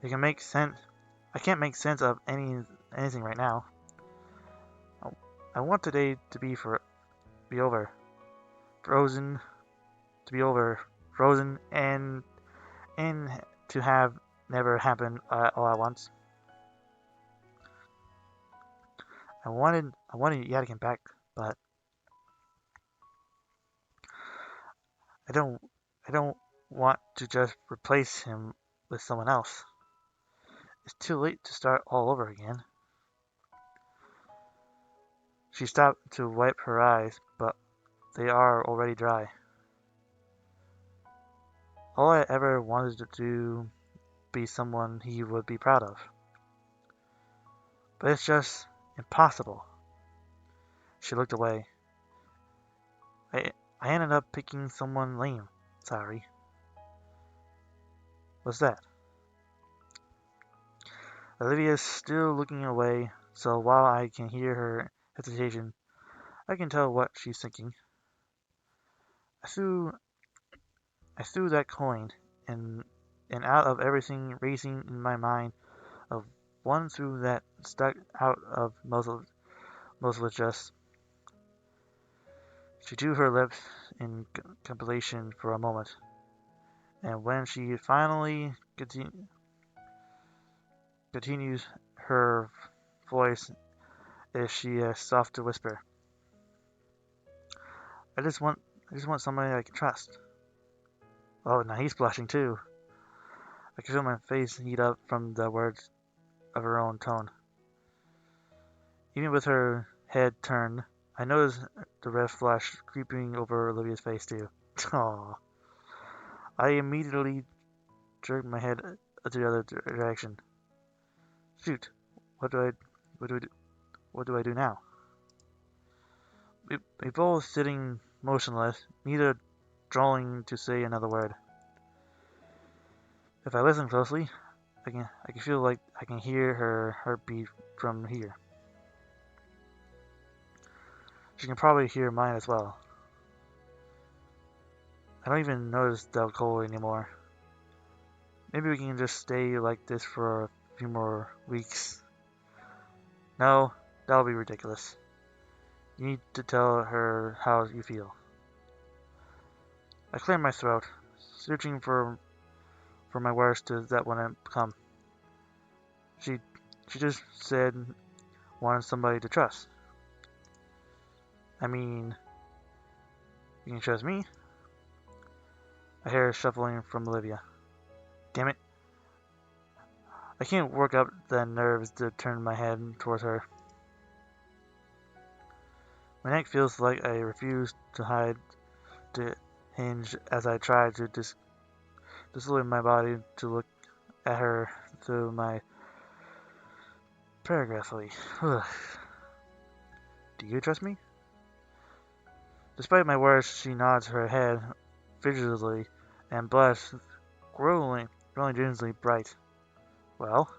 You can make sense. I can't make sense of anything right now. I want today to be over, frozen, to be over, frozen, and to have never happened all at once. I wanted Yadigan back, but I don't, I don't want to just replace him with someone else. It's too late to start all over again. She stopped to wipe her eyes, but they are already dry. All I ever wanted to do be someone he would be proud of. But it's just impossible. She looked away. I ended up picking someone lame. Sorry. What's that? Olivia's still looking away, so while I can hear her hesitation, I can tell what she's thinking. I threw I threw that coin, and out of everything racing in my mind, of one through that stuck out of most was just. She drew her lips in contemplation for a moment, and when she finally continues, her voice is she a soft to whisper. I just want somebody I can trust. Oh, now he's blushing too. I can feel my face heat up from the words of her own tone. Even with her head turned, I noticed the red flush creeping over Olivia's face too. Aww. I immediately jerked my head to the other direction. Shoot, what do I, what do I do now? We both sitting motionless, neither drawing to say another word. If I listen closely, I can feel like I can hear her heartbeat from here. She can probably hear mine as well. I don't even notice the cold anymore. Maybe we can just stay like this for a few more weeks. No, that'll be ridiculous. You need to tell her how you feel. I cleared my throat, searching for my words that wouldn't come. She just said wanted somebody to trust. I mean, you can trust me? I hear shuffling from Olivia. Damn it. I can't work up the nerves to turn my head towards her. My neck feels like I refuse to hide to hinge as I try to distort my body to look at her through my paragraphly. Do you trust me? Despite my words, she nods her head vigorously and blushes, growing dangerously bright. Well,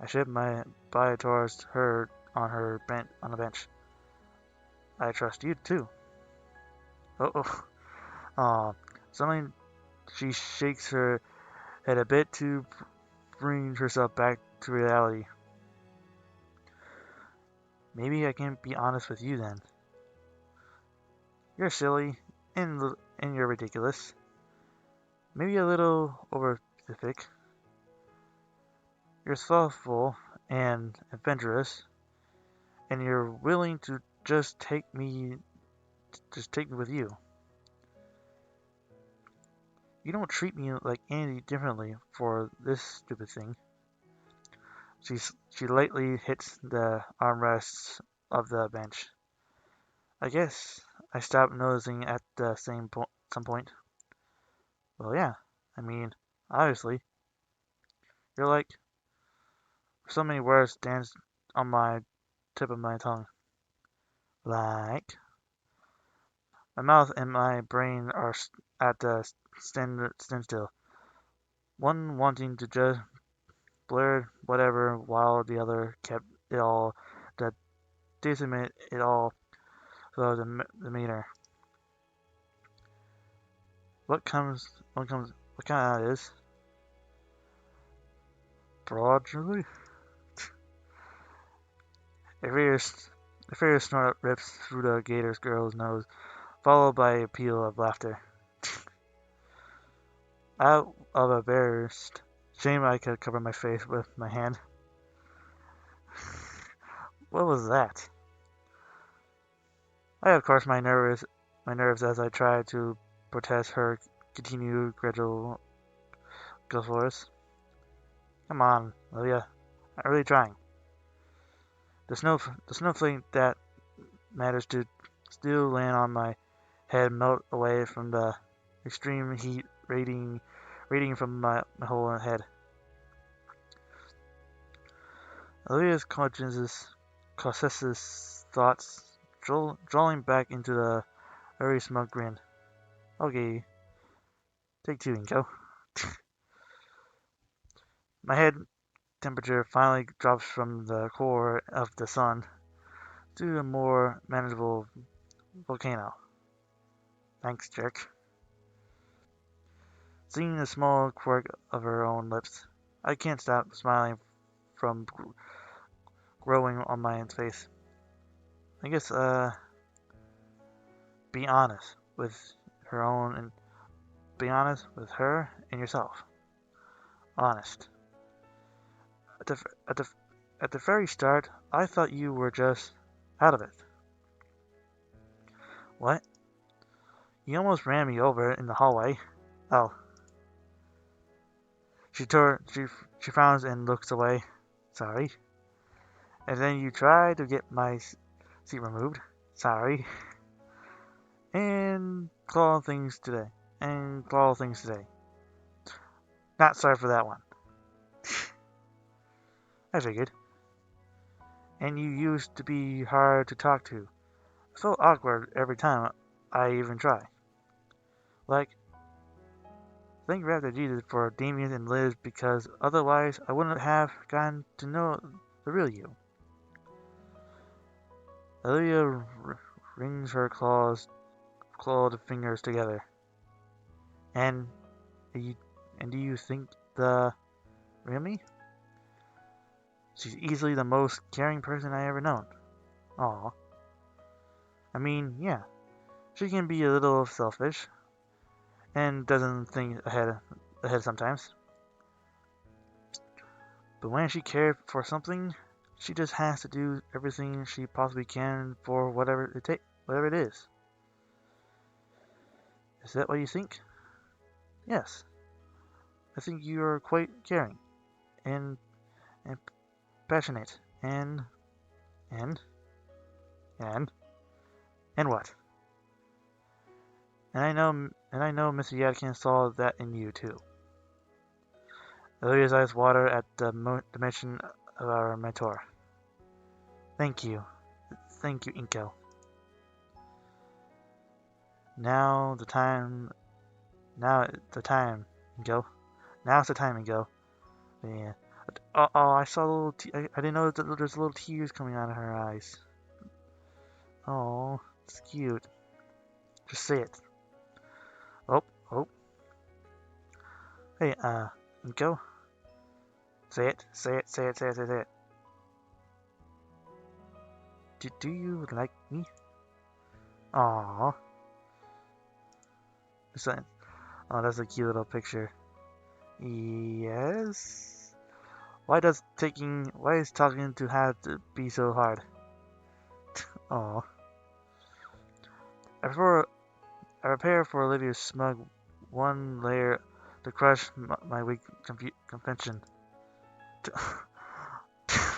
I shift my body towards her on the bench. I trust you too. Oh, oh. Suddenly she shakes her head a bit to bring herself back to reality. Maybe I can be honest with you then. You're silly and you're ridiculous. Maybe a little overthinking specific. You're thoughtful and adventurous, and you're willing to just take me with you. You don't treat me like any differently for this stupid thing. She lightly hits the armrests of the bench. I guess I stopped noticing at the some point. Well, yeah. I mean, obviously, you're like so many words dance on my tip of my tongue. Like my mouth and my brain are at the standstill. One wanting to just blurt whatever, while the other kept it all the decimate it all so the meter. What kind of that is? Broadly? A furious snort rips through the gator's girl's nose, followed by a peal of laughter. Out of a burst, shame I could cover my face with my hand. What was that? I of course my nerves as I tried to protest her continued gradual force. Come on, Olivia. I'm really trying. The snowflake that matters to still land on my head melt away from the extreme heat radiating from my whole head. Olivia's conscious thoughts drawing back into the very smug grin. Okay, take two, Inko. My head temperature finally drops from the core of the sun to a more manageable volcano. Thanks, jerk. Seeing the small quirk of her own lips, I can't stop smiling from growing on my face. I guess, be honest with her own and be honest with her and yourself. Honest. At the at the at the very start, I thought you were just out of it. What? You almost ran me over in the hallway. Oh. She frowns and looks away. Sorry. And then you tried to get my seat removed. Sorry. And claw things today. Not sorry for that one. I figured. And you used to be hard to talk to. I felt awkward every time I even try. Like, thank God to Jesus for Damien and Liz because otherwise I wouldn't have gotten to know the real you. Olivia wrings her clawed fingers together. And do you think the real me? She's easily the most caring person I ever known. Aw. I mean, yeah, she can be a little selfish and doesn't think ahead sometimes. But when she cares for something, she just has to do everything she possibly can for whatever it is. Is that what you think? Yes. I think you are quite caring and and passionate and and and what? And I know Mr. Yadkin saw that in you too. Olivia's eyes water at the mention of our mentor. Thank you, Inko. Now the time, Inko. Now's the time, Inko. Yeah. Oh, I saw I didn't know that there's little tears coming out of her eyes. Oh, it's cute. Just say it. Oh, oh. Hey, Inko. Say it. Say it. Do you like me? Aww. Oh, that's a cute little picture. Yes? Why is talking to have to be so hard? Oh. Before I prepare for Olivia's smug one layer to crush my weak convention.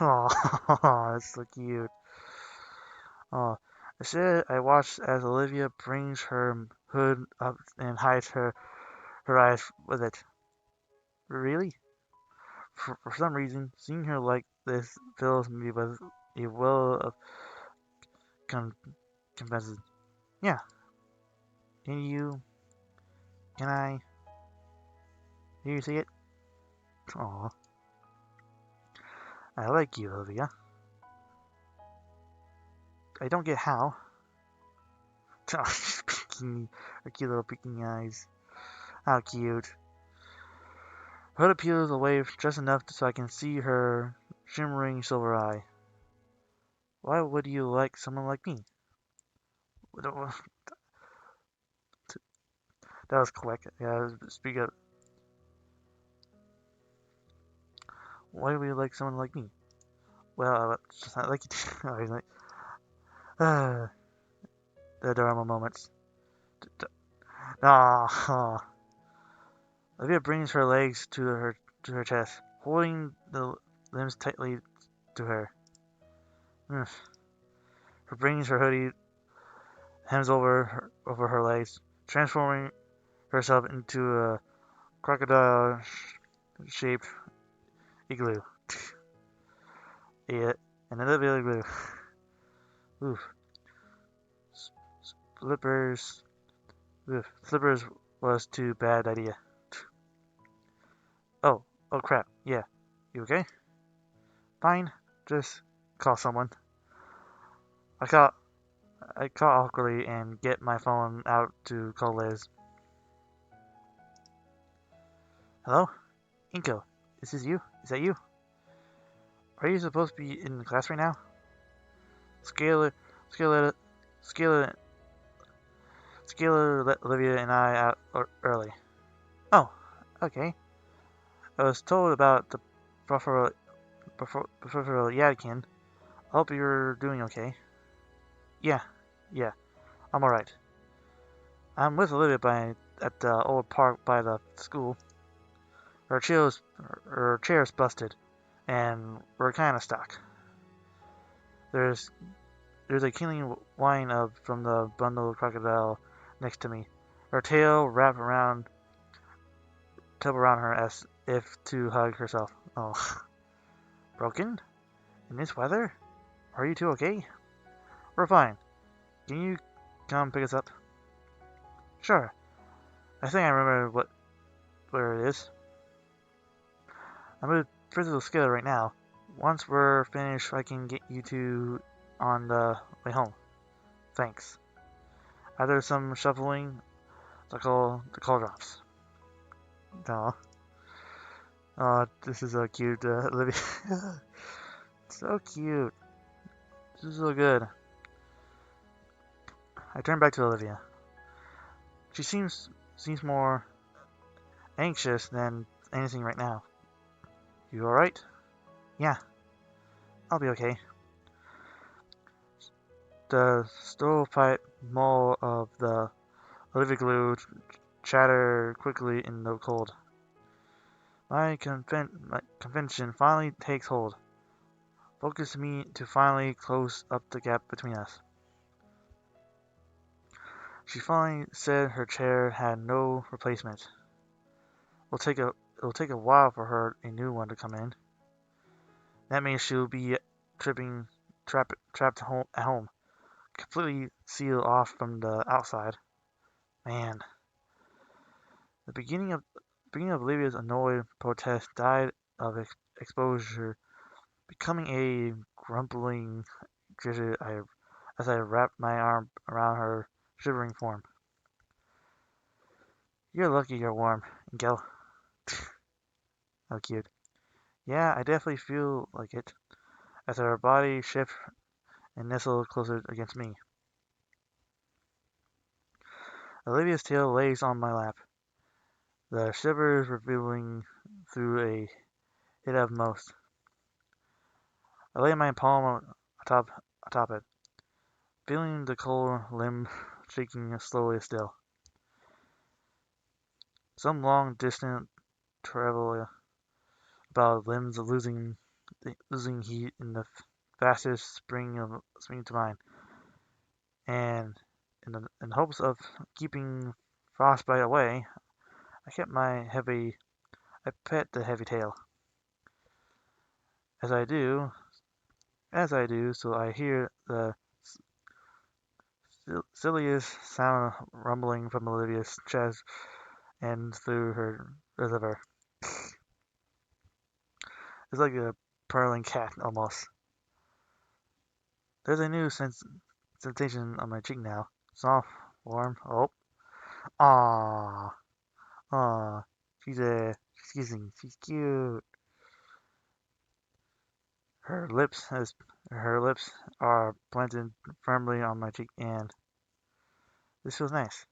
Oh, that's so cute. Oh, instead I watch as Olivia brings her hood up and hides her eyes with it. Really? For some reason, seeing her like this fills me with a well of con- confesses. Yeah, can you, can I hear you say it? Aw, I like you, Olivia. I don't get how. She's peeking, her cute little peeking eyes. How cute. Hood peels away just enough so I can see her shimmering silver eye. Why would you like someone like me? That was quick. Yeah, speak up. Why would you like someone like me? Well, it's just not like you. Oh, he's like, ah, the adorable moments. Ah, Olivia brings her legs to her chest, holding the limbs tightly to her. Her brings her hoodie hems over her legs, transforming herself into a crocodile-shaped igloo. Yeah, another igloo. Oof. Slippers. Oof. Slippers was too bad idea. Oh crap. Yeah. You okay? Fine. Just call someone. I call I call awkwardly and get my phone out to call Liz. Hello? Inko, is this you? Is that you? Are you supposed to be in class right now? Scalar, Scalar, Scalar, Scalar let Olivia and I out early. Oh, okay. I was told about the Professor Yadkin. I hope you're doing okay. Yeah, yeah, I'm alright. I'm with Olivia at the old park by the school. Her chair's busted, and we're kind of stuck. There's there's a killing whine up from the bundled crocodile next to me. Her tail around her as if to hug herself. Oh, broken? In this weather? Are you two okay? We're fine. Can you come pick us up? Sure. I think I remember where it is. I'm with Physical Skill right now. Once we're finished, I can get you two on the way home. Thanks. After some shuffling, the call drops. Oh, this is so cute, Olivia. So cute. This is so good. I turn back to Olivia. She seems more anxious than anything right now. You alright? Yeah, I'll be okay. The stovepipe mull of the Olivia glue chatter quickly in the cold. My convention finally takes hold, focusing me to finally close up the gap between us. She finally said her chair had no replacement. It'll take a while for a new one to come in. That means she'll be trapped at home, completely sealed off from the outside. Man, the beginning of Olivia's annoyed protest died of exposure, becoming a grumbling gridget as I wrapped my arm around her shivering form. You're lucky you're warm, Gel. How cute. Yeah, I definitely feel like it, as her body shifts and nestles closer against me. Olivia's tail lays on my lap. the shivers revealing through a hit of most. I lay my palm atop it, feeling the cold limb shaking slowly still. Some long distant travel about limbs losing heat in the fastest spring to mind, and in hopes of keeping frostbite away, I kept I pet the heavy tail. As I do, so I hear the silliest sound rumbling from Olivia's chest and through her reservoir. It's like a purring cat almost. There's a new sensation on my cheek now. Soft, warm. Oh, ah, ah. She's kissing. She's cute. Her lips has her lips are planted firmly on my cheek, and this feels nice.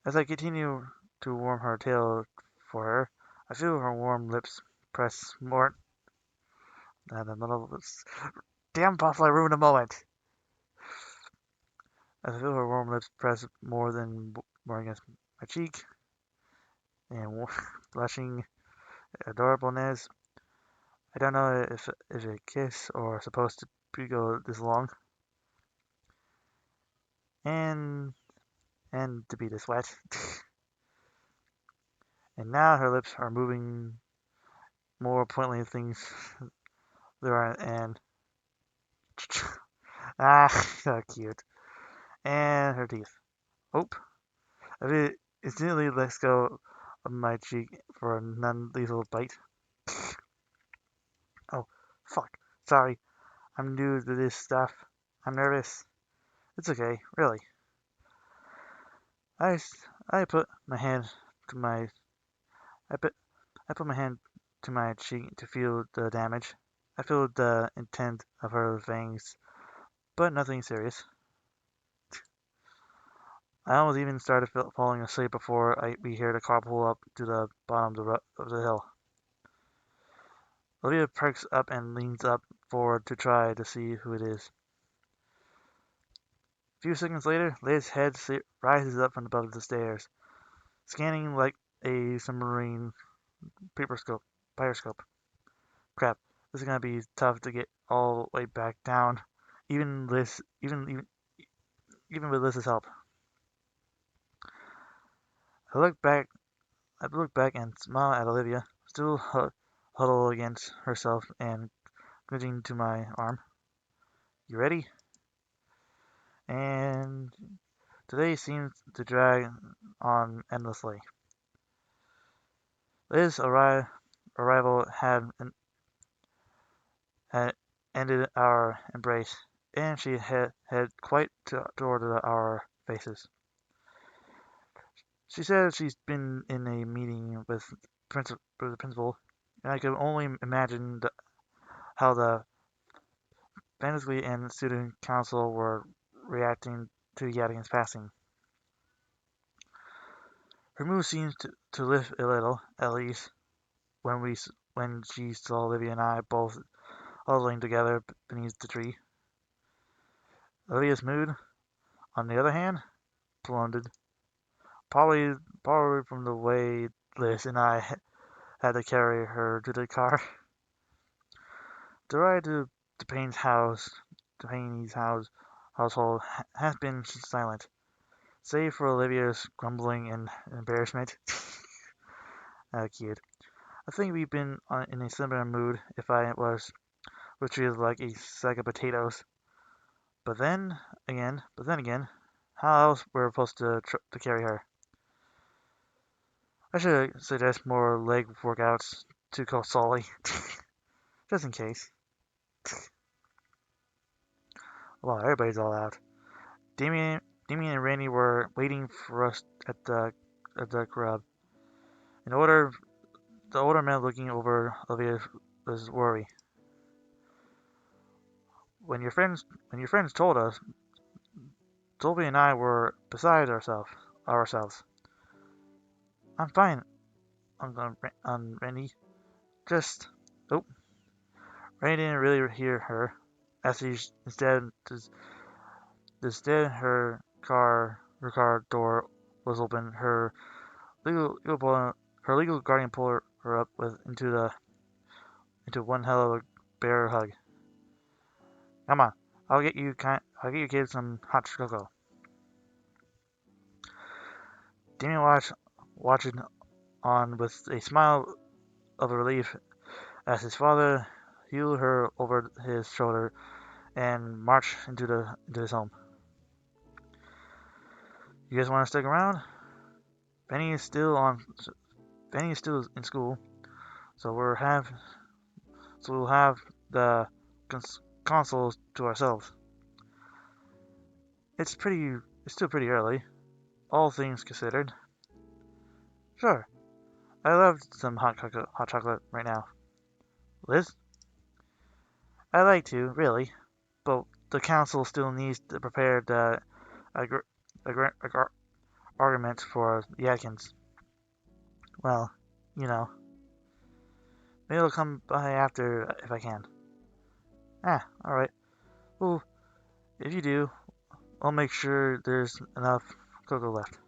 As I continue to warm her tail for her, I feel her warm lips press more. And the middle of this damn butterfly ruined a moment. I feel her warm lips press more against my cheek, and blushing adorableness. I don't know if a kiss or supposed to go this long, and to be this wet. And now her lips are moving more pointedly things there are, and ah, so cute. And her teeth. Oh, I mean, instantly lets go of my cheek for a non-lethal bite. Oh, fuck. Sorry, I'm new to this stuff. I'm nervous. It's okay, really. I, I put my hand to my I put I put my hand to my cheek to feel the damage. I feel the intent of her fangs, but nothing serious. I almost even started falling asleep before we heard a car pull up to the bottom of the hill. Olivia perks up and leans up forward to try to see who it is. A few seconds later, Liv's head rises up from above the stairs, scanning like a submarine periscope. Crap, this is gonna be tough to get all the way back down, even even with Liz's help. I look back and smile at Olivia, still huddled against herself and clinging to my arm. You ready? And today seems to drag on endlessly. Liz's arrival had ended our embrace, and she had quite toward our faces. She said she's been in a meeting with the principal, and I could only imagine how the faculty and student council were reacting to Yadigan's passing. Her mood seemed to lift a little, at least, when she saw Olivia and I both huddling together beneath the tree. Olivia's mood, on the other hand, plummeted, probably from the way Liz and I had to carry her to the car. The ride to Payne's household has been silent, save for Olivia's grumbling and embarrassment. Cute. I think we've been in a similar mood if I was treated like a sack of potatoes. But then again, how else were we supposed to carry her? I should suggest more leg workouts to Sully, just in case. Well, everybody's all out. Damien, and Randy were waiting for us at the club. In order, the older man looking over Olivia was worried. When your friends told us, Sylvie and I were beside ourselves. I'm fine, Randy. Just. Oh, Randy didn't really hear her, as he instead her car door was open. Her legal guardian pulled her up into one hell of a bear hug. Come on, I'll get you kids some hot cocoa. Damien watching on with a smile of relief as his father heeled her over his shoulder and marched into his home. You guys want to stick around? Benny is still on. Benny is still in school, so we'll have the consoles to ourselves. It's pretty. It's still pretty early, all things considered. Sure, I love some hot chocolate right now. Liz, I like to really, but the council still needs to prepare the agr- agr- agr- arguments for the Atkins. Well, you know, maybe I'll come by after if I can. Ah, all right. Well, if you do, I'll make sure there's enough cocoa left.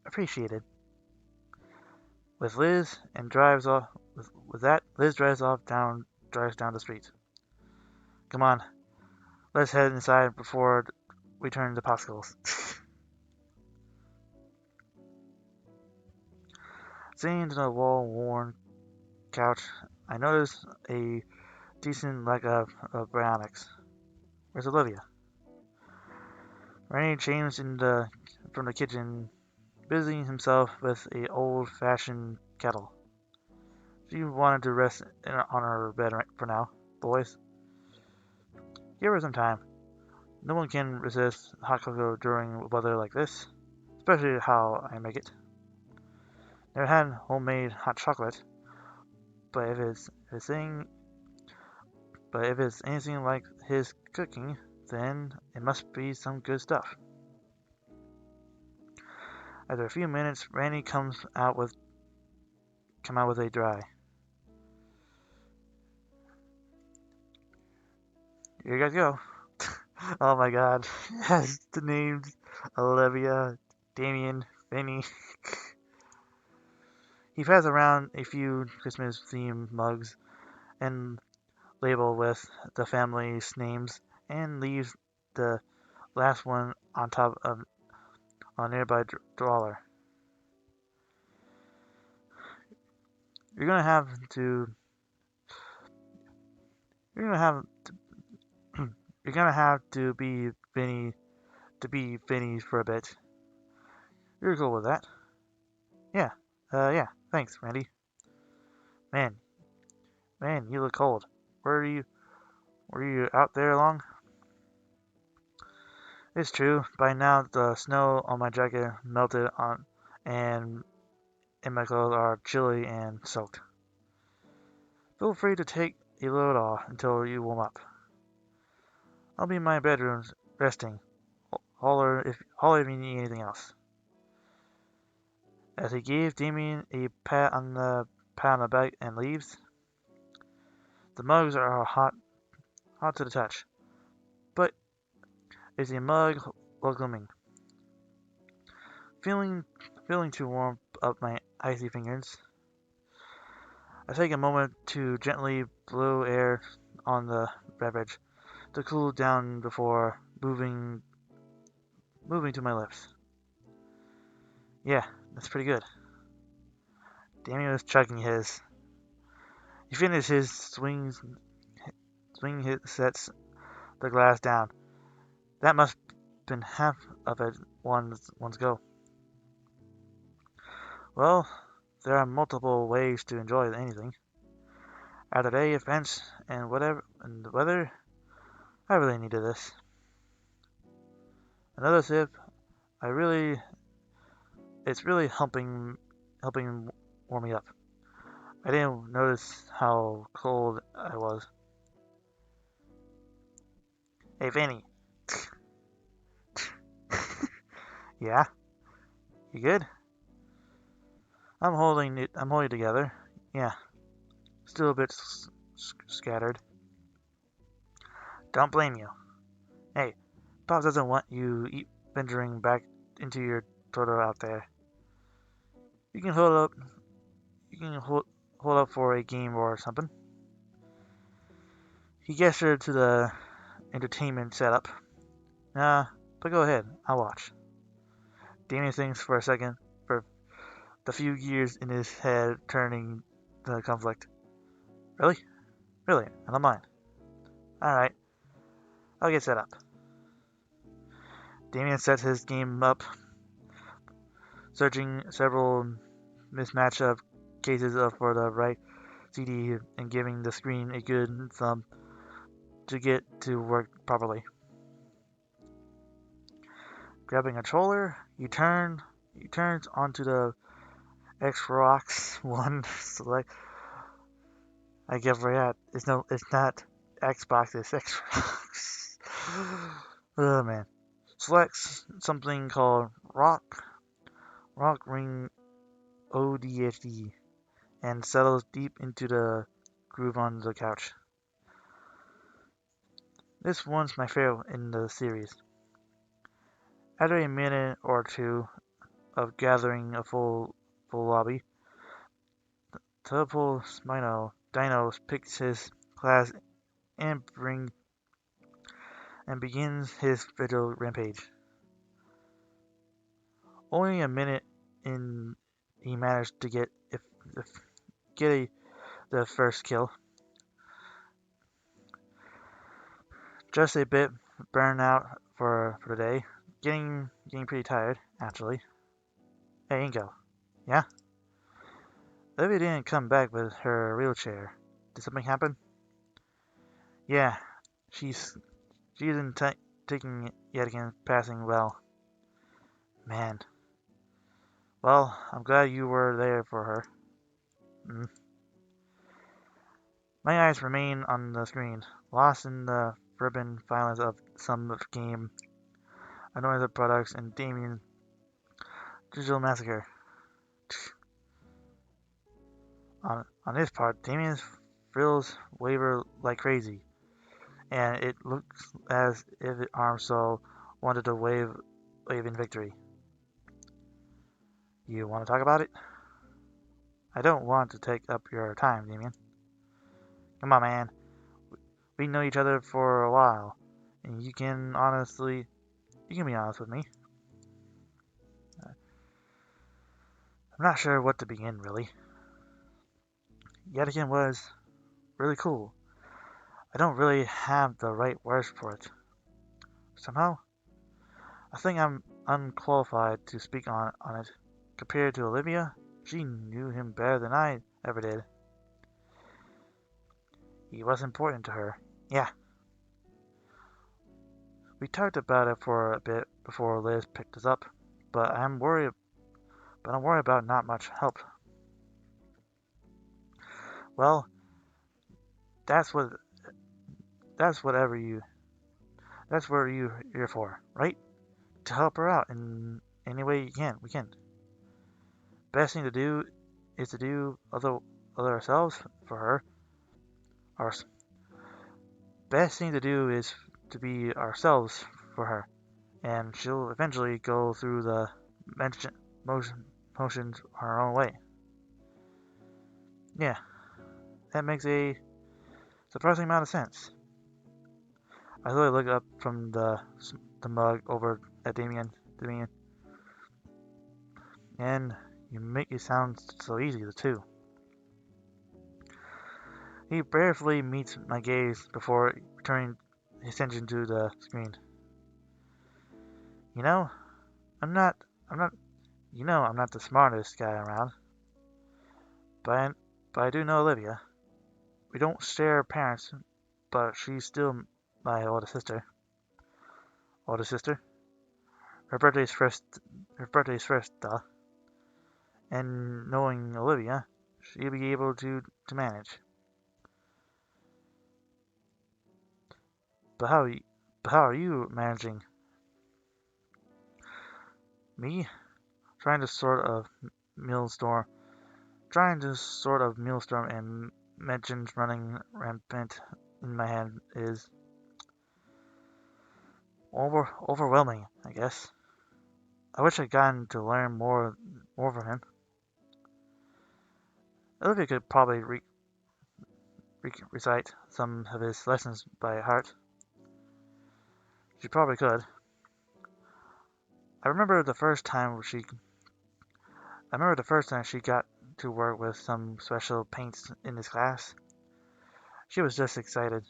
Appreciated. With Liz and drives off. With that, Liz drives down the street. Come on, let's head inside before we turn to popsicles. Sitting on the wall-worn couch, I noticed a decent lack of bionics. Where's Olivia? Randy changed from the kitchen, busying himself with a old-fashioned kettle. She wanted to rest on her bed for now. Boys, give her some time. No one can resist hot cocoa during weather like this, especially how I make it. Never had homemade hot chocolate, but if it's anything like his cooking, then it must be some good stuff. After a few minutes, Randy come out with a dry. Here you guys go. Oh my god. Has the names Olivia, Damien, Vinny. He passes around a few Christmas themed mugs and label with the family's names and leaves the last one on top of a nearby drawer. You're gonna have to. You're gonna have. To, you're gonna have to be Vinny for a bit. You're cool with that? Yeah. Yeah. Thanks, Randy. Man, man, you look cold. Where are you? Were you out there long? It's true. By now, the snow on my jacket melted and my clothes are chilly and soaked. Feel free to take a load off until you warm up. I'll be in my bedroom resting. Holler if you need anything else. As he gave Damien a pat on the back and leaves, the mugs are hot to the touch. But is a mug welcoming? Feeling feeling to warm up my icy fingers, I take a moment to gently blow air on the beverage to cool down before moving to my lips. Yeah, that's pretty good. Damien was chugging his. He finished his sets the glass down. That must have been half of it one's go. Well, there are multiple ways to enjoy anything. After day events and the weather, I really needed this. Another sip. I really, it's really helping warm me up. I didn't notice how cold I was. Hey, Vanny. Yeah, you good? I'm holding together. Yeah, still a bit scattered. Don't blame you. Hey, Pop doesn't want you venturing back into your turtle out there. You can hold up. You can hold up for a game or something. He gestured to the entertainment setup. Nah, but go ahead. I'll watch. Damien thinks for a second, for the few gears in his head turning the conflict. Really? Really? I don't mind. Alright, I'll get set up. Damien sets his game up, searching several mismatch of cases for the right CD and giving the screen a good thumb to get to work properly. Grabbing a controller, he turns onto the Xbox One select. I get where you're at. It's not Xbox, it's Xbox. Oh man. Selects something called Rock Ring ODHD and settles deep into the groove on the couch. This one's my favorite in the series. After a minute or two of gathering a full lobby, Telepole Dino picks his class and begins his vigil rampage. Only a minute in, he managed to get the first kill. Just a bit burned out for the day. Getting pretty tired, actually. Hey, Ingo. Yeah? Olivia didn't come back with her wheelchair. Did something happen? Yeah, she isn't taking it yet again, passing well. Man. Well, I'm glad you were there for her. Mm. My eyes remain on the screen, lost in the ribbon violence of some game, annoyance of products, and Damien's digital massacre. On his part, Damien's frills waver like crazy, and it looks as if his Armso wanted to wave in victory. You want to talk about it? I don't want to take up your time, Damien. Come on, man. We know each other for a while, and you can be honest with me. I'm not sure what to begin, really. Yet again was really cool. I don't really have the right words for it. Somehow, I think I'm unqualified to speak on it. Compared to Olivia, she knew him better than I ever did. He was important to her. Yeah. We talked about it for a bit before Liz picked us up, but I'm worried about not much help. Well, that's what you're for, right? To help her out in any way we can. Best thing to do is to do other ourselves for her. Our best thing to do is to be ourselves for her, and she'll eventually go through the motions her own way. Yeah, that makes a surprising amount of sense. I slowly look up from the mug over at Damien, and you make it sound so easy too. He briefly meets my gaze before turning his attention to the screen. You know, I'm not, I'm not, I'm not the smartest guy around, but I do know Olivia. We don't share parents, but she's still my older sister. Older sister. Her birthday's first, duh. And knowing Olivia, she'll be able to manage. But how are you managing? Me? Trying to sort a meal store trying to sort of maelstrom and mentions running rampant in my head is overwhelming, I guess. I wish I'd gotten to learn more from him. Olivia could probably recite some of his lessons by heart. She probably could. I remember the first time she got to work with some special paints in his class. She was just excited.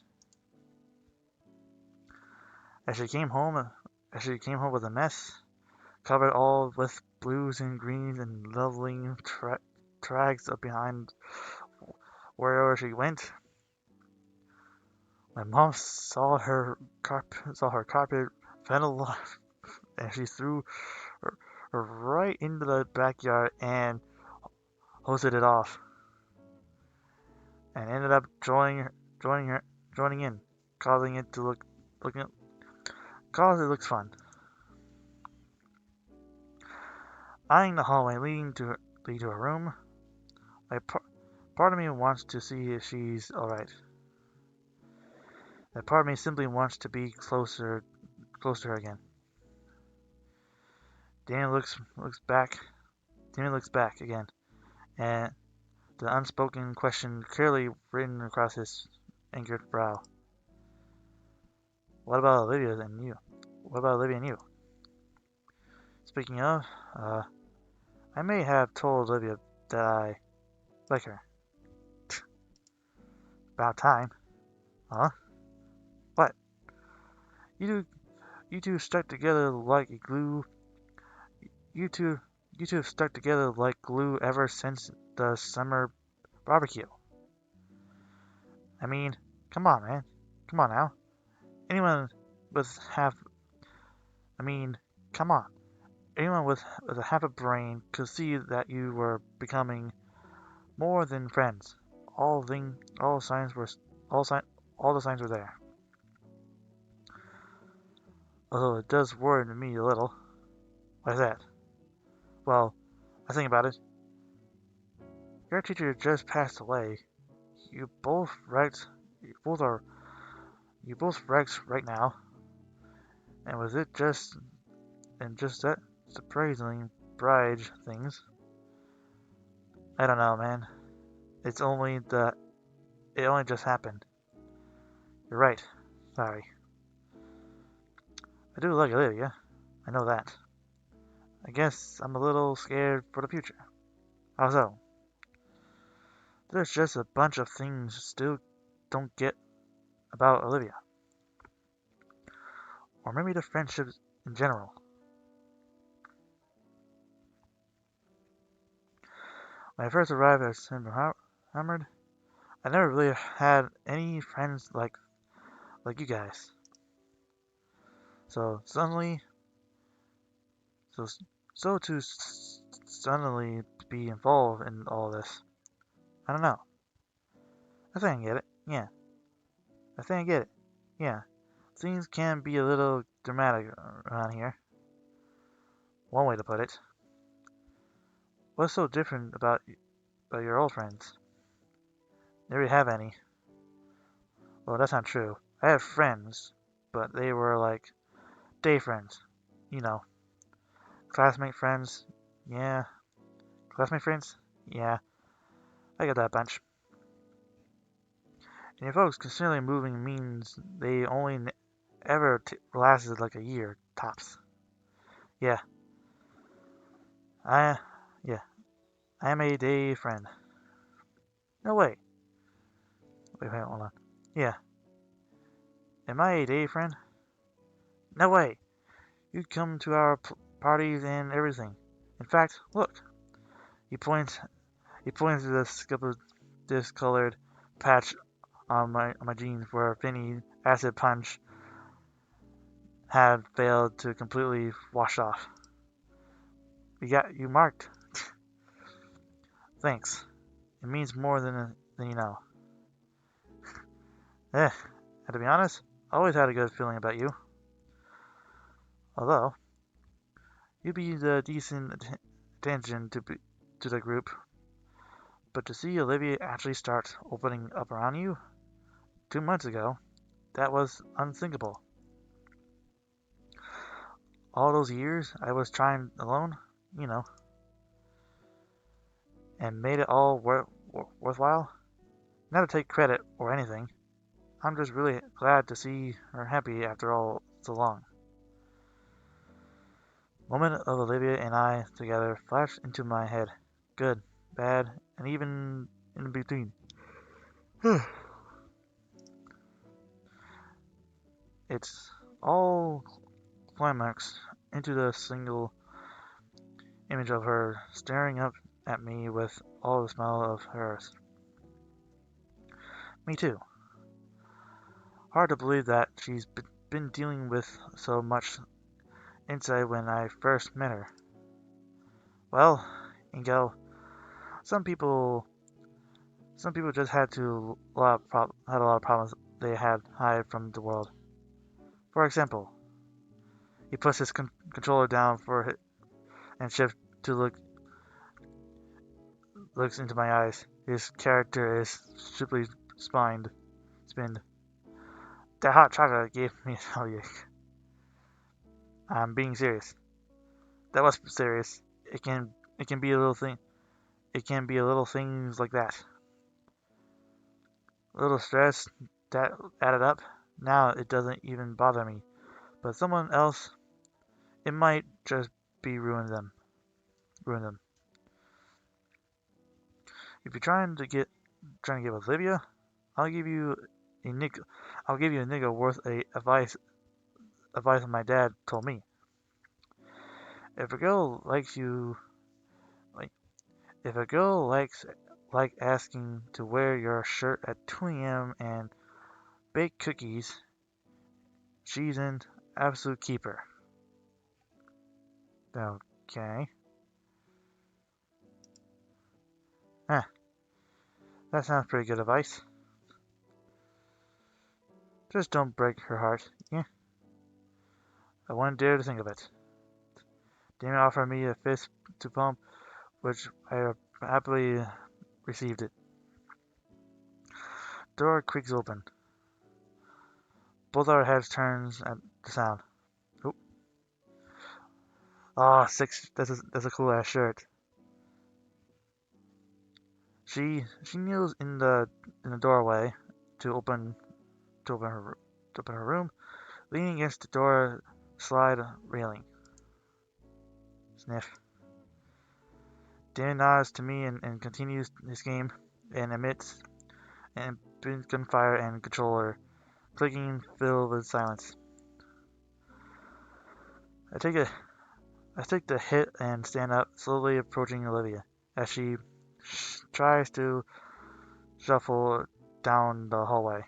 As she came home with a mess, covered all with blues and greens and lovely tracks up behind wherever she went. My mom saw her carpet fell off, and she threw her right into the backyard and hosed it off, and ended up joining in, causing it to cause it looks fun. Eyeing the hallway lead to her room, part of me wants to see if she's alright. That part of me simply wants to be close to her again. Danny looks back again, and the unspoken question clearly written across his angered brow. What about Olivia and you? Speaking of, I may have told Olivia that I like her. About time. Huh? What? You two stuck together like glue. You two have stuck together like glue ever since the summer barbecue. I mean, come on, man. Come on now. Anyone with half... I mean, come on. Anyone with a half a brain could see that you were becoming more than friends. All the signs were there. Although it does worry me a little. Why's that? Well, I think about it. Your teacher just passed away. You both wrecked. You both wrecked right now. And was it just that surprisingly bride things? I don't know, man. It only just happened. You're right. Sorry. I do like Olivia. I know that. I guess I'm a little scared for the future. How so? There's just a bunch of things still don't get about Olivia. Or maybe the friendships in general. When I first arrived at St. Hammered, I never really had any friends like you guys. So suddenly, so to suddenly be involved in all this, I don't know. I think I get it. Yeah. I think I get it. Yeah. Things can be a little dramatic around here. One way to put it. What's so different about your old friends? Never have any. Well, that's not true. I have friends, but they were like day friends. You know, classmate friends. Yeah. Classmate friends? Yeah. I got that bunch. And your folks consistently moving means they only ever lasted like a year, tops. Yeah. I, yeah. I am a day friend. No way. Wait, hold on. Yeah. Am I a day friend? No way. You'd come to our parties and everything. In fact, look. He points. He points to the discolored patch on my jeans where Finney's acid punch had failed to completely wash off. We got you marked. Thanks. It means more than you know. And to be honest, I always had a good feeling about you. Although, you'd be the decent attention to the group. But to see Olivia actually start opening up around you 2 months ago, that was unthinkable. All those years I was trying alone, you know, and made it all worthwhile. Not to take credit or anything. I'm just really glad to see her happy after all so long. Moment of Olivia and I together flashed into my head. Good, bad, and even in between. It's all climaxed into the single image of her staring up at me with all the smile of hers. Me too. Hard to believe that she's been dealing with so much insight when I first met her. Well, Ingo, some people just had a lot of problems they had hide from the world. For example, he puts his controller down and shifts to looks into my eyes. His character is stupidly spinned. That hot chocolate gave me a bellyache. I'm being serious. That was serious. It can be a little thing. It can be a little things like that. A little stress that added up. Now it doesn't even bother me. But someone else, it might just be ruin them. If you're trying to get with Olivia, I'll give you a nickel. I'll give you a nickel worth a advice my dad told me. If a girl likes you, like, if a girl like asking to wear your shirt at 2 a.m. and bake cookies, she's an absolute keeper. Okay. Huh, that sounds pretty good advice. Just don't break her heart, yeah? I wouldn't dare to think of it. Damien offered me a fist to pump, which I happily received it. Door creaks open. Both our heads turns at the sound. Oh, six. That's a cool ass shirt. She kneels in the doorway to open her room, leaning against the door slide railing. Sniff. Dan nods to me and continues his game and emits and gunfire and controller clicking filled with silence. I take the hit and stand up, slowly approaching Olivia as she tries to shuffle down the hallway.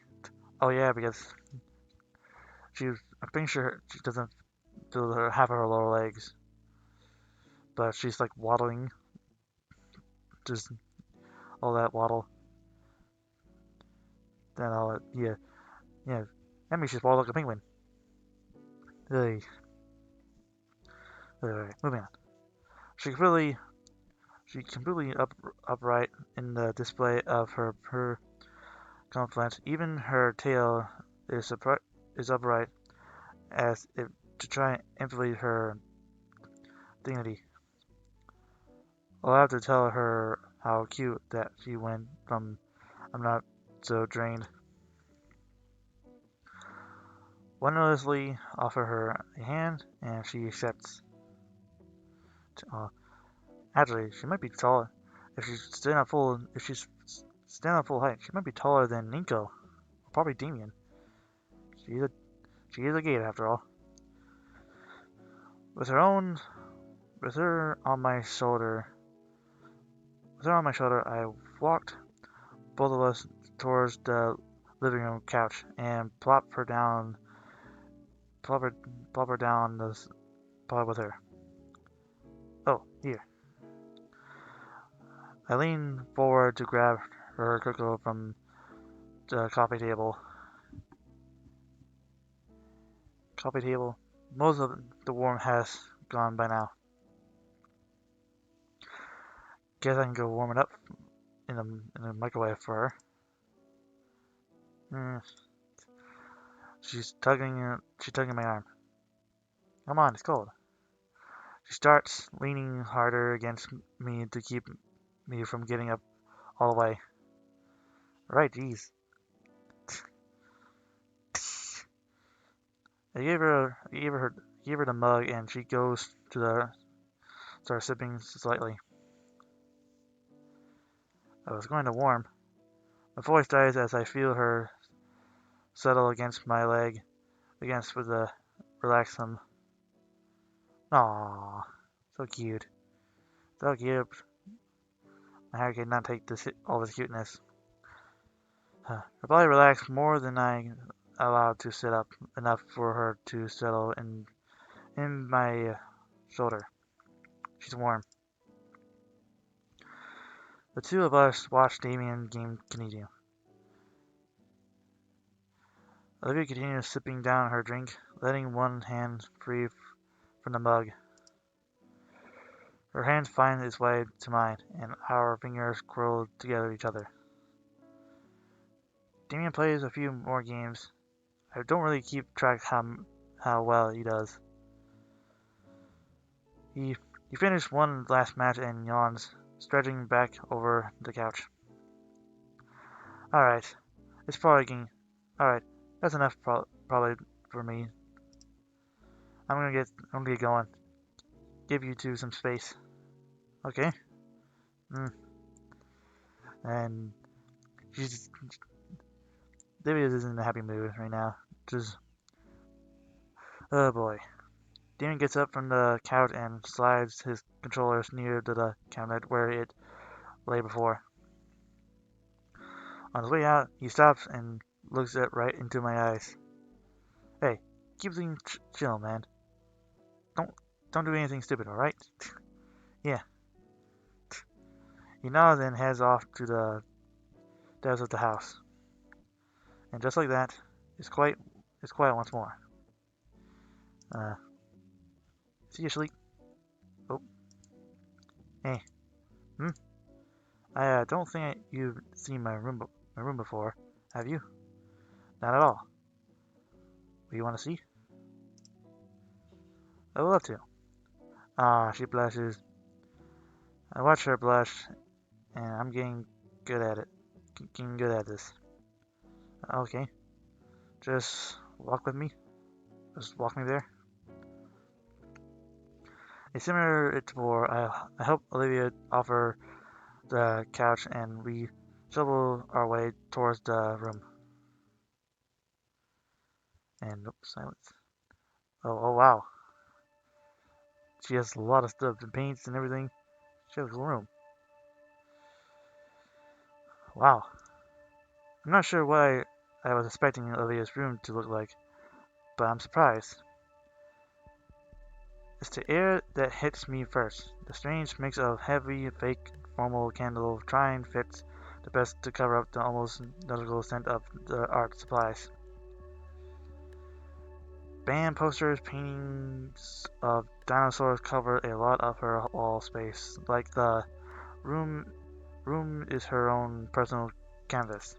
Oh yeah, because I'm pretty sure she doesn't feel half of her lower legs, but she's like waddling, just all that waddle. Then all that, yeah. That means she's waddled like a penguin. Hey, moving on. She completely upright in the display of her confidence. Even her tail is upright as if to try and inflate her dignity. I'll have to tell her how cute that she went from I'm not so drained. Wonderlessly offer her a hand, and she accepts. Uh, Actually, she might be taller. If she's standing at full height, she might be taller than Ninko, probably Damien. She's a she is a Gator after all. With her own, with her on my shoulder, I walked both of us towards the living room couch and plop her down on the pod with her. Oh, here. I leaned forward to grab her cocoa from the coffee table. Most of the warmth has gone by now. Guess I can go warm it up in the microwave for her. She's tugging my arm. Come on, it's cold. She starts leaning harder against me to keep me from getting up all the way. Right, jeez. I gave her the mug, and she goes to start sipping slightly. I was going to warm. My voice dies as I feel her settle against my leg, against with the relax them. Aww, so cute, so cute. My hair cannot take all this cuteness. Her body relaxed more than I allowed to sit up, enough for her to settle in my shoulder. She's warm. The two of us watched Damien game continue. Olivia continued sipping down her drink, letting one hand free from the mug. Her hand finds its way to mine, and our fingers curl together each other. Damien plays a few more games. I don't really keep track how well he does. He finished one last match and yawns, stretching back over the couch. Alright, it's probably getting... Alright, that's enough probably for me. I'm gonna get going. Give you two some space. Okay? And David isn't in a happy mood right now. Just... Oh boy. Damon gets up from the couch and slides his controllers near to the cabinet where it lay before. On his way out, he stops and looks right into my eyes. Hey, keep things chill, man. Don't do anything stupid, alright? Yeah. He nods and heads off to the depths of the house. And just like that, it's quiet once more. See you, sleep. Oh. Hey. I don't think you've seen my room before, have you? Not at all. What do you want to see? I would love to. Ah, she blushes. I watch her blush, and I'm getting good at it. Getting good at this. Okay. Just walk with me. Just walk me there. A similar to before, I help Olivia off the couch, and we shovel our way towards the room. And silence. Oh wow. She has a lot of stuff, and paints and everything. She has a room. Wow. I'm not sure what I was expecting Olivia's room to look like, but I'm surprised. It's the air that hits me first. The strange mix of heavy, fake, formal candle trying fits the best to cover up the almost noticeable scent of the art supplies. Band posters, paintings of dinosaurs cover a lot of her wall space, like the room is her own personal canvas.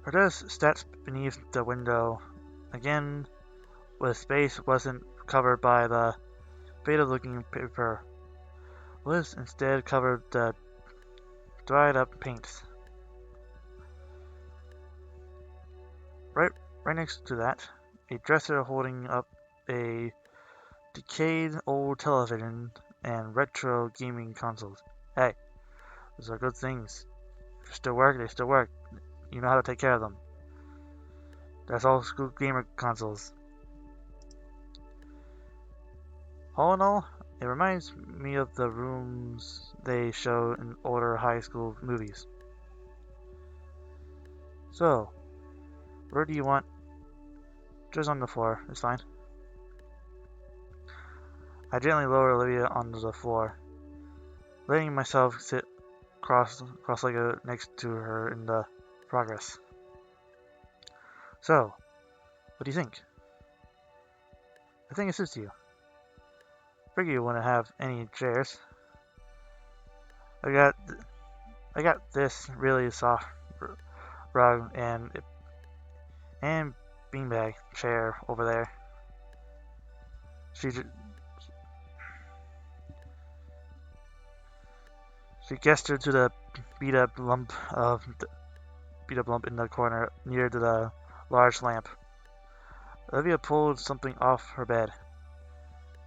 Her desk sits beneath the window, again, with space wasn't covered by the faded-looking paper. Liz instead covered the dried-up paints. Right next to that, a dresser holding up a decayed old television and retro gaming consoles. Hey, those are good things. If they still work, they still work. You know how to take care of them. That's all school gamer consoles. All in all, it reminds me of the rooms they show in older high school movies. So, where do you want? Just on the floor, it's fine. I gently lower Olivia onto the floor, letting myself sit cross-legged next to her in the progress. So, what do you think? I think it suits you. Figure you wouldn't have any chairs. I got I got this really soft rug and beanbag chair over there. She she gestured to the beat up lump of beat up lump in the corner near to the large lamp. Olivia pulled something off her bed.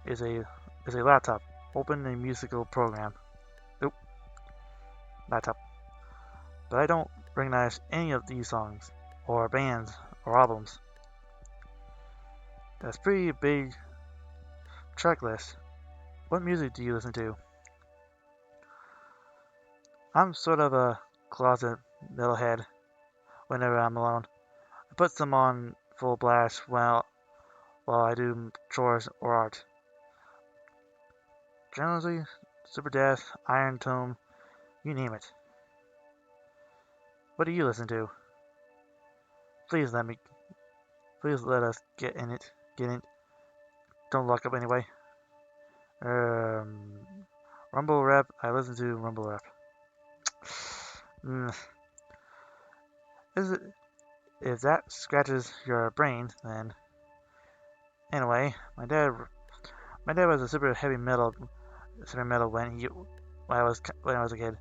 Is a laptop. Open a musical program. Nope, laptop. But I don't recognize any of these songs, or bands, or albums. That's pretty big track list. What music do you listen to? I'm sort of a closet metalhead whenever I'm alone. I put some on full blast while I do chores or art. Generally, Super Death, Iron Tome, you name it. What do you listen to? Please let us get in it. Get in. Don't lock up anyway. Rumble rap. I listen to rumble rap. Is it? If that scratches your brain, then anyway, my dad was a super metal when I was a kid,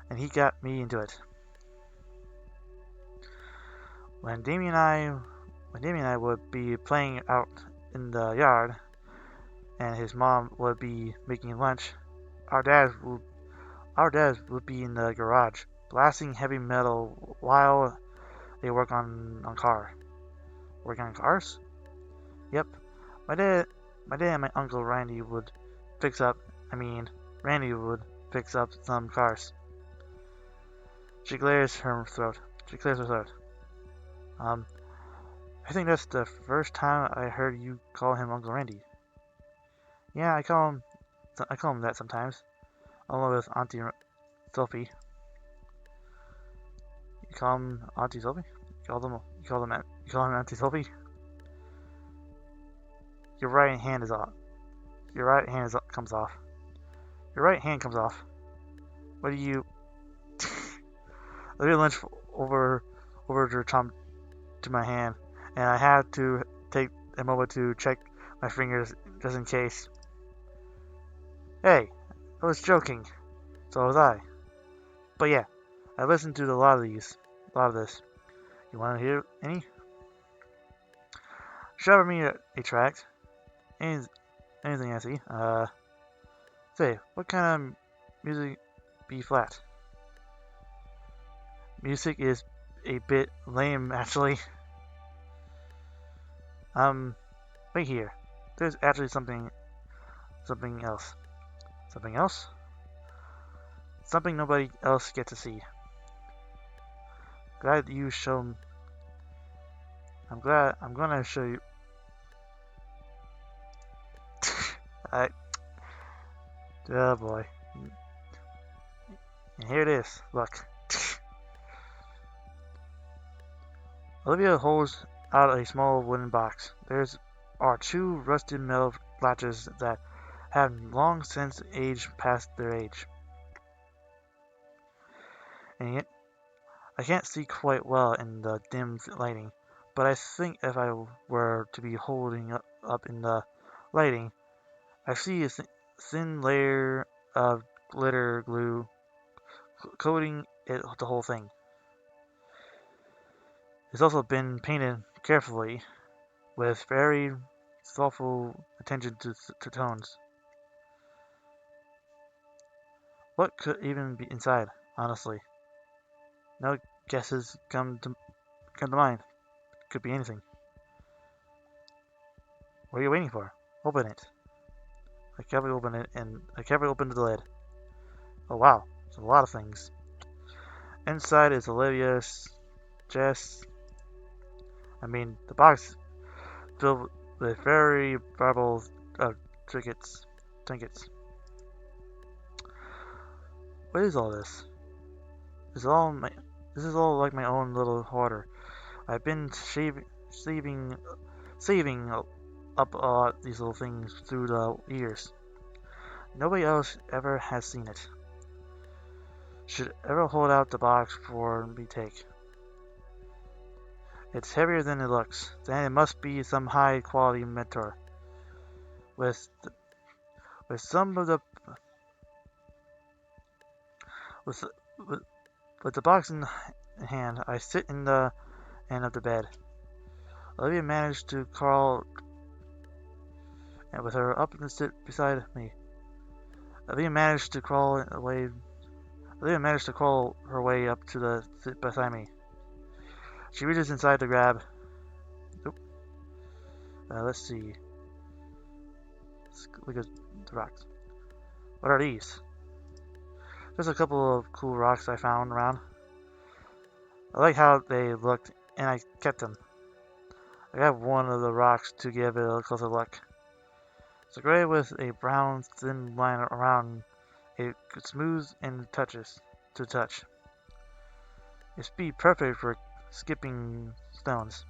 and he got me into it. When Damien and I would be playing out in the yard, and his mom would be making lunch, our dads would be in the garage blasting heavy metal while they working on cars. Yep, my dad and my uncle Randy would fix up some cars. She clears her throat. Um, I think that's the first time I heard you call him Uncle Randy. Yeah, I call him that sometimes, along with Auntie Sophie. You call him Auntie Sophie? You call him Auntie Sophie? Your right hand is off. Your right hand comes off. Your right hand comes off. What do you? Olivia Lynch over her thumb to my hand, and I had to take a moment to check my fingers just in case. Hey, I was joking. So was I. But yeah, I listened to a lot of this. You want to hear any? Show me a track. Anything I see. Say, what kind of music B flat? Music is a bit lame, actually. Wait here. There's actually something else. Something else? Something nobody else gets to see. Glad you show. I'm gonna show you. Oh boy. And here it is. Look. Olivia holds out a small wooden box. There are two rusted metal latches that have long since aged past their age. And yet, I can't see quite well in the dim lighting, but I think if I were to be holding up in the lighting, I see a thin layer of glitter glue coating the whole thing. It's also been painted carefully with very thoughtful attention to tones. What could even be inside, honestly? No guesses come to mind. Could be anything. What are you waiting for? Open it. I carefully opened the lid. Oh wow, there's a lot of things. Inside is Olivia's chest. The box filled with very valuable trinkets. What is all this? This is all like my own little hoarder. I've been saving up a lot of these little things through the years. Nobody else ever has seen it. should ever hold out the box for me take. It's heavier than it looks. Then it must be some high-quality mentor. With with some of the with with, with the box in hand, I sit in the end of the bed. Olivia managed to crawl with her up and sit beside me. Olivia managed to crawl away. Olivia managed to crawl her way up to the sit beside me. She reaches inside to grab. Oop. Let's see. Let's look at the rocks. What are these? There's a couple of cool rocks I found around. I like how they looked, and I kept them. I got one of the rocks to give it a closer look. It's gray with a brown thin line around it, smooth and touches to touch. It's be perfect for skipping stones.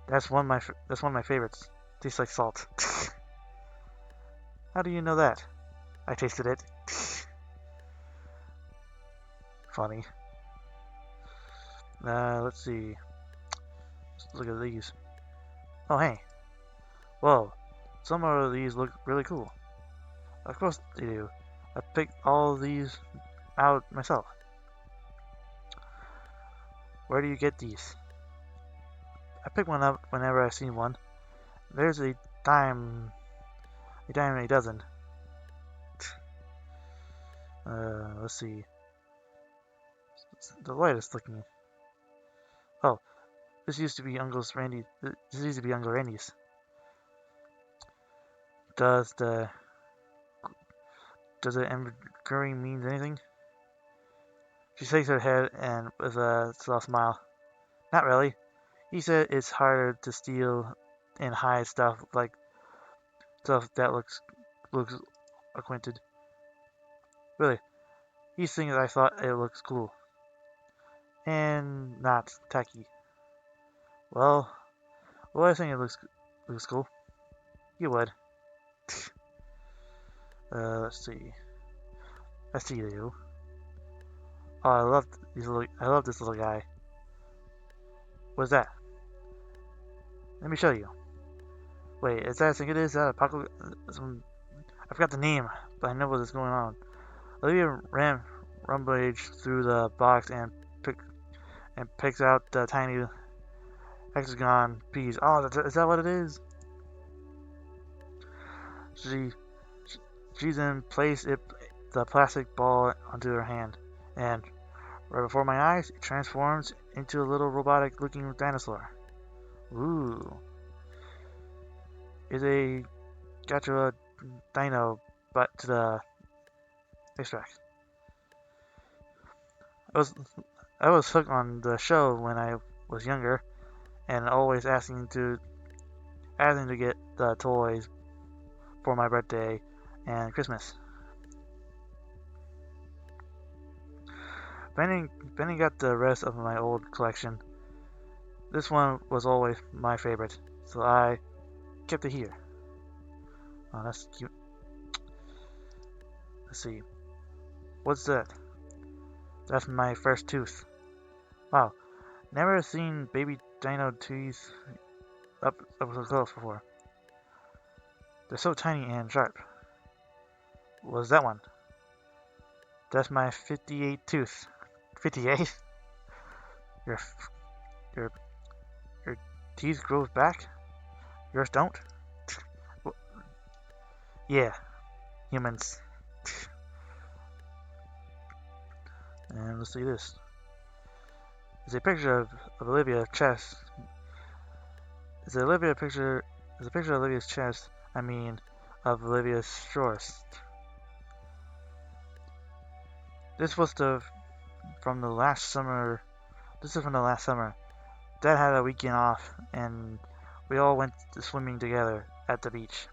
That's one of my favorites. Tastes like salt. How do you know that? I tasted it. Funny. Let's see. Let's look at these. Oh, hey. Whoa. Some of these look really cool. Of course they do. I picked all of these out myself. Where do you get these? I pick one up whenever I see one. There's a dime a dozen. Let's see. The lightest looking. Oh, this used to be Uncle Randy's. Does the embroidery mean anything? She shakes her head and with a soft smile. Not really. He said it's harder to steal and hide stuff that looks acquainted. Really, he thinks I thought it looks cool and not tacky. Well, I think it looks cool. You would. Let's see. I see you. Oh, I love this little guy. What's that? Let me show you. Wait, is that I think it is? Apocalypse? I forgot the name, but I know what is going on. Olivia rummaged through the box and picks out the tiny hexagon piece. Oh, is that what it is? She then placed the plastic ball onto her hand, and right before my eyes, it transforms into a little robotic-looking dinosaur. Ooh. Is a Gator Dino, but to the extract. I was hooked on the show when I was younger, and always asking to get the toys for my birthday and Christmas. Benny got the rest of my old collection. This one was always my favorite, so I kept it here. Oh, that's cute. Let's see. What's that? That's my first tooth. Wow. Never seen baby dino teeth up close before. They're so tiny and sharp. What's that one? That's my 58 tooth. 58? Your your your teeth grow back? Yours don't? Yeah, humans. And let's see this. It's a picture of Olivia's chest. It's a picture of Olivia's chest. I mean, of Olivia's shorts. This was from the last summer. This is from the last summer. Dad had a weekend off, and we all went swimming together at the beach.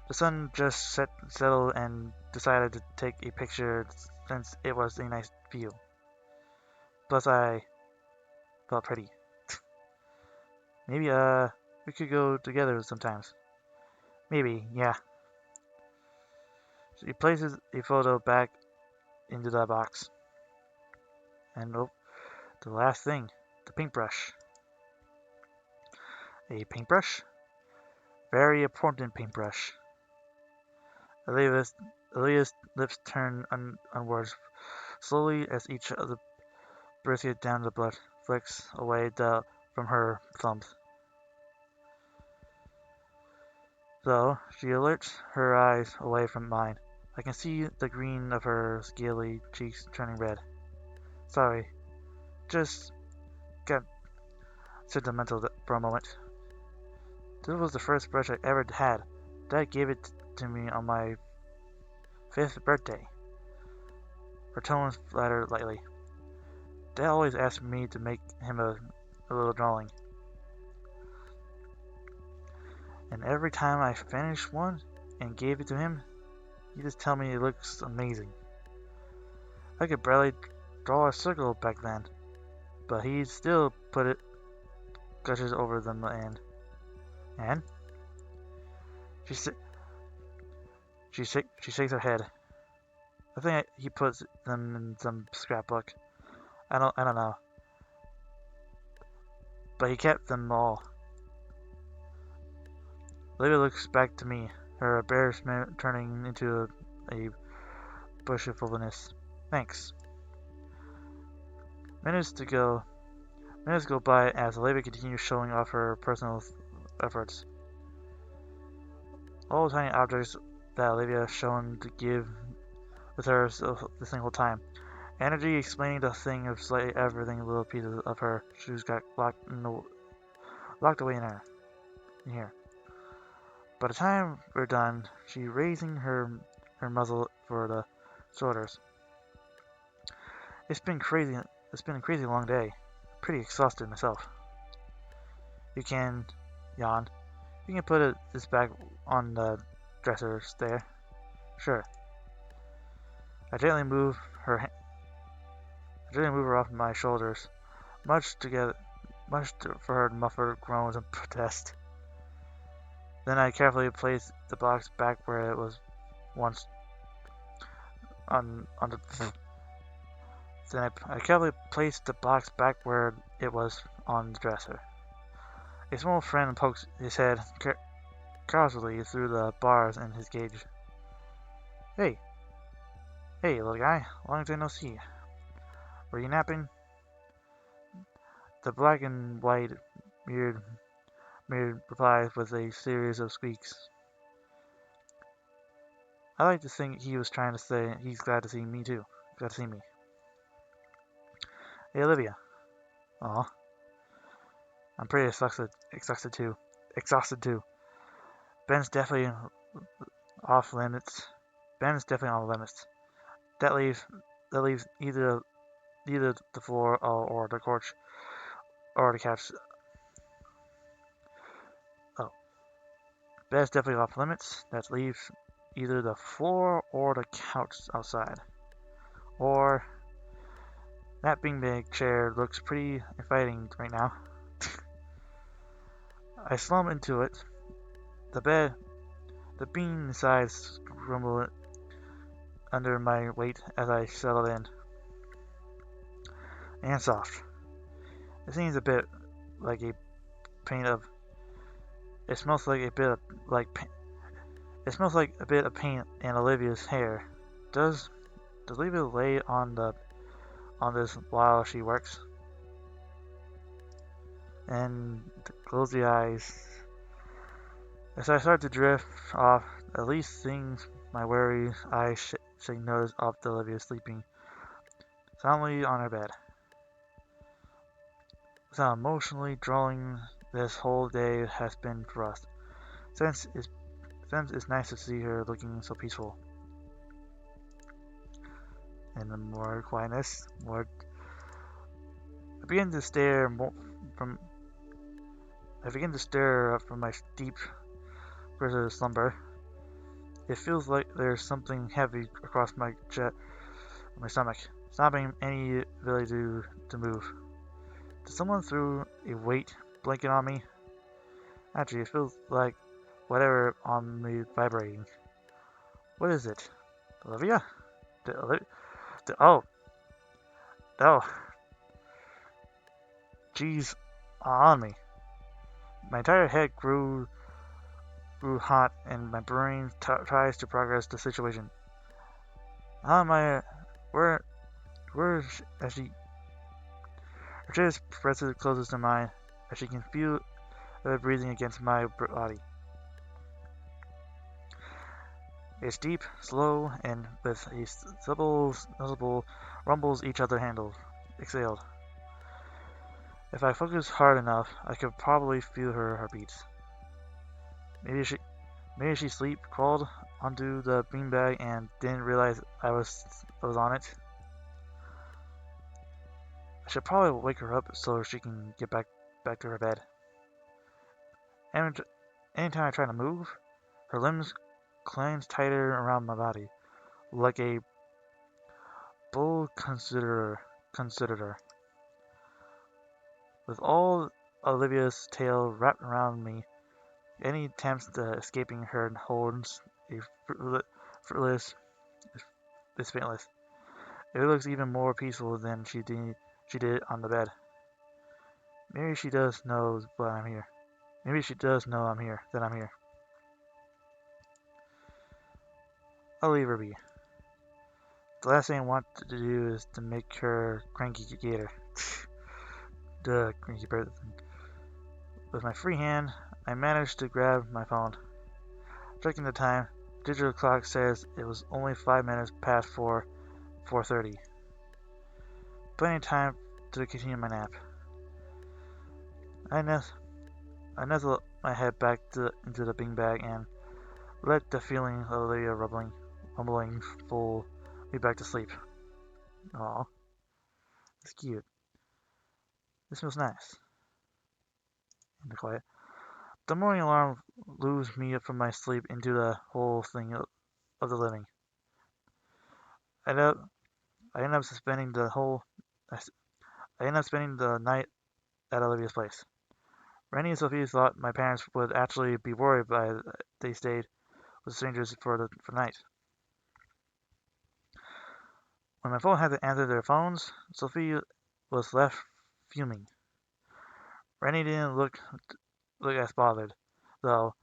The sun just settled and decided to take a picture since it was a nice view. Plus, I felt pretty. Maybe we could go together sometimes. Maybe, yeah. She places a photo back into the box. And oh, the last thing, the paintbrush. A paintbrush? Very important paintbrush. Olivia's lips turn onwards slowly as each of the brisket down the blood flicks away from her thumbs. Though she alerts her eyes away from mine. I can see the green of her scaly cheeks turning red. Sorry, just got sentimental for a moment. This was the first brush I ever had. Dad gave it to me on my 5th birthday. Her tones flattered lightly. Dad always asked me to make him a little drawing. And every time I finished one and gave it to him, he'd just tell me it looks amazing. I could barely draw a circle back then, but he'd still put it gushes over them and she shakes her head. I think he puts them in some scrapbook. I don't know. But he kept them all. Olivia looks back to me, her embarrassment turning into a boastfulness. Thanks. Minutes go by as Olivia continues showing off her personal efforts. All tiny objects that Olivia has shown to give with her the single time. Energy explaining the thing of slightly everything little pieces of her shoes got locked away in here. By the time we're done, she's raising her muzzle for the shoulders. It's been a crazy long day. Pretty exhausted myself. You can yawn. You can put this back on the dresser there. Sure. I gently move her off my shoulders, much for her muffled groans and protest. Then I carefully place the box back where it was once on the. Then I carefully placed the box back where it was on the dresser. A small friend pokes his head casually through the bars in his cage. Hey, little guy, long time no see. Were you napping? The black and white mirrored replies with a series of squeaks. I like to think he was trying to say he's glad to see me too. Glad to see me. Hey, Olivia. Aw. I'm pretty exhausted too. Ben's definitely off limits. That leaves either the floor or the couch or the couch. Oh, Ben's definitely off limits. That leaves either the floor or the couch outside. Or that beanbag chair looks pretty inviting right now. I slump into it. The bean sides rumble under my weight as I settle in. And soft. It seems a bit like a paint of. It smells like a bit of It smells like a bit of paint in Olivia's hair. Does Olivia lay on this while she works? And close the eyes. As I start to drift off, at least things my weary eyes take notice of Olivia sleeping soundly on her bed. How emotionally drawing this whole day has been for us. Since it's nice to see her looking so peaceful. And the more quietness, I begin to stare up from my deep versus slumber. It feels like there's something heavy across my stomach, stopping any ability to move. Did someone throw a weight blanket on me? Actually, it feels like whatever on me vibrating. What is it? Olivia? Oh, no. She's on me. My entire head grew hot, and my brain tries to progress the situation. How am I? Where? As she? Her chest presses closest to mine, as she can feel her breathing against my body. It's deep, slow, and with a subtle, noticeable rumbles each other handled, exhaled. If I focus hard enough, I could probably feel her heartbeats. Maybe she, maybe she sleep crawled onto the beanbag and didn't realize I was on it. I should probably wake her up so she can get back to her bed. Anytime I try to move, her limbs clench tighter around my body, like a bull consideror. With all Olivia's tail wrapped around me, any attempts at escaping her holds a fruitless is faintless. It looks even more peaceful than she did on the bed. Maybe she does know that I'm here. Maybe she does know that I'm here. I'll leave her be. The last thing I want to do is to make her cranky Gator. The cranky bird. With my free hand, I managed to grab my phone. Checking the time, digital clock says it was only 5 minutes past 4:30. Plenty of time to continue my nap. I nestled my head back into the beanbag and let the feeling of Olivia rumbling pull me back to sleep. Aw, it's cute. This feels nice. In the quiet. The morning alarm lures me from my sleep into the whole thing of the living. I end up, I end up spending the whole. I end up spending the night at Olivia's place. Randy and Sophie thought my parents would actually be worried by they stayed with strangers for the night. When my phone had to answer their phones, Sophie was left fuming. Randy didn't look as bothered, though.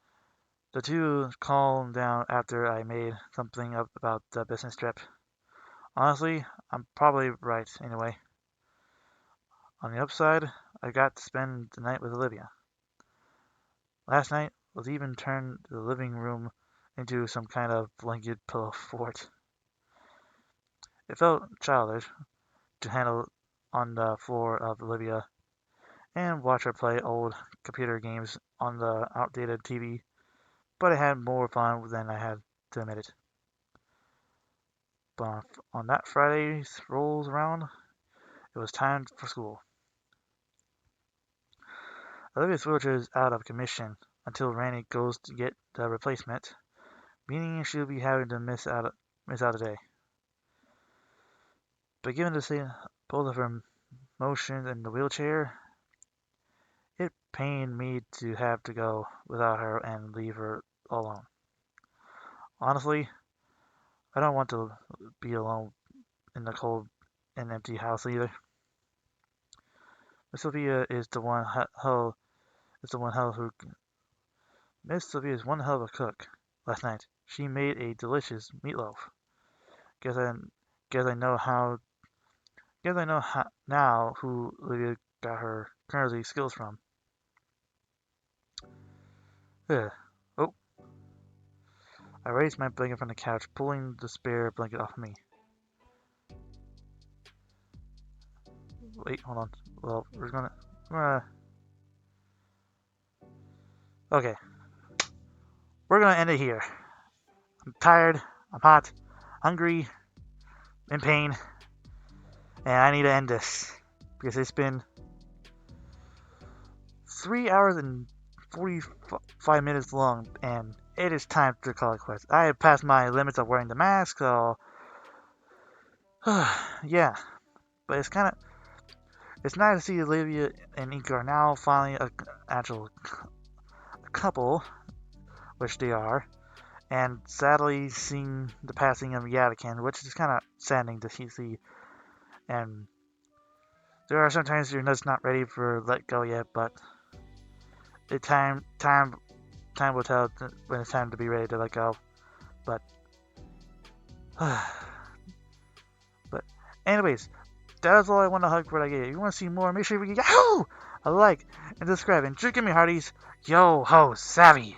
The two calmed down after I made something up about the business trip. Honestly, I'm probably right anyway. On the upside, I got to spend the night with Olivia. Last night was even turned the living room into some kind of blanket pillow fort. It felt childish to handle on the floor of Olivia and watch her play old computer games on the outdated TV, but I had more fun than I had to admit it. But on that Friday's rolls around, it was time for school. Olivia's wheelchair is out of commission until Randy goes to get the replacement, meaning she'll be having to miss out a day. But given both of her motions in the wheelchair, it pained me to have to go without her and leave her all alone. Honestly, I don't want to be alone in the cold and empty house either. Miss Sophia is the one hell is the one hell who Miss Sophia is one hell of a cook. Last night she made a delicious meatloaf. Guess I guess I know how now who Olivia got her culinary skills from. Ugh. Oh, I raised my blanket from the couch, pulling the spare blanket off me. Wait, hold on. Well, okay. We're gonna end it here. I'm tired, I'm hot, hungry, in pain, and I need to end this. Because it's been 3 hours and 45 minutes long, and it is time to call it quits. I have passed my limits of wearing the mask, so yeah. But it's nice to see Olivia and Ika are now finally an actual couple, which they are, and sadly seeing the passing of Yadikin, which is kind of saddening to see. And there are sometimes you're just not ready for let go yet, but time will tell when it's time to be ready to let go. But but anyways, that's all I want to hug for that game. If you want to see more, make sure you get a like and subscribe. And drink me hearties, yo ho savvy.